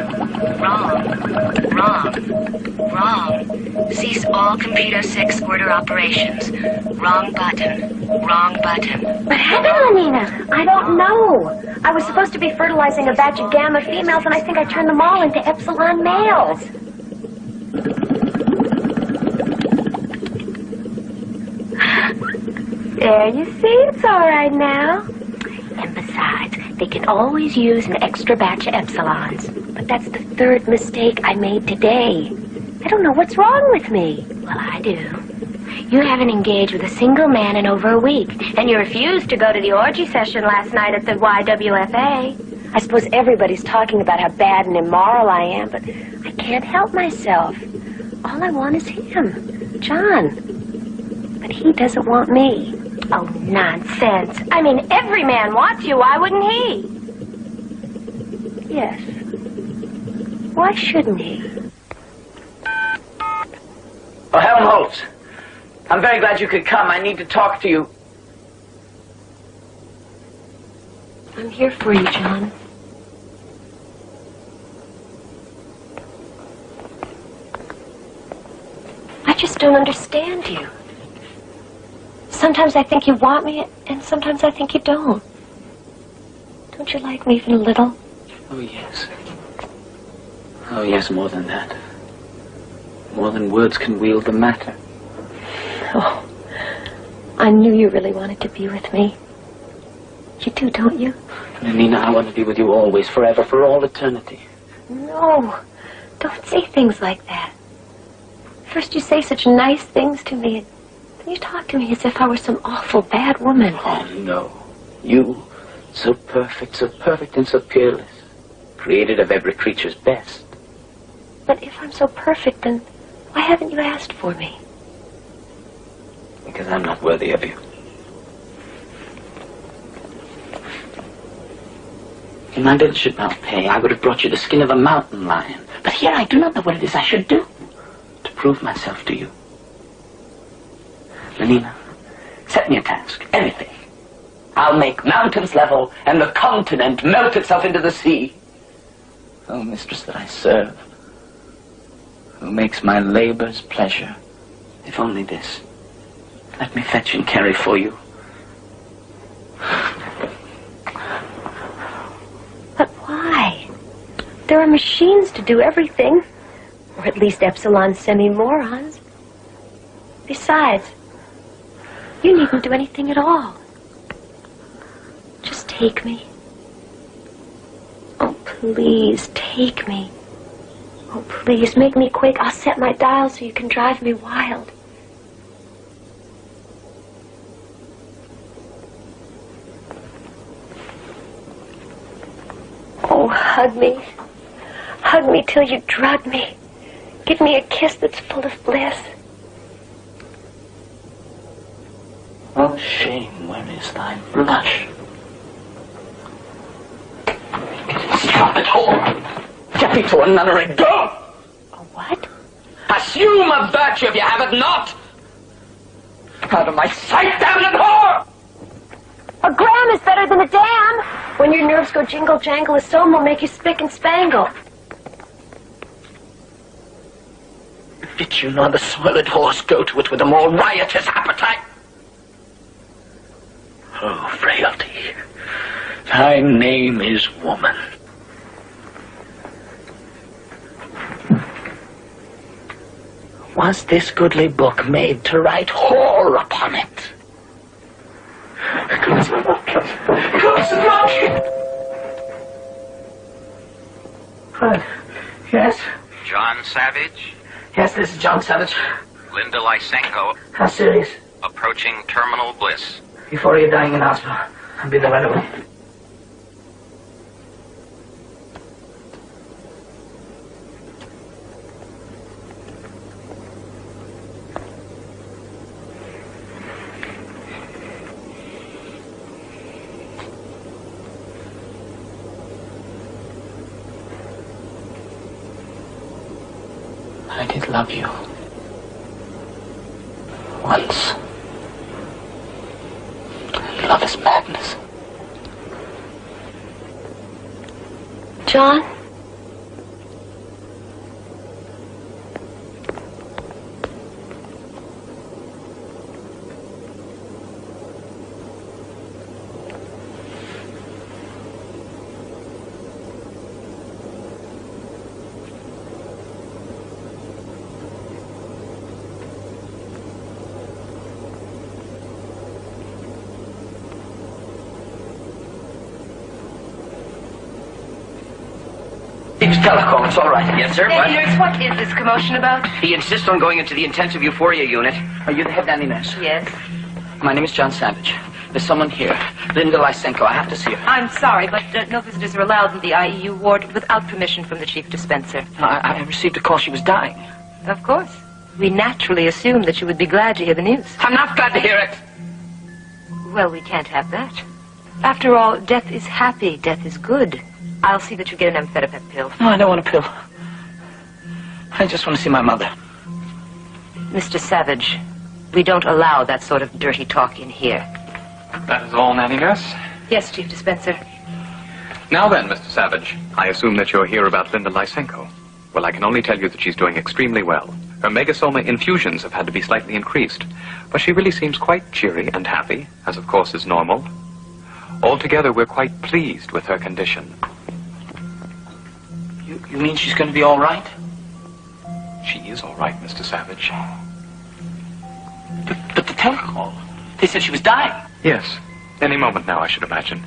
Speaker 20: Cease all computer sex order operations. Wrong button. Wrong button.
Speaker 4: What happened, Lenina? I don't know. I was supposed to be fertilizing a batch of gamma females, and I think I turned them all into epsilon males. There, you see? It's all right now. And besides, they can always use an extra batch of epsilons. But that's the third mistake I made today. I don't know what's wrong with me. Well, I do. You haven't engaged with a single man in over a week, and you refused to go to the orgy session last night at the YWFA. I suppose everybody's talking about how bad and immoral I am, but I can't help myself. All I want is him, John. But he doesn't want me. Oh, nonsense. I mean, every man wants you. Why wouldn't he? Yes. Why shouldn't he?
Speaker 18: Oh, Helmholtz. I'm very glad you could come. I need to talk to you.
Speaker 4: I'm here for you, John. I just don't understand you. Sometimes I think you want me, and sometimes I think you don't. Don't you like me even a little?
Speaker 18: Oh, yes. Oh, yes, more than that. More than words can wield the matter.
Speaker 4: Oh, I knew you really wanted to be with me. You do, don't you?
Speaker 18: Nina, I want to be with you always, forever, for all eternity.
Speaker 4: No, don't say things like that. First you say such nice things to me, and then you talk to me as if I were some awful bad woman.
Speaker 18: Oh, no. You, so perfect and so peerless, created of every creature's best.
Speaker 4: But if I'm so perfect, then why haven't you asked for me?
Speaker 18: Because I'm not worthy of you. If my bill should not pay, I would have brought you the skin of a mountain lion. But here I do not know what it is I should do to prove myself to you. Lenina, set me a task, anything. I'll make mountains level and the continent melt itself into the sea. Oh, mistress that I serve, who makes my labors pleasure, if only this. Let me fetch and carry for you.
Speaker 4: But why? There are machines to do everything. Or at least epsilon semi-morons. Besides, you needn't do anything at all. Just take me. Oh, please, take me. Oh, please, make me quick. I'll set my dial so you can drive me wild. Oh, hug me. Hug me till you drug me. Give me a kiss that's full of bliss.
Speaker 18: Oh, shame, where is thy blush? Stop it, whore! Get me to a nunnery, go!
Speaker 4: A what?
Speaker 18: Assume a virtue if you have it not! Out of my sight, damned whore!
Speaker 4: A gram is better than a dam. When your nerves go jingle jangle, a song will make you spick and spangle.
Speaker 18: Did you nor the soiled horse go to it with a more riotous appetite? Oh, frailty, thy name is woman. was this goodly book made to write whore upon it? Yes?
Speaker 10: John Savage?
Speaker 18: Yes, this is John Savage.
Speaker 10: Linda Lysenko,
Speaker 18: How serious?
Speaker 10: approaching terminal bliss.
Speaker 18: Before you're dying in hospital. I'll be there right away. I did love you. Once. Love is madness.
Speaker 20: John?
Speaker 18: Telecom, it's all right.
Speaker 2: Yes, sir.
Speaker 14: Hey, nurse, what is this commotion about?
Speaker 2: He insists on going into the intensive euphoria unit.
Speaker 18: Are you the head nanny nurse?
Speaker 14: Yes.
Speaker 18: My name is John Savage. There's someone here. Linda Lysenko. I have to see her.
Speaker 14: I'm sorry, but no visitors are allowed in the IEU ward without permission from the chief dispenser.
Speaker 18: I received a call she was dying.
Speaker 14: Of course. We naturally assumed that you would be glad to hear the news.
Speaker 18: I'm not glad to hear it.
Speaker 14: Well, we can't have that. After all, death is happy. Death is good. I'll see that you get an amphetamine pill.
Speaker 18: No, I don't want a pill. I just want to see my mother.
Speaker 14: Mr. Savage, we don't allow that sort of dirty talk in here.
Speaker 3: That is all, Nanny Nurse?
Speaker 14: Yes, Chief Dispenser.
Speaker 3: Now then, Mr. Savage, I assume that you're here about Linda Lysenko. Well, I can only tell you that she's doing extremely well. Her megasoma infusions have had to be slightly increased, but she really seems quite cheery and happy, as of course is normal. Altogether, we're quite pleased with her condition.
Speaker 18: You mean she's going to be all right?
Speaker 3: She is all right, Mr. Savage.
Speaker 18: But the telecall, they said she was dying.
Speaker 3: Yes, any moment now, I should imagine.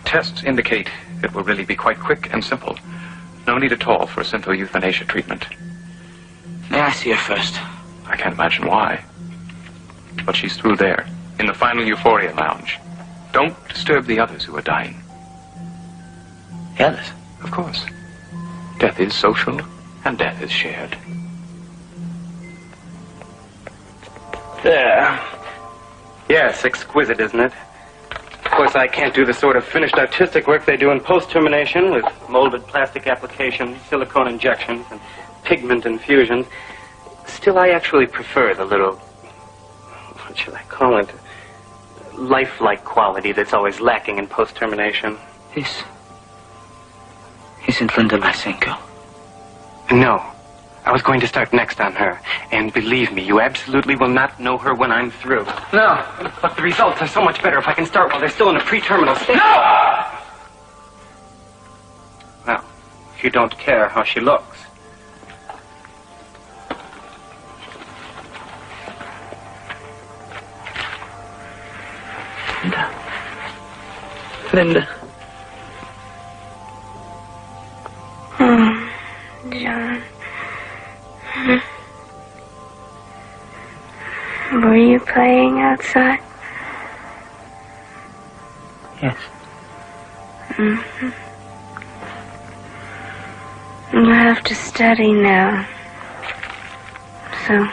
Speaker 3: Tests indicate it will really be quite quick and simple. No need at all for a simple euthanasia treatment.
Speaker 18: May I see her first?
Speaker 3: I can't imagine why. But she's through there, in the final euphoria lounge. Don't disturb the others who are dying.
Speaker 18: The others?
Speaker 3: Of course. Death is social, and death is shared.
Speaker 19: There. Yes, exquisite, isn't it? Of course, I can't do the sort of finished artistic work they do in post-termination with molded plastic applications, silicone injections, and pigment infusions. Still, I actually prefer the little, what should I call it, lifelike quality that's always lacking in post-termination.
Speaker 18: Isn't Linda Lysenko?
Speaker 19: No. I was going to start next on her. And believe me, you absolutely will not know her when I'm through. No. But the results are so much better if I can start while they're still in a pre-terminal state. No! Well, if you don't care how she looks.
Speaker 18: Linda.
Speaker 22: John. Were you playing outside?
Speaker 18: Yes.
Speaker 22: Mm-hmm. You have to study now. So,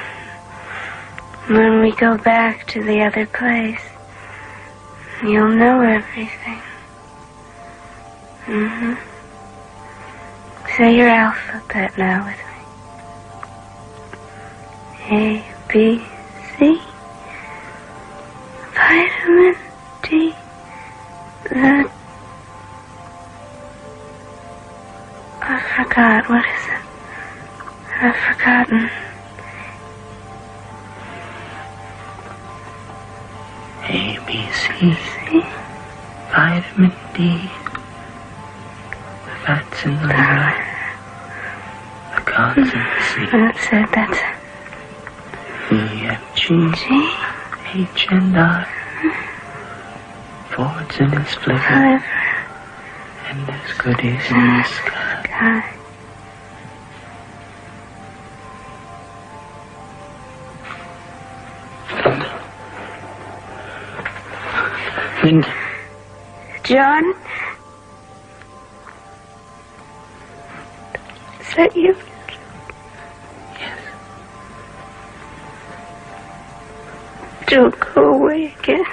Speaker 22: when we go back to the other place, you'll know everything. Mm-hmm. Say your alphabet now with me. A, B, C. Vitamin D. I forgot. What is it? I've forgotten.
Speaker 18: A, B, C. Vitamin D. The fat's in the liver. The cod's in the sea.
Speaker 22: That's it.
Speaker 18: G, H, and I. Forwards in his flicker, and as goodies in the sky. Linda.
Speaker 4: John? Is that you? Don't go away again.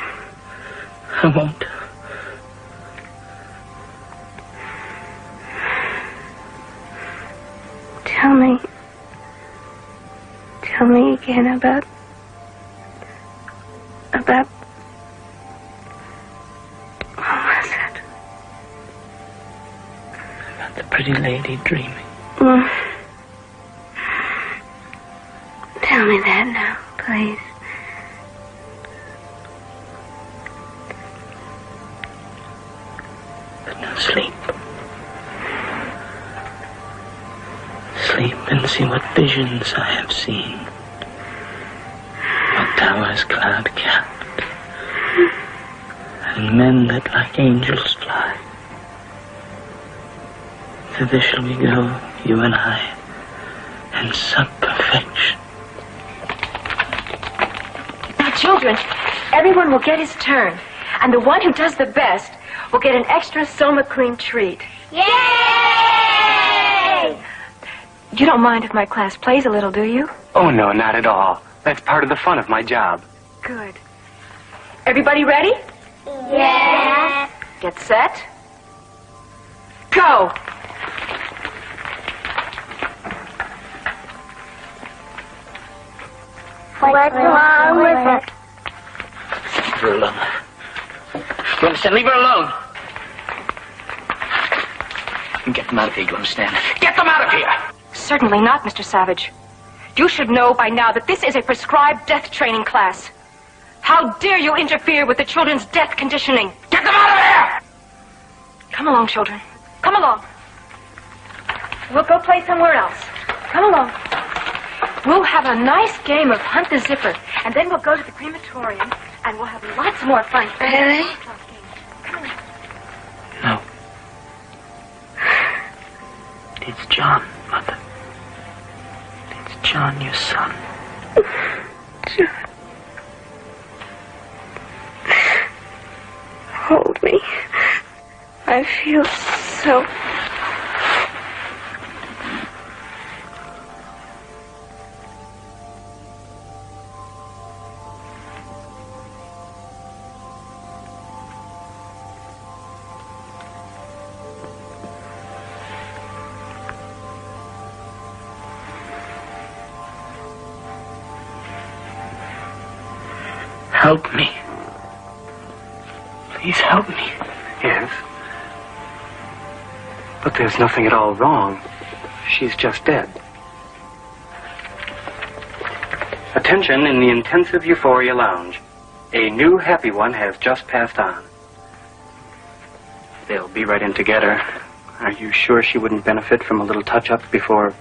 Speaker 18: I won't.
Speaker 4: Tell me again about what was it?
Speaker 18: About the pretty lady dreaming.
Speaker 4: Tell me that now, please.
Speaker 18: Sleep. Sleep and see what visions I have seen. What towers cloud-capped, and men that like angels fly. Thither shall we go, you and I, in sub-perfection.
Speaker 1: Now, children, everyone will get his turn, and the one who does the best will get an extra Soma cream treat.
Speaker 15: Yay!
Speaker 1: You don't mind if my class plays a little, do you?
Speaker 19: Oh, no, not at all. That's part of the fun of my job.
Speaker 1: Good. Everybody ready?
Speaker 15: Yes.
Speaker 1: Get set. Go!
Speaker 15: What's wrong with it?
Speaker 18: Leave her alone. You understand? Leave her alone. Get them out of here, you understand? Get them out of here!
Speaker 1: Certainly not, Mr. Savage. You should know by now that this is a prescribed death training class. How dare you interfere with the children's death conditioning?
Speaker 18: Get them out of here!
Speaker 1: Come along, children. Come along. We'll go play somewhere else. Come along. We'll have a nice game of Hunt the Zipper, and then we'll go to the crematorium, and we'll have lots more fun.
Speaker 4: Really?
Speaker 18: No. It's John, Mother. It's John, your son.
Speaker 4: John. Hold me. I feel so...
Speaker 18: Help me. Please help me.
Speaker 19: Yes. But there's nothing at all wrong. She's just dead. Attention in the intensive euphoria lounge. A new happy one has just passed on. They'll be right in together. Are you sure she wouldn't benefit from a little touch-up before...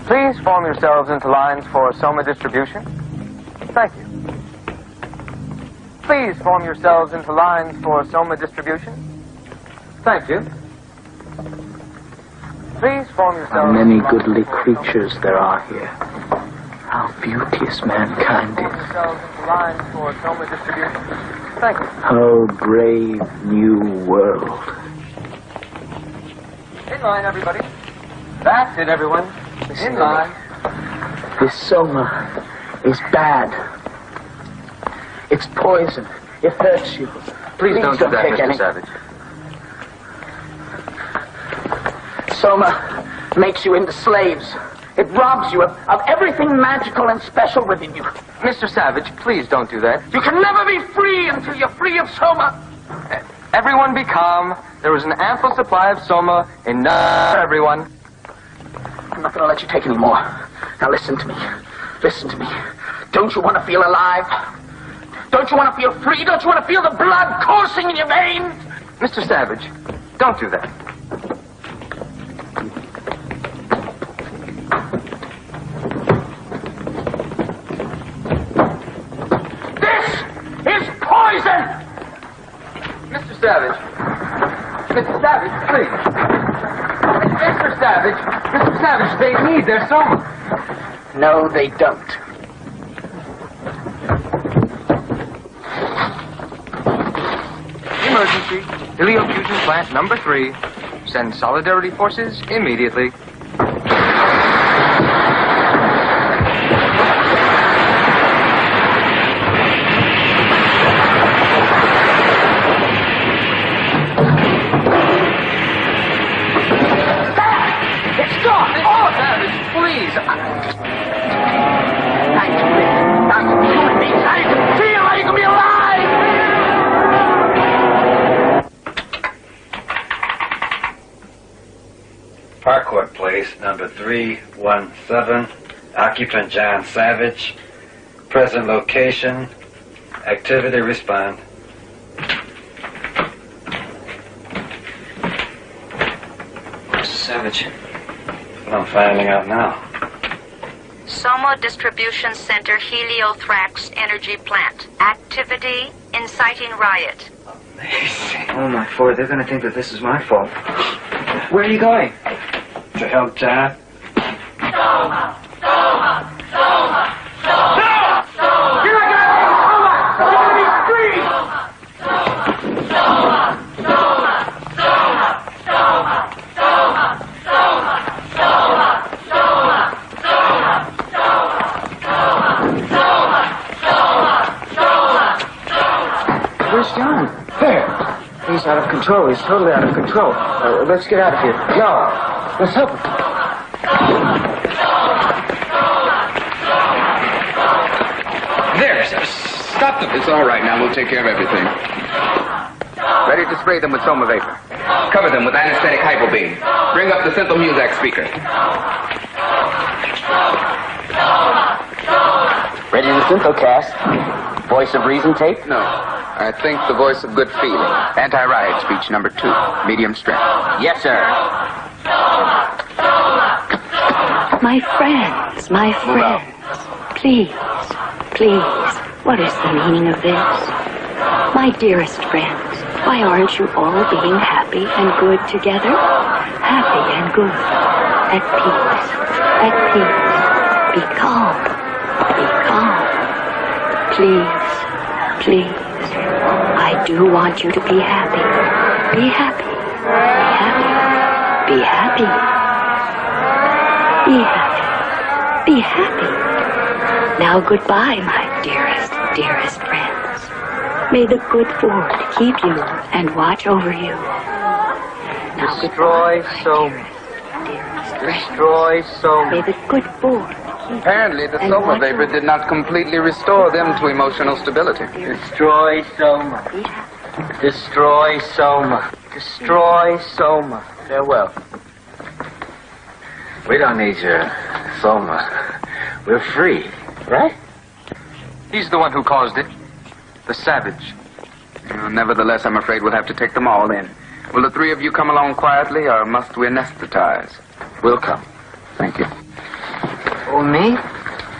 Speaker 7: Please form yourselves into lines for soma distribution. Thank you. Please form yourselves into lines for soma distribution. Thank you. Please form yourselves.
Speaker 18: How many goodly creatures there are here. How beauteous mankind
Speaker 7: Form
Speaker 18: is.
Speaker 7: yourselves into lines for soma distribution. Thank you.
Speaker 18: How brave new world.
Speaker 7: In line, everybody. That's it, everyone. In line.
Speaker 18: This soma is bad. It's poison. It hurts you.
Speaker 5: Please don't do that,
Speaker 18: take
Speaker 5: Mr.
Speaker 18: any.
Speaker 5: Savage.
Speaker 18: Soma makes you into slaves. It robs you of everything magical and special within you.
Speaker 7: Mr. Savage, please don't do that.
Speaker 18: You can never be free until you're free of soma.
Speaker 7: Everyone be calm. There is an ample supply of soma enough for everyone.
Speaker 18: I'm not going to let you take any more. Now listen to me. Listen to me. Don't you want to feel alive? Don't you want to feel free? Don't you want to feel the blood coursing in your veins?
Speaker 7: Mr. Savage, don't do that.
Speaker 18: This is poison!
Speaker 7: Mr. Savage. Mr. Savage, please. Mr. Savage, they need their soma.
Speaker 18: No, they don't.
Speaker 7: Emergency. Heliofusion plant number 3. Send solidarity forces immediately.
Speaker 18: It's gone! Oh,
Speaker 7: Savage, please.
Speaker 18: I can live. I can human beings. I can feel. I can be alive!
Speaker 12: Parkwood Place, number 317. Occupant John Savage. Present location. Activity respond.
Speaker 13: Savage.
Speaker 12: What I'm finding out now.
Speaker 9: Soma Distribution Center Heliothrax Energy Plant. Activity inciting riot.
Speaker 13: Oh, my Ford, they're going to think that this is my fault. Where are you going?
Speaker 12: To help John.
Speaker 18: Soma! Soma! Soma! Soma! Soma! You're not gonna take Soma! You're gonna be free! Soma! Soma! Soma! Soma! Soma! Soma! Soma! Soma! Soma! Soma! Soma! Soma!
Speaker 13: Where's John? There. He's out of control. He's totally out of control. Let's get out of here. No. Let's help him.
Speaker 21: There, sir. Stop them. It's all right now. We'll take care of everything. Ready to spray them with soma vapor. Cover them with anesthetic hypobeam. Bring up the Synthel Muzak speaker.
Speaker 18: Ready to Synthocast? Voice of Reason tape?
Speaker 21: No. I think the voice of good feeling. Anti-riot speech number 2. Medium strength.
Speaker 18: Yes, sir.
Speaker 6: My friends, please, please, what is the meaning of this? My dearest friends, why aren't you all being happy and good together? Happy and good, at peace, be calm, please, I do want you to be happy, be happy, be happy. Be happy. Be happy. Now goodbye, my dearest friends. May the good Ford keep you and watch over you. Now
Speaker 7: Destroy Soma. Destroy Soma.
Speaker 6: May the good Ford.
Speaker 21: Apparently, the soma vapor did not completely restore them to emotional stability.
Speaker 7: Destroy Soma. Destroy Soma. Destroy Soma. Farewell.
Speaker 12: We don't need your soma. We're free, right?
Speaker 7: He's the one who caused it. The Savage.
Speaker 21: Nevertheless, I'm afraid we'll have to take them all in. Will the 3 of you come along quietly, or must we anesthetize?
Speaker 12: We'll come.
Speaker 21: Thank you.
Speaker 13: Oh, me?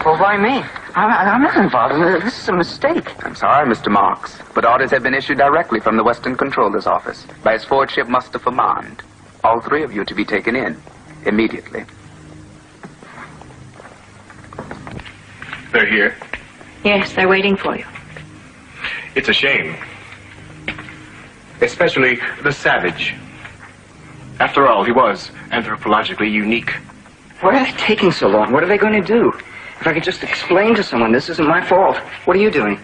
Speaker 13: Well, why me? I'm not involved in this. This is a mistake.
Speaker 21: I'm sorry, Mr. Marks, but orders have been issued directly from the Western Controller's office by his forward ship Mustafa Mond. All three of you to be taken in immediately.
Speaker 17: They're here.
Speaker 11: Yes, they're waiting for you.
Speaker 17: It's a shame. Especially the Savage. After all, he was anthropologically unique.
Speaker 13: Why are they taking so long? What are they going to do? If I could just explain to someone, this isn't my fault. What are you doing?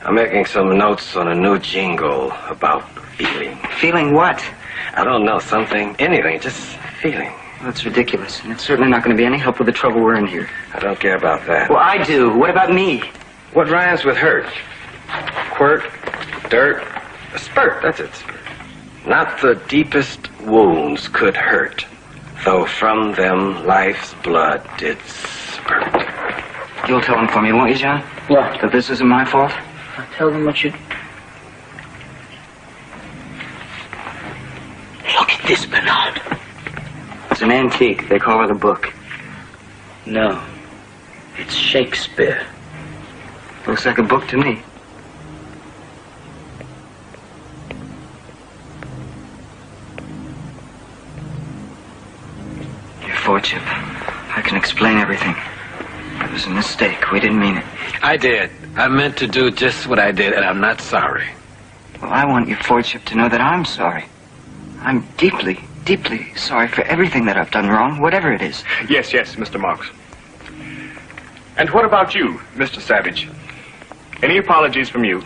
Speaker 8: I'm making some notes on a new jingle about feeling.
Speaker 13: Feeling what?
Speaker 8: I don't know, something, anything, just feeling.
Speaker 13: That's ridiculous, and it's certainly not going to be any help with the trouble we're in here.
Speaker 8: I don't care about that.
Speaker 13: Well, I do. What about me?
Speaker 8: What rhymes with hurt? Quirt, dirt, a spurt, that's it. Not the deepest wounds could hurt, though from them life's blood did spurt.
Speaker 13: You'll tell them for me, won't you, John?
Speaker 18: What?
Speaker 13: That this isn't my fault?
Speaker 18: I'll tell them what you... Look at this, Bernard.
Speaker 13: It's an antique. They call it a book.
Speaker 18: No. It's Shakespeare.
Speaker 13: Looks like a book to me. Your fortune. I can explain everything. It was a mistake. We didn't mean it.
Speaker 16: I did. I meant to do just what I did, and I'm not sorry.
Speaker 13: Well, I want your Fordship to know that I'm sorry. I'm deeply, deeply sorry for everything that I've done wrong, whatever it is.
Speaker 17: Yes, Mr. Marks. And what about you, Mr. Savage? Any apologies from you?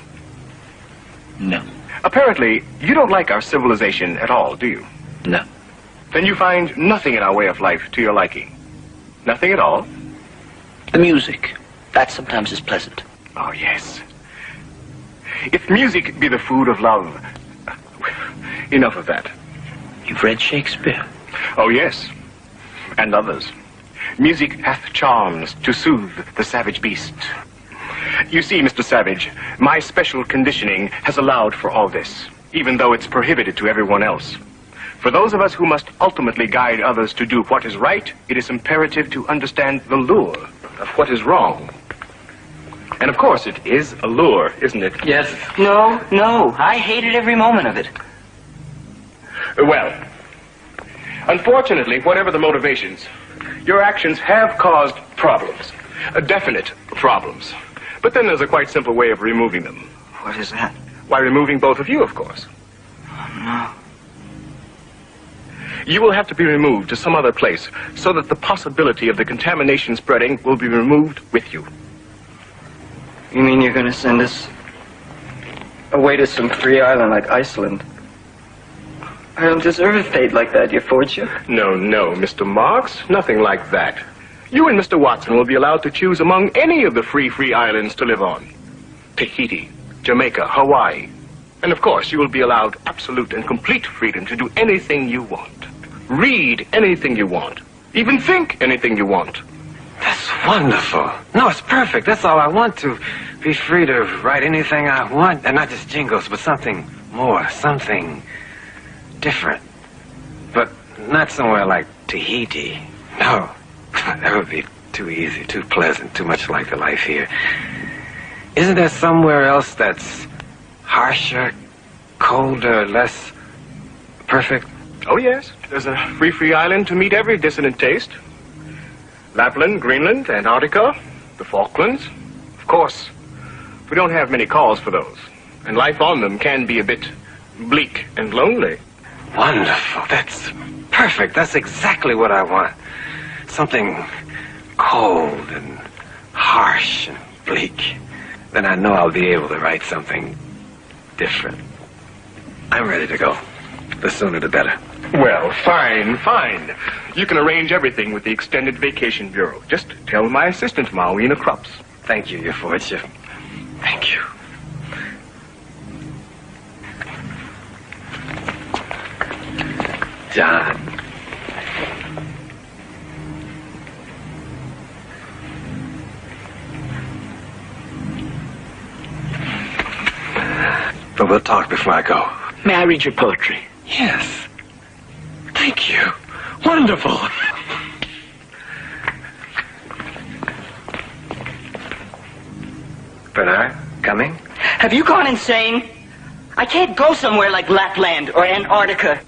Speaker 18: No.
Speaker 17: Apparently, you don't like our civilization at all, do you?
Speaker 18: No.
Speaker 17: Then you find nothing in our way of life to your liking? Nothing at all?
Speaker 18: The music. That sometimes is pleasant.
Speaker 17: Oh, yes. If music be the food of love... Enough of that.
Speaker 18: You've read Shakespeare?
Speaker 17: Oh, yes. And others. Music hath charms to soothe the savage beast. You see, Mr. Savage, my special conditioning has allowed for all this, even though it's prohibited to everyone else. For those of us who must ultimately guide others to do what is right, it is imperative to understand the lure of what is wrong. And of course, it is a lure, isn't it?
Speaker 13: Yes. No. I hated every moment of it.
Speaker 17: Well, unfortunately, whatever the motivations, your actions have caused problems. Definite problems. But then there's a quite simple way of removing them.
Speaker 13: What is that?
Speaker 17: Why, removing both of you, of course.
Speaker 13: No.
Speaker 17: You will have to be removed to some other place so that the possibility of the contamination spreading will be removed with you.
Speaker 13: You mean you're going to send us away to some free island like Iceland? I don't deserve a fate like that, your fortune.
Speaker 17: No, Mr. Marks. Nothing like that. You and Mr. Watson will be allowed to choose among any of the free islands to live on. Tahiti, Jamaica, Hawaii. And of course, you will be allowed absolute and complete freedom to do anything you want. Read anything you want. Even think anything you want.
Speaker 16: That's wonderful. No, it's perfect. That's all I want, to be free to write anything I want. And not just jingles, but something more, something different. But not somewhere like Tahiti. No, that would be too easy, too pleasant, too much like the life here. Isn't there somewhere else that's harsher, colder, less perfect?
Speaker 17: Oh, yes. There's a free island to meet every dissonant taste. Lapland, Greenland, Antarctica, the Falklands. Of course, we don't have many calls for those. And life on them can be a bit bleak and lonely.
Speaker 16: Wonderful. That's perfect. That's exactly what I want. Something cold and harsh and bleak. Then I know I'll be able to write something different. I'm ready to go. The sooner the better.
Speaker 17: Well, fine. You can arrange everything with the Extended Vacation Bureau. Just tell my assistant, Mawina Krups.
Speaker 16: Thank you, your fortune. Thank you. John. But we'll talk before I go.
Speaker 18: May I read your poetry?
Speaker 16: Yes. Thank you. Wonderful.
Speaker 13: Have you gone insane? I can't go somewhere like Lapland or Antarctica.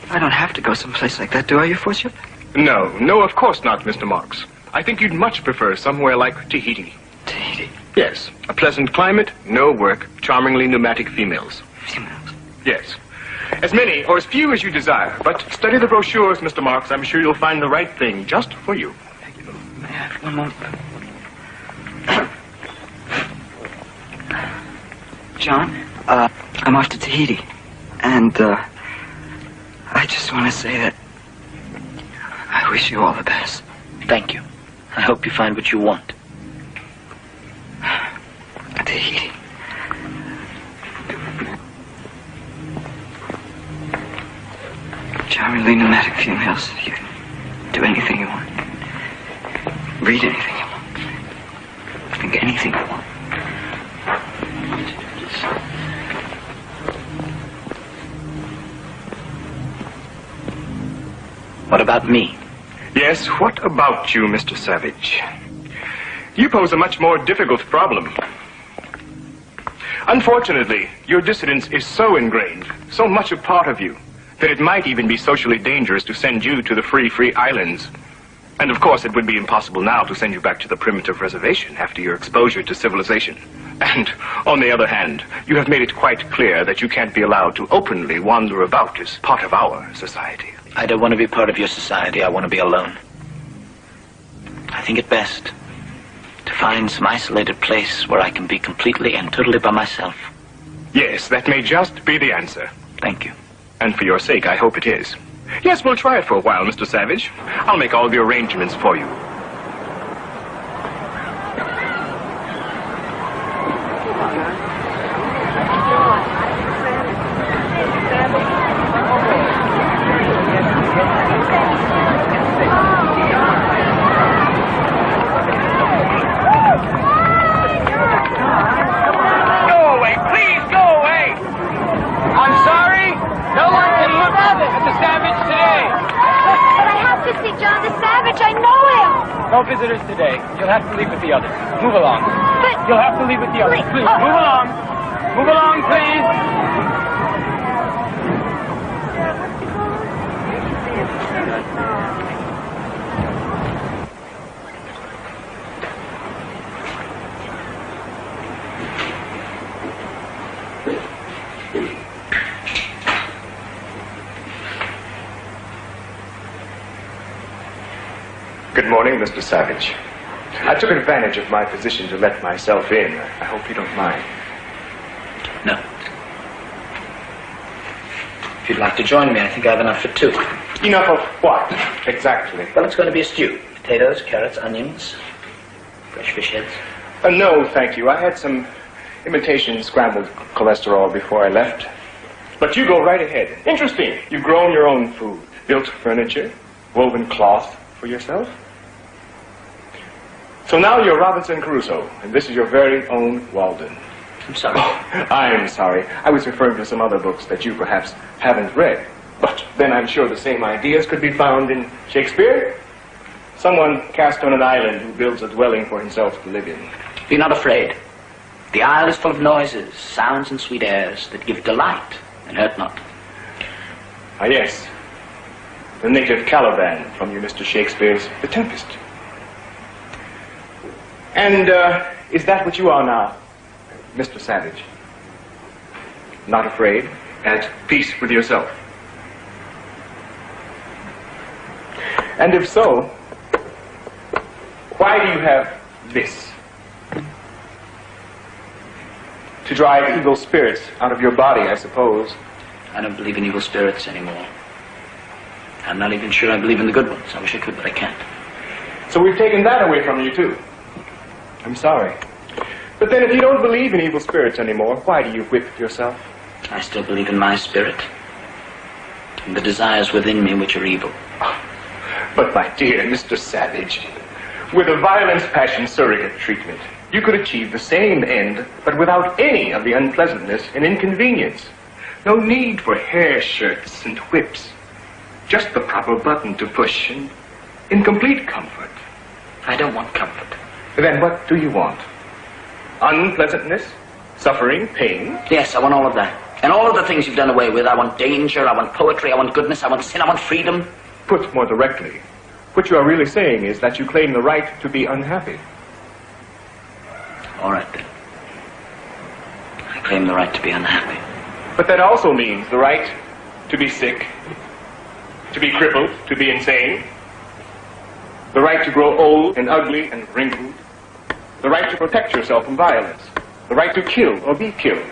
Speaker 13: I don't have to go someplace like that, do I, Your Fortune?
Speaker 17: No, of course not, Mr. Marks. I think you'd much prefer somewhere like Tahiti.
Speaker 13: Tahiti?
Speaker 17: Yes. A pleasant climate, no work, charmingly pneumatic females.
Speaker 13: Females?
Speaker 17: Yes. As many or as few as you desire. But study the brochures, Mr. Marks. I'm sure you'll find the right thing just for you.
Speaker 13: May I have one moment? John, I'm off to Tahiti. And, I just want to say that I wish you all the best.
Speaker 18: Thank you. I hope you find what you want.
Speaker 13: Tahiti. Charmingly pneumatic females. You can do anything you want. Read anything you want. Think anything you want.
Speaker 18: What about me?
Speaker 17: Yes, what about you, Mr. Savage? You pose a much more difficult problem. Unfortunately, your dissidence is so ingrained, so much a part of you, that it might even be socially dangerous to send you to the free islands. And of course, it would be impossible now to send you back to the primitive reservation after your exposure to civilization. And, on the other hand, you have made it quite clear that you can't be allowed to openly wander about as part of our society.
Speaker 18: I don't want to be part of your society. I want to be alone. I think it best to find some isolated place where I can be completely and totally by myself.
Speaker 17: Yes, that may just be the answer.
Speaker 18: Thank you.
Speaker 17: And for your sake, I hope it is. Yes, we'll try it for a while, Mr. Savage. I'll make all the arrangements for you.
Speaker 10: No visitors today. You'll have to leave with the others. Move along.
Speaker 22: But...
Speaker 10: You'll have to leave with the others. Please, move along. Move along, please.
Speaker 17: Good morning, Mr. Savage. I took advantage of my position to let myself in. I hope you don't mind.
Speaker 18: No. If you'd like to join me, I think I have enough for two.
Speaker 17: Enough of what, exactly?
Speaker 18: Well, it's going to be a stew. Potatoes, carrots, onions, fresh fish heads.
Speaker 17: No, thank you. I had some imitation scrambled cholesterol before I left. But you go right ahead. Interesting. You've grown your own food, built furniture, woven cloth for yourself. So now you're Robinson Crusoe, and this is your very own Walden.
Speaker 18: I'm sorry.
Speaker 17: Oh, I'm sorry. I was referring to some other books that you perhaps haven't read. But then I'm sure the same ideas could be found in Shakespeare. Someone cast on an island who builds a dwelling for himself to live in.
Speaker 18: Be not afraid. The isle is full of noises, sounds, and sweet airs that give delight and hurt not.
Speaker 17: Ah, yes. The native Caliban from your Mr. Shakespeare's The Tempest. And, is that what you are now, Mr. Savage? Not afraid, at peace with yourself? And if so, why do you have this? To drive evil spirits out of your body, I suppose.
Speaker 18: I don't believe in evil spirits anymore. I'm not even sure I believe in the good ones. I wish I could, but I can't.
Speaker 17: So we've taken that away from you, too. I'm sorry. But then if you don't believe in evil spirits anymore, why do you whip yourself?
Speaker 18: I still believe in my spirit. And the desires within me which are evil.
Speaker 17: But my dear Mr. Savage, with a violence passion surrogate treatment, you could achieve the same end, but without any of the unpleasantness and inconvenience. No need for hair shirts and whips. Just the proper button to push and in complete comfort.
Speaker 18: I don't want comfort.
Speaker 17: Then what do you want? unpleasantness, suffering, pain.
Speaker 18: Yes, I want all of that. And all of the things you've done away with. I want danger, I want poetry, I want goodness, I want sin, I want freedom.
Speaker 17: Put more directly, what you are really saying is that you claim the right to be unhappy.
Speaker 18: All right, then. I claim the right to be unhappy.
Speaker 17: But that also means the right to be sick, to be crippled, to be insane, the right to grow old and ugly and wrinkled, the right to protect yourself from violence, the right to kill or be killed,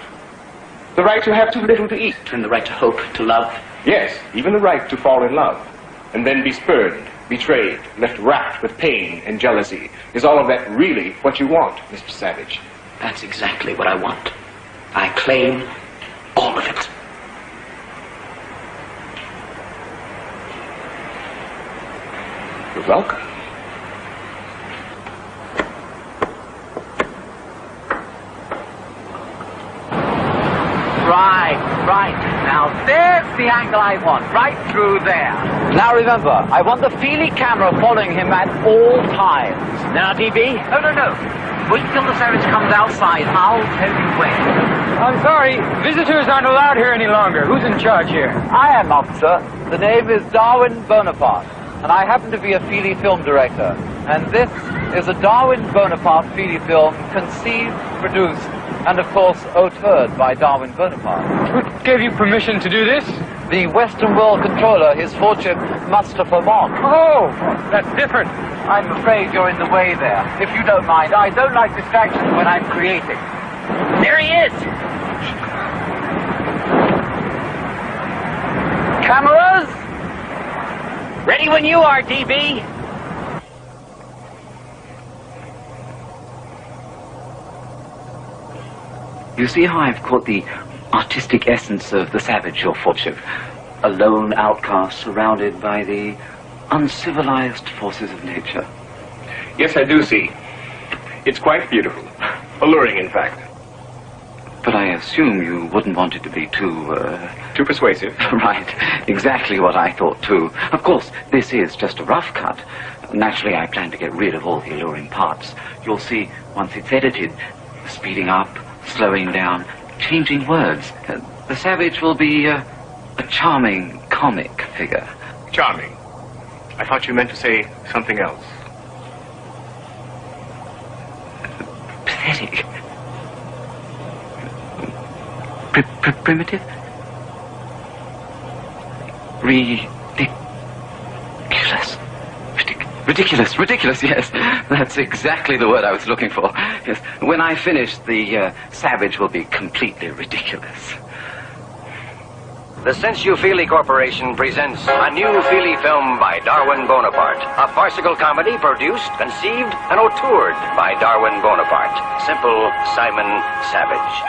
Speaker 17: the right to have too little to eat.
Speaker 18: And the right to hope, to love.
Speaker 17: Yes, even the right to fall in love, and then be spurned, betrayed, left racked with pain and jealousy. Is all of that really what you want, Mr. Savage?
Speaker 18: That's exactly what I want. I claim all of it.
Speaker 17: You're welcome.
Speaker 2: Right. Now there's the angle I want, right through there. Now remember, I want the Feely camera following him at all times. Now, DB? No. Wait till the Savage comes outside. I'll tell you when.
Speaker 10: I'm sorry, visitors aren't allowed here any longer. Who's in charge here?
Speaker 2: I am, officer. The name is Darwin Bonaparte, and I happen to be a Feely film director. And this is a Darwin Bonaparte Feely film conceived, produced, and of course, auteured by Darwin Bonaparte.
Speaker 10: Who gave you permission to do this?
Speaker 2: The Western World Controller, His Lordship Mustafa Mon.
Speaker 10: Oh, that's different.
Speaker 2: I'm afraid you're in the way there. If you don't mind, I don't like distractions when I'm creating. There he is! Cameras? Ready when you are, DB.
Speaker 18: You see how I've caught the artistic essence of the Savage, Your Lordship? A lone outcast surrounded by the uncivilized forces of nature.
Speaker 17: Yes, I do see. It's quite beautiful. Alluring, in fact.
Speaker 18: But I assume you wouldn't want it to be too
Speaker 17: persuasive.
Speaker 18: Right. Exactly what I thought, too. Of course, this is just a rough cut. Naturally, I plan to get rid of all the alluring parts. You'll see, once it's edited, speeding up, slowing down, changing words. The Savage will be a charming comic figure.
Speaker 17: Charming. I thought you meant to say something else.
Speaker 18: Pathetic. Primitive? Ridiculous, yes. That's exactly the word I was looking for. Yes. When I finish, the Savage will be completely ridiculous.
Speaker 20: The Sensu Feely Corporation presents a new Feely film by Darwin Bonaparte. A farcical comedy produced, conceived, and auteured by Darwin Bonaparte. Simple Simon Savage.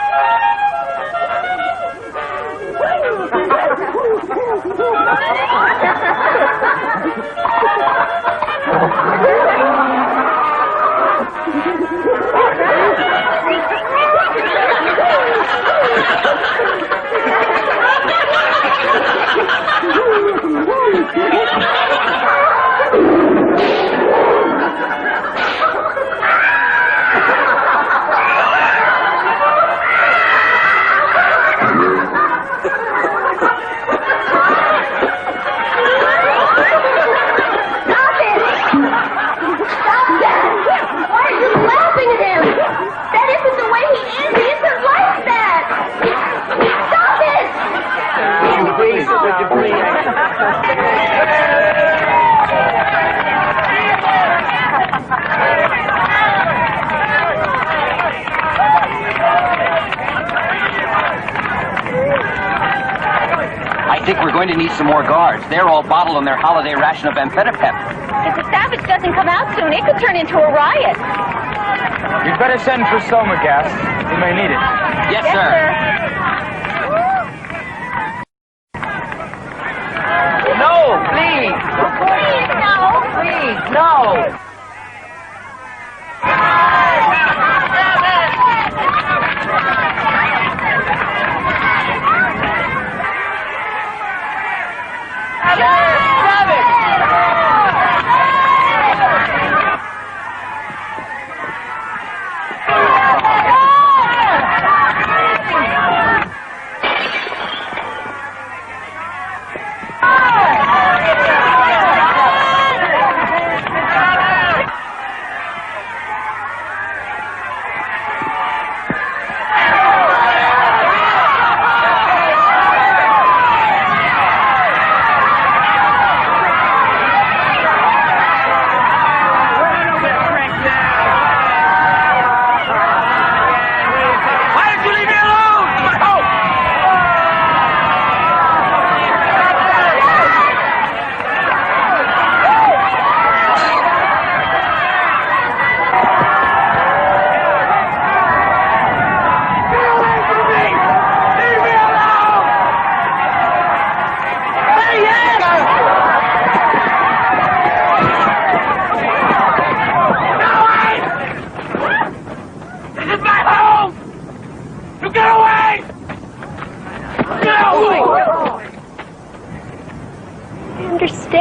Speaker 18: I think we're going to need some more guards. They're all bottled on their holiday ration of amphetamine.
Speaker 9: If the Savage doesn't come out soon, it could turn into a riot.
Speaker 10: You'd better send for soma gas. We may need it.
Speaker 18: Yes, sir.
Speaker 2: No, please.
Speaker 9: Please, no.
Speaker 2: Please, no.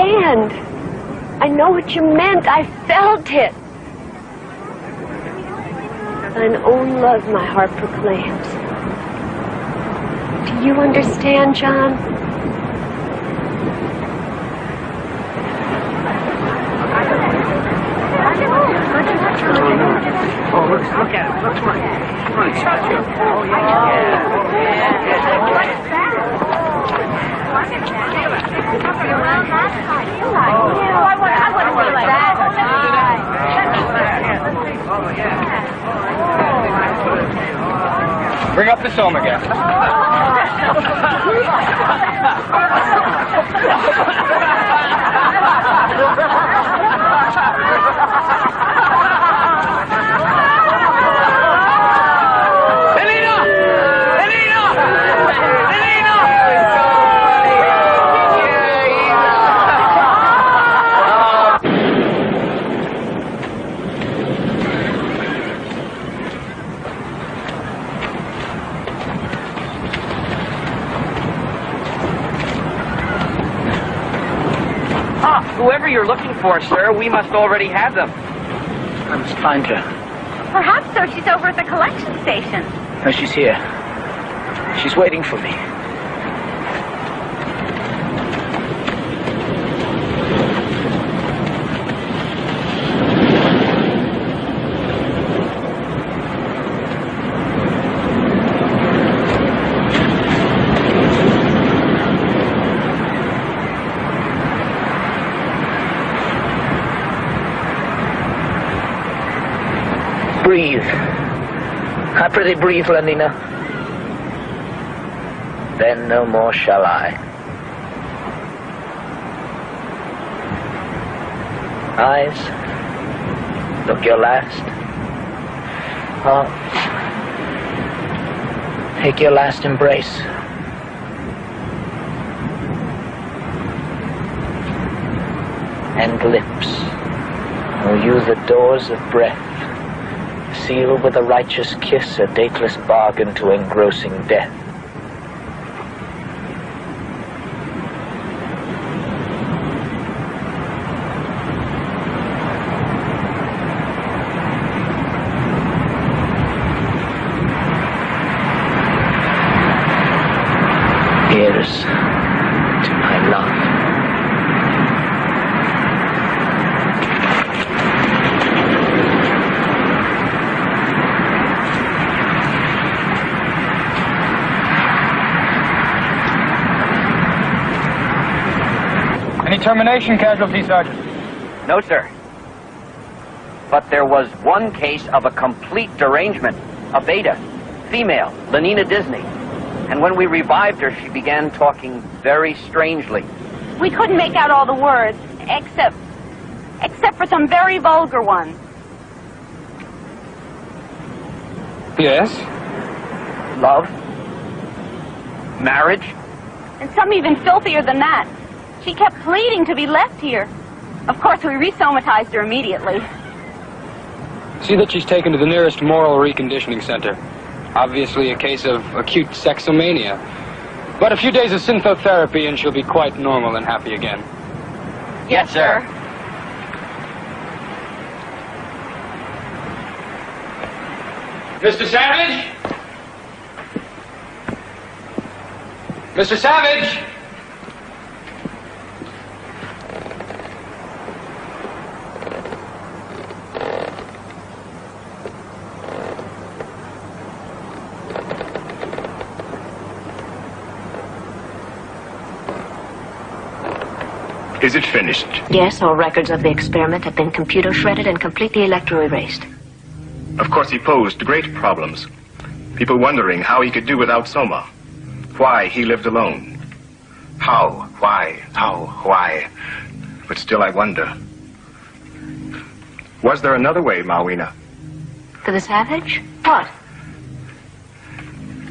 Speaker 22: understand. I know what you meant. I felt it. Thine own love my heart proclaims. Do you understand, John?
Speaker 18: Oh, look at it. Look at it. Oh,
Speaker 19: Bring up the Soma gas.
Speaker 18: Whoever you're looking for, sir, we must already have them. I must find her.
Speaker 9: Perhaps so. She's over at the collection station.
Speaker 18: No, she's here. She's waiting for me. Breathe. I prithee breathe, Lenina. Then no more shall I. Eyes, look your last. Oh, take your last embrace. And lips, oh you the doors of breath, seal with a righteous kiss a dateless bargain to engrossing death. Here's to my love.
Speaker 19: Any termination casualty, Sergeant?
Speaker 2: No, sir. But there was one case of a complete derangement. A beta, female, Lenina Disney. And when we revived her, she began talking very strangely.
Speaker 9: We couldn't make out all the words, except for some very vulgar ones.
Speaker 19: Yes?
Speaker 2: Love? Marriage?
Speaker 9: And some even filthier than that. She kept pleading to be left here. Of course, we resomatized her immediately.
Speaker 19: See that she's taken to the nearest moral reconditioning center. Obviously a case of acute sexomania. But a few days of synthotherapy and she'll be quite normal and happy again.
Speaker 2: Yes, sir.
Speaker 19: Mr. Savage? Mr. Savage?
Speaker 17: Is it finished?
Speaker 11: Yes, all records of the experiment have been computer shredded and completely electro-erased.
Speaker 17: Of course, he posed great problems. People wondering how he could do without Soma. Why he lived alone. How, why? But still I wonder. Was there another way, Mawina?
Speaker 11: For the savage? What?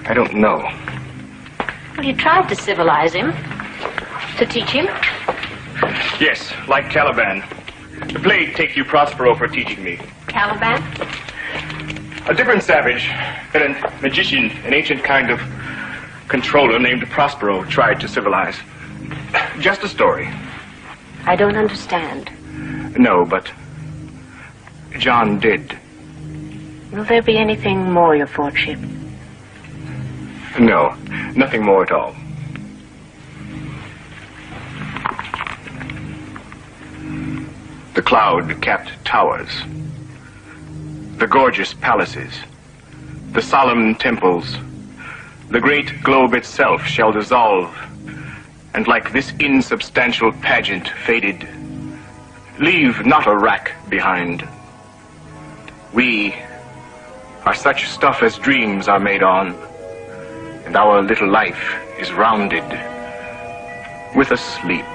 Speaker 17: I don't know.
Speaker 11: Well, you tried to civilize him. To teach him.
Speaker 17: Yes, like Caliban. The plague take you Prospero for teaching me.
Speaker 11: Caliban?
Speaker 17: A different savage that a magician, an ancient kind of controller named Prospero tried to civilize. Just a story.
Speaker 11: I don't understand.
Speaker 17: No, but John did.
Speaker 11: Will there be anything more, your Lordship?
Speaker 17: No, nothing more at all. The cloud-capped towers, the gorgeous palaces, the solemn temples, the great globe itself shall dissolve, and like this insubstantial pageant faded, leave not a rack behind. We are such stuff as dreams are made on, and our little life is rounded with a sleep.